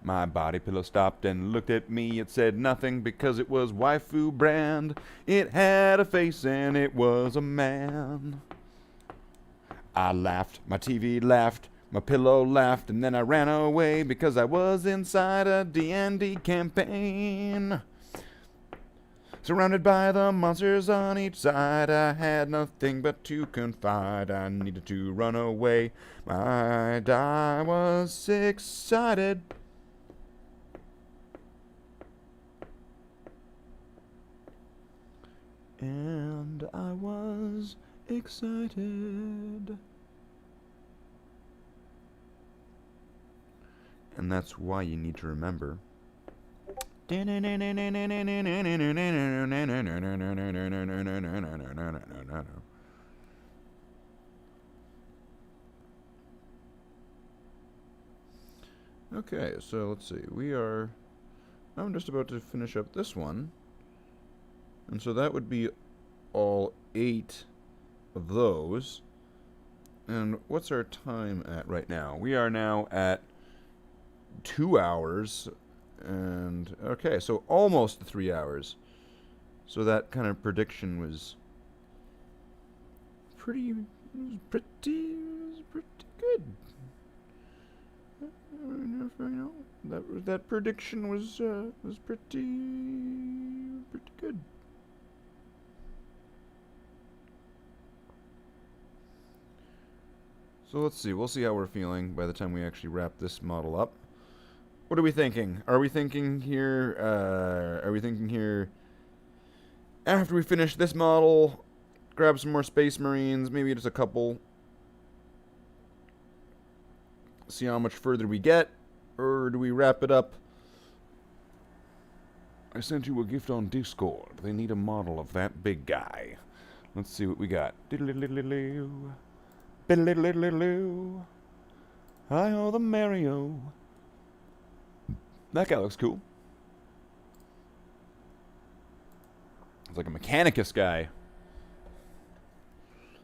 My body pillow stopped and looked at me. It said nothing because it was waifu brand. It had a face and it was a man. I laughed, my TV laughed, my pillow laughed, and then I ran away because I was inside a D&D campaign. Surrounded by the monsters on each side, I had nothing but to confide. I needed to run away. I was excited. And I was excited. And that's why you need to remember. Okay, so let's see. I'm just about to finish up this one. And so that would be all 8 of those. And what's our time at right now? We are now at 2 hours. And, okay, so almost 3 hours. So that kind of prediction was pretty good. that prediction was pretty good. So let's see. We'll see how we're feeling by the time we actually wrap this model up. What are we thinking? Are we thinking here? After we finish this model, grab some more Space Marines, maybe just a couple. See how much further we get, or do we wrap it up? I sent you a gift on Discord. They need a model of that big guy. Let's see what we got. Diddle-diddle-diddle-doo. Biddle-diddle-diddle-doo. Hi-ho the Mario. That guy looks cool. It's like a Mechanicus guy.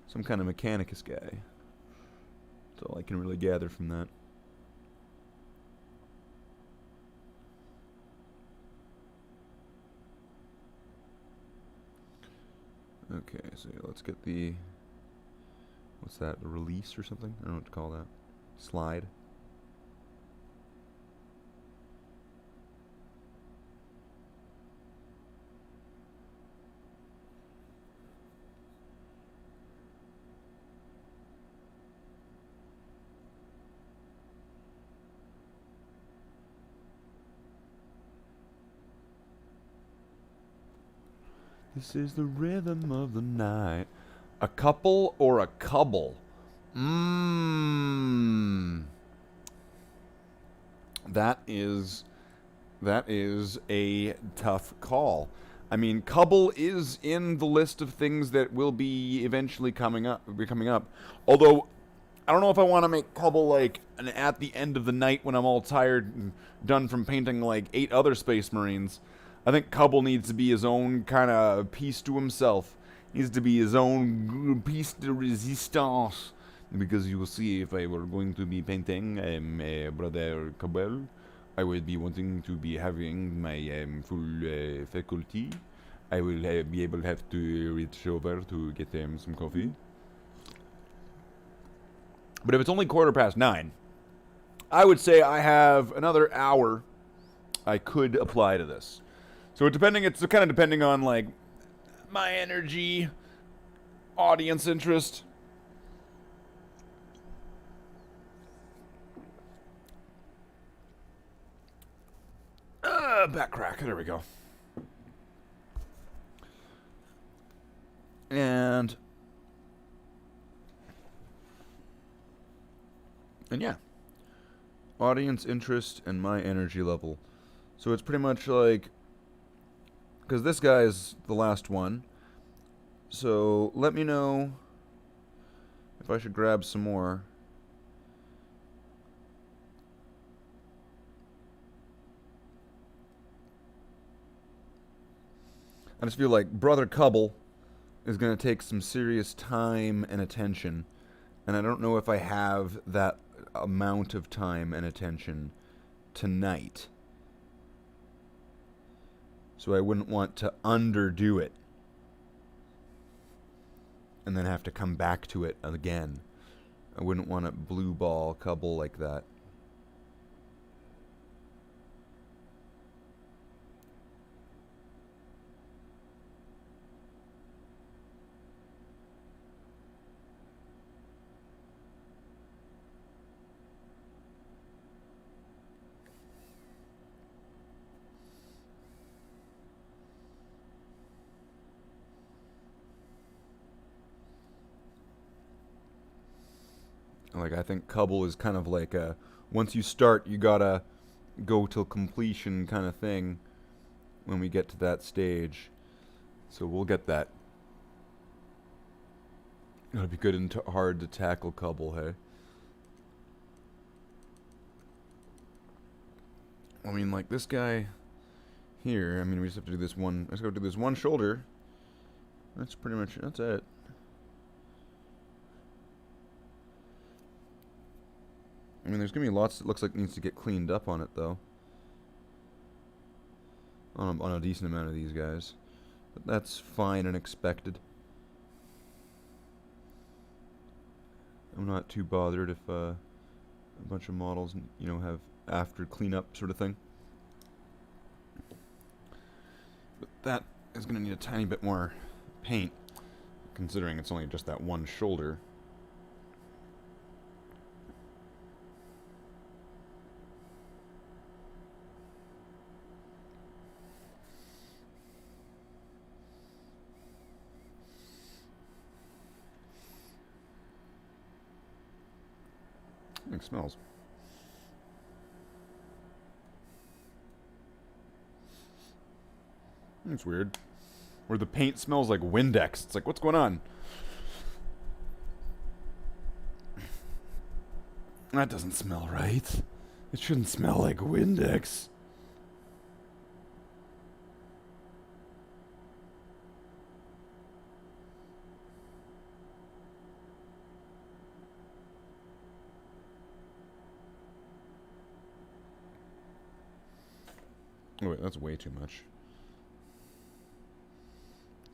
Some kind of Mechanicus guy. That's all I can really gather from that. Okay, so let's get the... What's that? A release or something? I don't know what to call that. Slide. This is the rhythm of the night. A couple or a couple? That is a tough call. I mean, couple is in the list of things that will be eventually coming up. Although, I don't know if I want to make couple like at the end of the night when I'm all tired and done from painting like 8 other Space Marines. I think Cubble needs to be his own kind of piece to himself. Needs to be his own piece de resistance. Because you will see, if I were going to be painting Brother Cubble, I would be wanting to be having my full faculty. I will be able to have to reach over to get some coffee. But if it's only 9:15, I would say I have another hour I could apply to this. So it's kind of depending on like my energy, audience interest. Back crack. There we go. And yeah. Audience interest and my energy level. So it's pretty much like, because this guy is the last one. So let me know if I should grab some more. I just feel like Brother Cubble is going to take some serious time and attention. And I don't know if I have that amount of time and attention tonight. So I wouldn't want to underdo it. And then have to come back to it again. I wouldn't want to blue ball Cubble like that. Like, I think Cubble is kind of like a, once you start, you gotta go till completion kind of thing when we get to that stage. So we'll get that. It'll be good and hard to tackle Cubble, hey? I mean, like, this guy here, I mean, we just have to do this one, let's go do this one shoulder. That's pretty much, that's it. I mean, there's going to be lots that looks like needs to get cleaned up on it, though. On a decent amount of these guys. But that's fine and expected. I'm not too bothered if a bunch of models, you know, have after cleanup sort of thing. But that is going to need a tiny bit more paint, considering it's only just that one shoulder. It smells. It's weird. Where the paint smells like Windex. It's like, what's going on? That doesn't smell right. It shouldn't smell like Windex. Oh wait, that's way too much.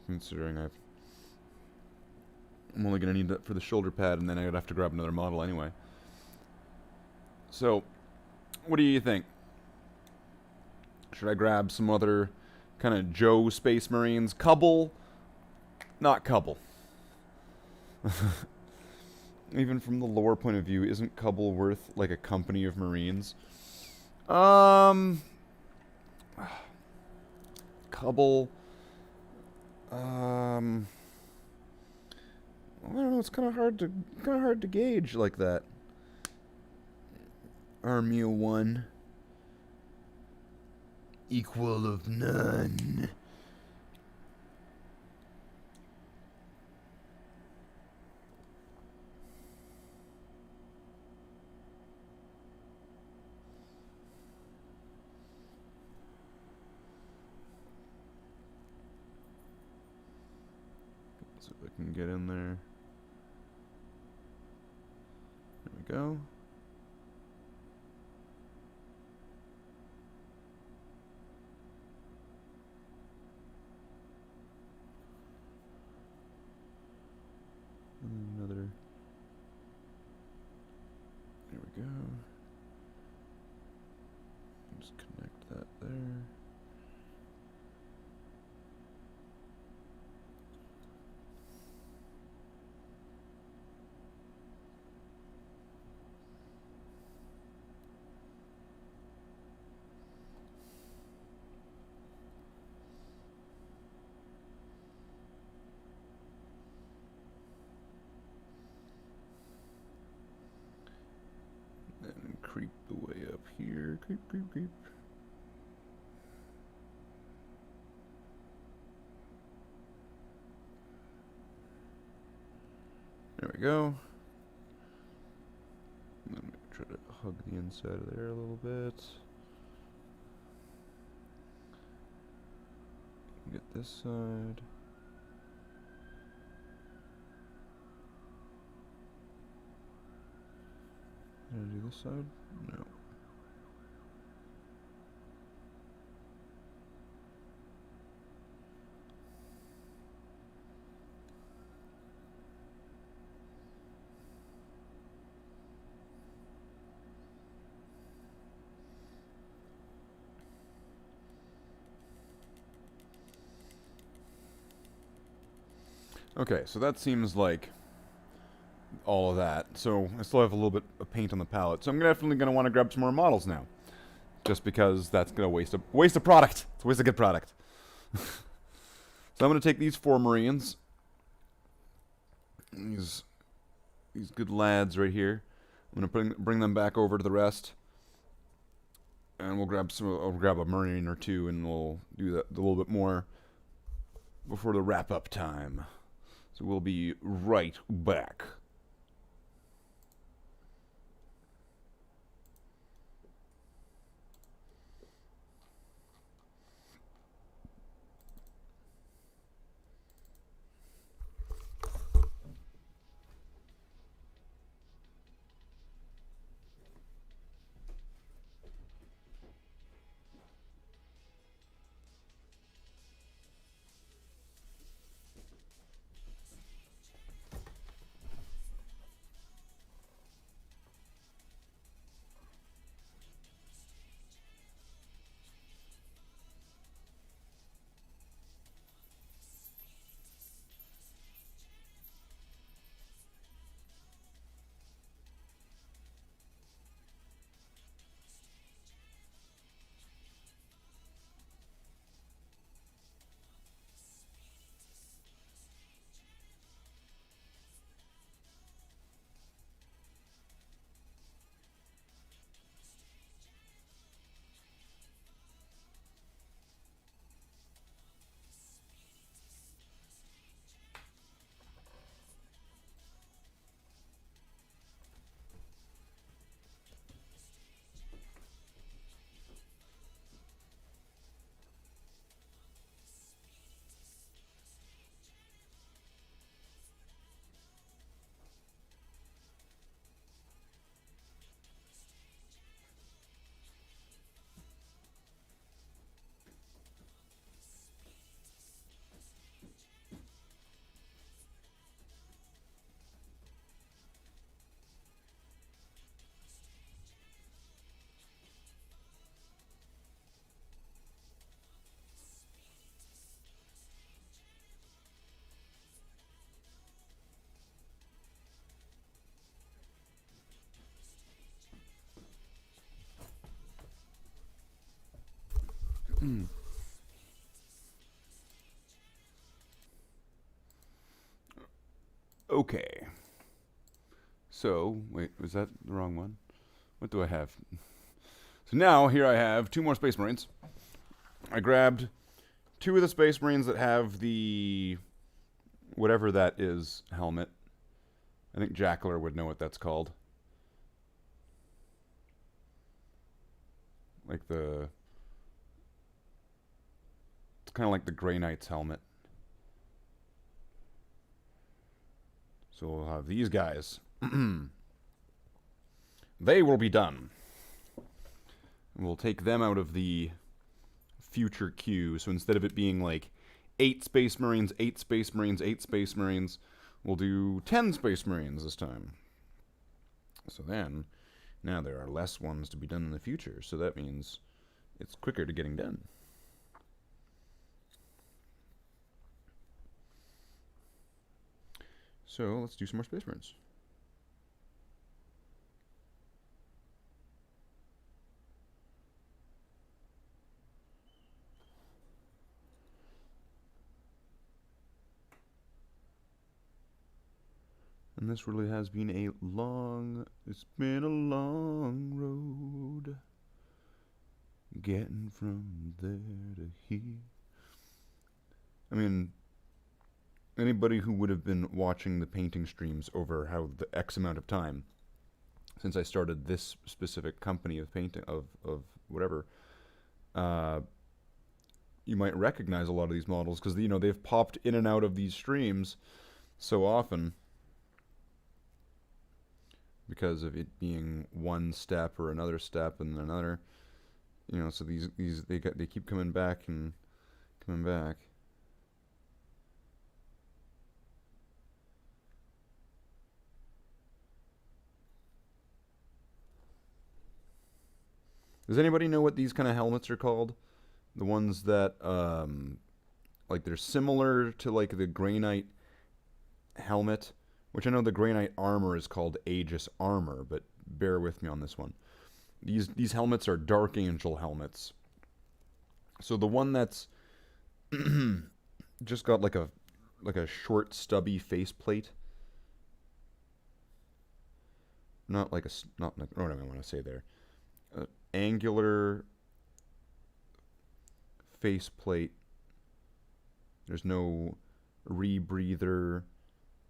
Considering I'm only going to need that for the shoulder pad, and then I'd have to grab another model anyway. So, what do you think? Should I grab some other kind of Joe Space Marines? Cubble? Not Cubble. Even from the lore point of view, isn't Cubble worth like a company of Marines? Cubble. I don't know. It's kind of hard to gauge like that. Army of one, equal of none. See if I can get in there. There we go. Another. There we go. Just connect that there. And creep the way up here. Creep, creep, creep. There we go. Let me try to hug the inside of there a little bit. Get this side. Did I do this side? No. Okay, so that seems like all of that. So I still have a little bit of paint on the palette. So I'm definitely going to want to grab some more models now. Just because that's going to waste a product. It's a waste of good product. So I'm going to take these 4 Marines. These good lads right here. I'm going to bring them back over to the rest. And we'll grab I'll grab a Marine or 2 and we'll do that a little bit more before the wrap-up time. So we'll be right back. Okay. So, wait, was that the wrong one? What do I have? So now, here I have 2 more Space Marines. I grabbed 2 of the Space Marines that have the whatever that is helmet. I think Jackler would know what that's called. Like the... It's kind of like the Grey Knight's helmet. So we'll have these guys. They will be done. We'll take them out of the future queue. So instead of it being like 8 Space Marines, 8 Space Marines, 8 Space Marines, we'll do 10 Space Marines this time. So then, now there are less ones to be done in the future. So that means it's quicker to getting done. So let's do some more Space Marines. And this really has been it's been a long road getting from there to here. I mean, anybody who would have been watching the painting streams over how the X amount of time since I started this specific company of painting, of whatever, you might recognize a lot of these models because, you know, they've popped in and out of these streams so often. Because of it being one step or another step and another, you know, so they keep coming back and coming back. Does anybody know what these kind of helmets are called? The ones that, like, they're similar to like the Grey Knight helmet. Which I know the Grey Knight armor is called Aegis armor, but bear with me on this one. These helmets are Dark Angel helmets. So the one that's just got like a short stubby faceplate. Not like what do I want to say there? Angular faceplate. There's no rebreather.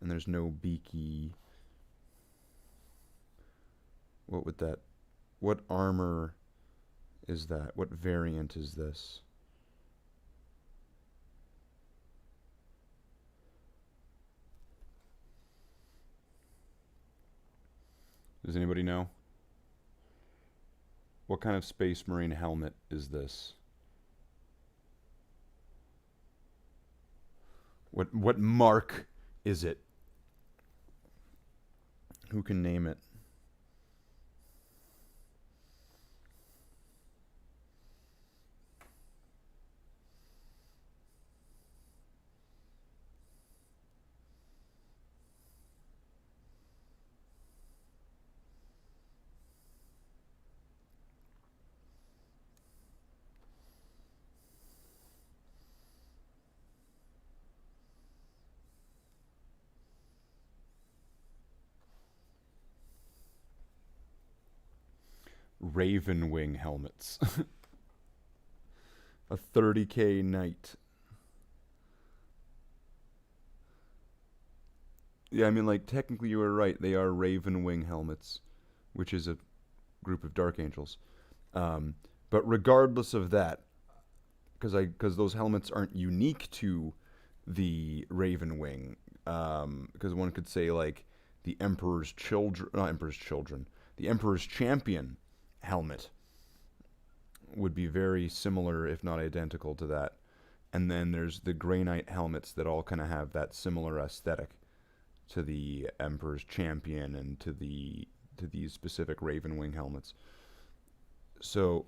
And there's no beaky. What armor is that? What variant is this? Does anybody know? What kind of Space Marine helmet is this? What mark is it? Who can name it? Raven Wing helmets. A 30k knight. Yeah, I mean, like, technically you were right. They are Raven Wing helmets, which is a group of Dark Angels. But regardless of that, because those helmets aren't unique to the Raven Wing, because one could say, like, the Emperor's Children, not Emperor's Children, the Emperor's Champion helmet would be very similar, if not identical, to that. And then there's the Grey Knight helmets that all kind of have that similar aesthetic to the Emperor's Champion and to these specific Raven Wing helmets. So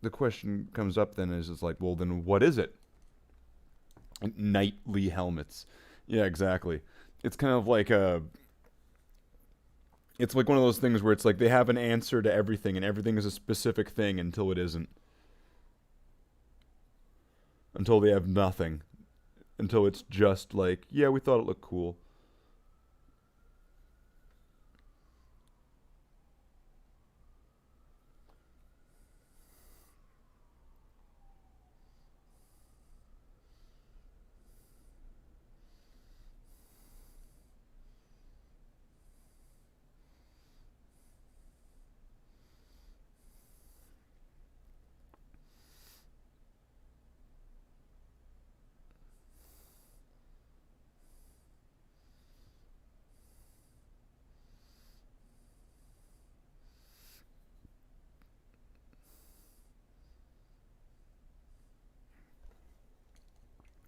the question comes up then is, it's like, well, then what is it? Knightly helmets. Yeah, exactly. It's kind of like it's like one of those things where it's like they have an answer to everything, and everything is a specific thing until it isn't. until they have nothing. Until it's just like, yeah, we thought it looked cool.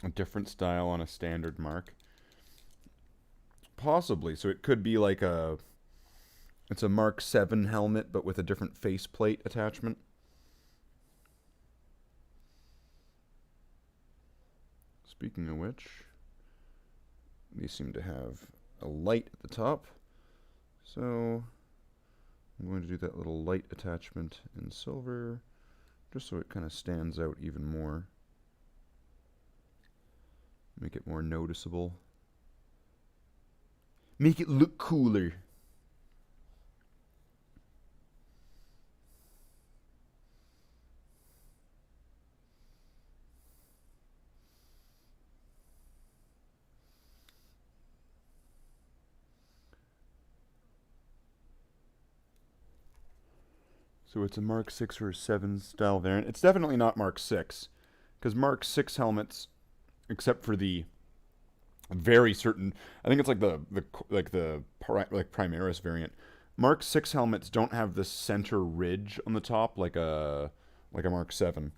A different style on a standard mark. Possibly. So it could be like it's a Mark 7 helmet, but with a different faceplate attachment. Speaking of which, these seem to have a light at the top. So I'm going to do that little light attachment in silver, just so it kind of stands out even more. Make it more noticeable. Make it look cooler. So it's a Mark 6 or 7 style variant. It's definitely not Mark 6, because Mark 6 helmets, except for the very certain, I think it's like the Primaris variant. Mark 6 helmets don't have the center ridge on the top like a Mark 7.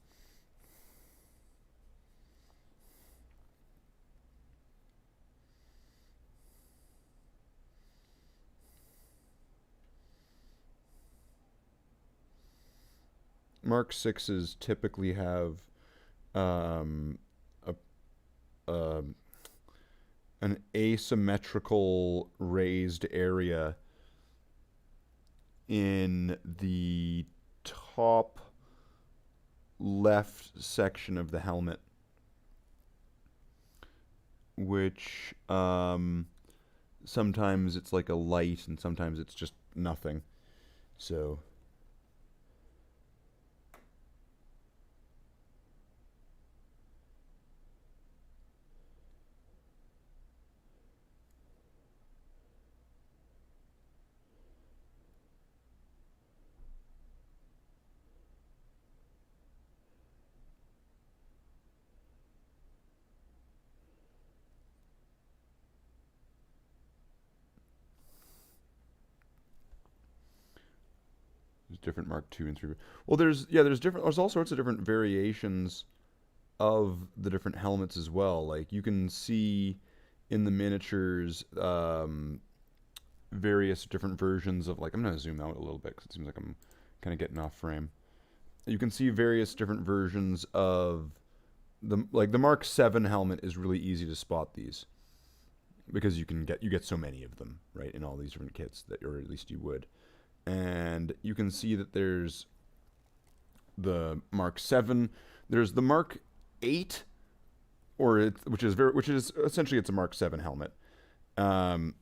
Mark 6s typically have an asymmetrical raised area in the top left section of the helmet, which sometimes it's like a light and sometimes it's just nothing. So there's different Mark 2 and 3. Well, there's all sorts of different variations of the different helmets as well. Like you can see in the miniatures various different versions of, like, I'm going to zoom out a little bit because it seems like I'm kind of getting off frame. You can see various different versions of the Mark 7 helmet is really easy to spot these because you get so many of them, right, in all these different kits, that, or at least you would. And you can see that there's the Mark 7, there's the Mark 8, which is essentially it's a Mark 7 helmet. And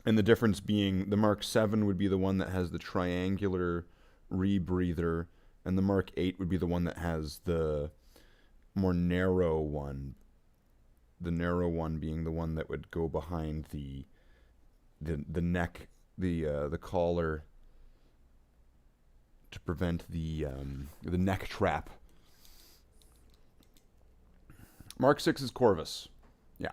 the difference being the Mark 7 would be the one that has the triangular rebreather, and the Mark 8 would be the one that has the more narrow one. The narrow one being the one that would go behind the neck, the collar, to prevent the neck trap. Mark 6 is Corvus. Yeah.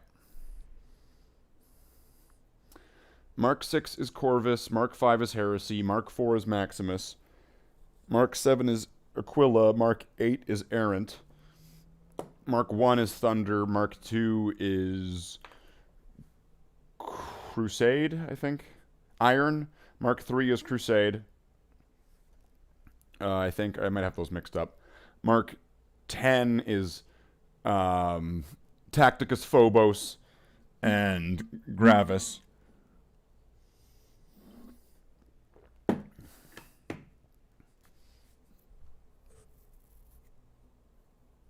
Mark 6 is Corvus. Mark 5 is Heresy. Mark 4 is Maximus. Mark 7 is Aquila. Mark 8 is Errant. Mark 1 is Thunder. Mark 2 is Crusade, I think. Iron. Mark 3 is Crusade. I think I might have those mixed up. Mark 10 is Tacticus Phobos and Gravis.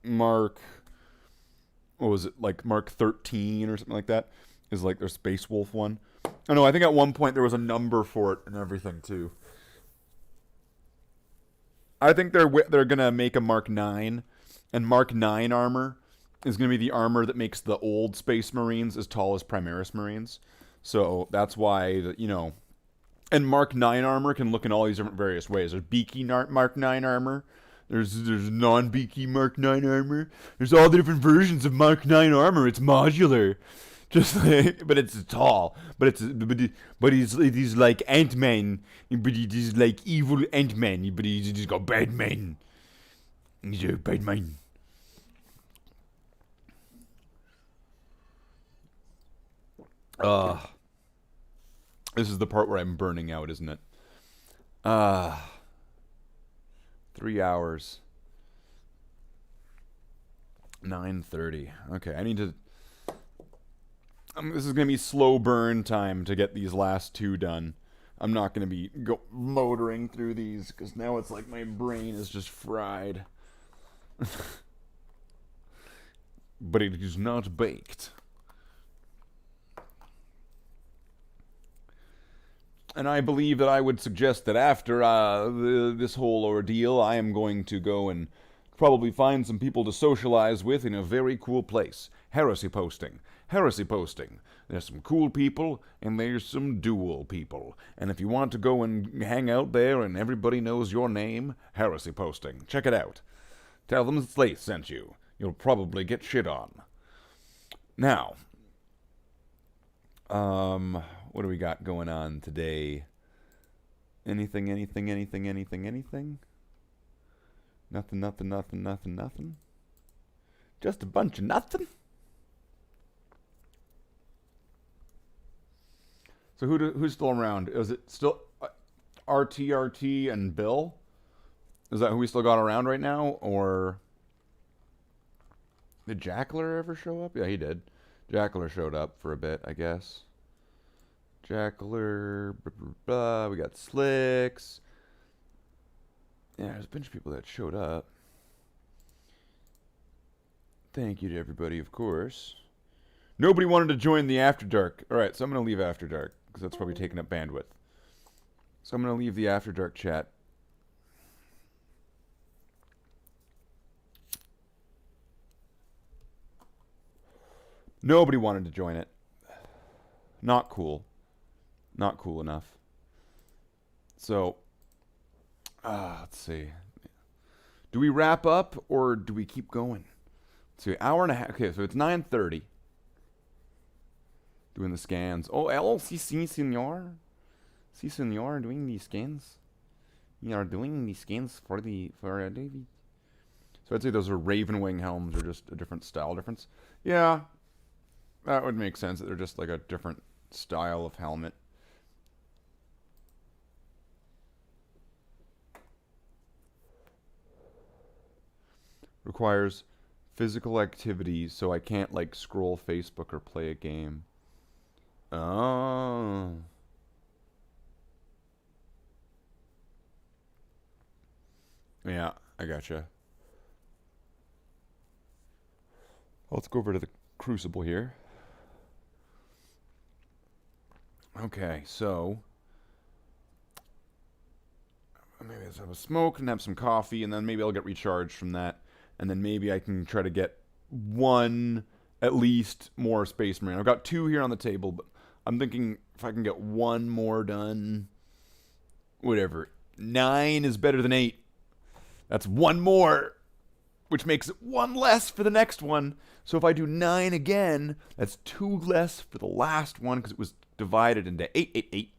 Mark, what was it, like Mark 13 or something like that, is like their Space Wolf one. Oh no, I think at one point there was a number for it and everything too. I think they're gonna make a Mark 9, and Mark 9 armor is gonna be the armor that makes the old Space Marines as tall as Primaris Marines. So that's why, you know, and Mark 9 armor can look in all these different various ways. There's beaky Mark 9 armor. There's non-beaky Mark 9 armor. There's all the different versions of Mark 9 armor. It's modular. Just like, but it's tall. But he's like Ant-Man. But he's like evil Ant-Man. But he's just got bad man. He's a bad man. This is the part where I'm burning out, isn't it? 3 hours. 9:30. Okay, I need to... this is going to be slow burn time to get these last two done. I'm not going to be motoring through these, because now it's like my brain is just fried. But it is not baked. And I believe that I would suggest that after this whole ordeal, I am going to go and probably find some people to socialize with in a very cool place. Heresy posting. Heresy posting. There's some cool people, and there's some dual people. And if you want to go and hang out there and everybody knows your name, heresy posting. Check it out. Tell them Slate sent you. You'll probably get shit on. Now, what do we got going on today? Anything? Nothing. Just a bunch of nothing. So who's still around? Is it still RTRT and Bill? Is that who we still got around right now? Or did Jackler ever show up? Yeah, he did. Jackler showed up for a bit, I guess. Jackler, blah, blah, blah. We got Slicks. Yeah, there's a bunch of people that showed up. Thank you to everybody, of course. Nobody wanted to join the After Dark. Alright, so I'm going to leave After Dark, because that's probably taking up bandwidth. So I'm going to leave the After Dark chat. Nobody wanted to join it. Not cool. Not cool enough. So, let's see. Do we wrap up or do we keep going? Let's see, hour and a half. Okay, so it's 9:30. Doing the scans. Oh, hello, si, senor. Si, senor, doing these scans. We are doing these scans for David. So I'd say those are Ravenwing helms, or just a different style difference. Yeah, that would make sense. That they're just like a different style of helmet. Requires physical activity, so I can't like scroll Facebook or play a game. Oh. Yeah, I gotcha. Let's go over to the Crucible here. Okay, so maybe let's have a smoke and have some coffee, and then maybe I'll get recharged from that. And then maybe I can try to get one, at least, more Space Marine. I've got 2 here on the table, but I'm thinking if I can get 1 more done, whatever. 9 is better than 8. That's 1 more, which makes it 1 less for the next one. So if I do 9 again, that's 2 less for the last one, because it was divided into 8, 8, 8.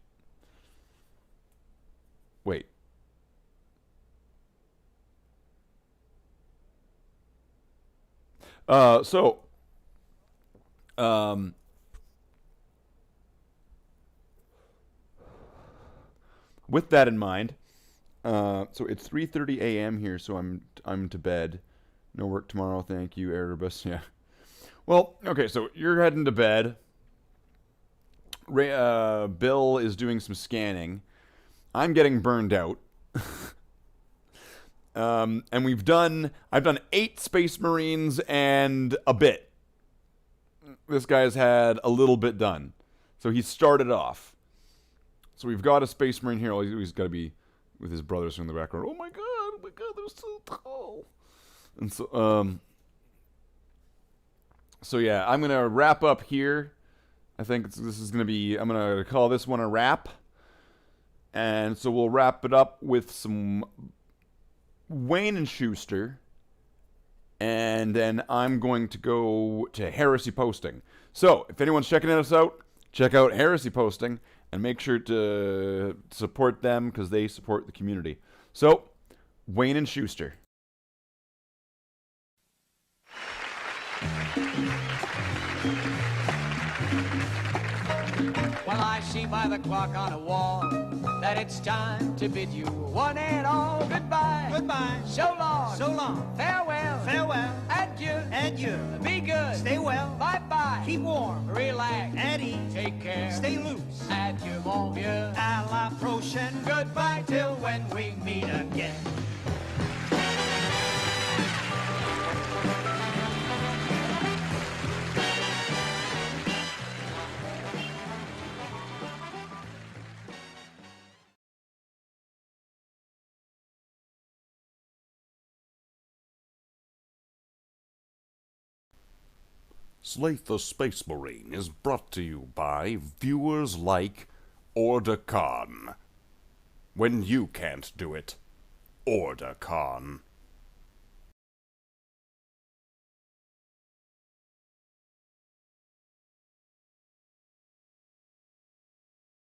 Wait. With that in mind, so it's 3:30 a.m. here, so I'm to bed. No work tomorrow, thank you, Erebus. Yeah. Well, okay, so you're heading to bed. Bill is doing some scanning. I'm getting burned out. And I've done 8 Space Marines and a bit. This guy's had a little bit done. So he started off. So we've got a Space Marine here. He's got to be with his brothers in the background. Oh my god, they're so tall. And so yeah, I'm gonna wrap up here. I think this is gonna be. I'm gonna call this one a wrap. And so we'll wrap it up with some Wayne and Schuster, and then I'm going to go to Heresy Posting. So if anyone's checking us out, check out Heresy Posting. And make sure to support them because they support the community. So, Wayne and Schuster. Well, I see by the clock on a wall that it's time to bid you one and all goodbye. Goodbye. So long. So long. Farewell. Farewell. Adieu. Adieu. Be good. Stay well. Bye-bye. Keep warm. Relax. At ease. Take care. Stay loose. Adieu, mon vieux. À la prochaine. Goodbye till when we meet again. Slate the Space Marine is brought to you by viewers like Order Khan. When you can't do it, Order Khan.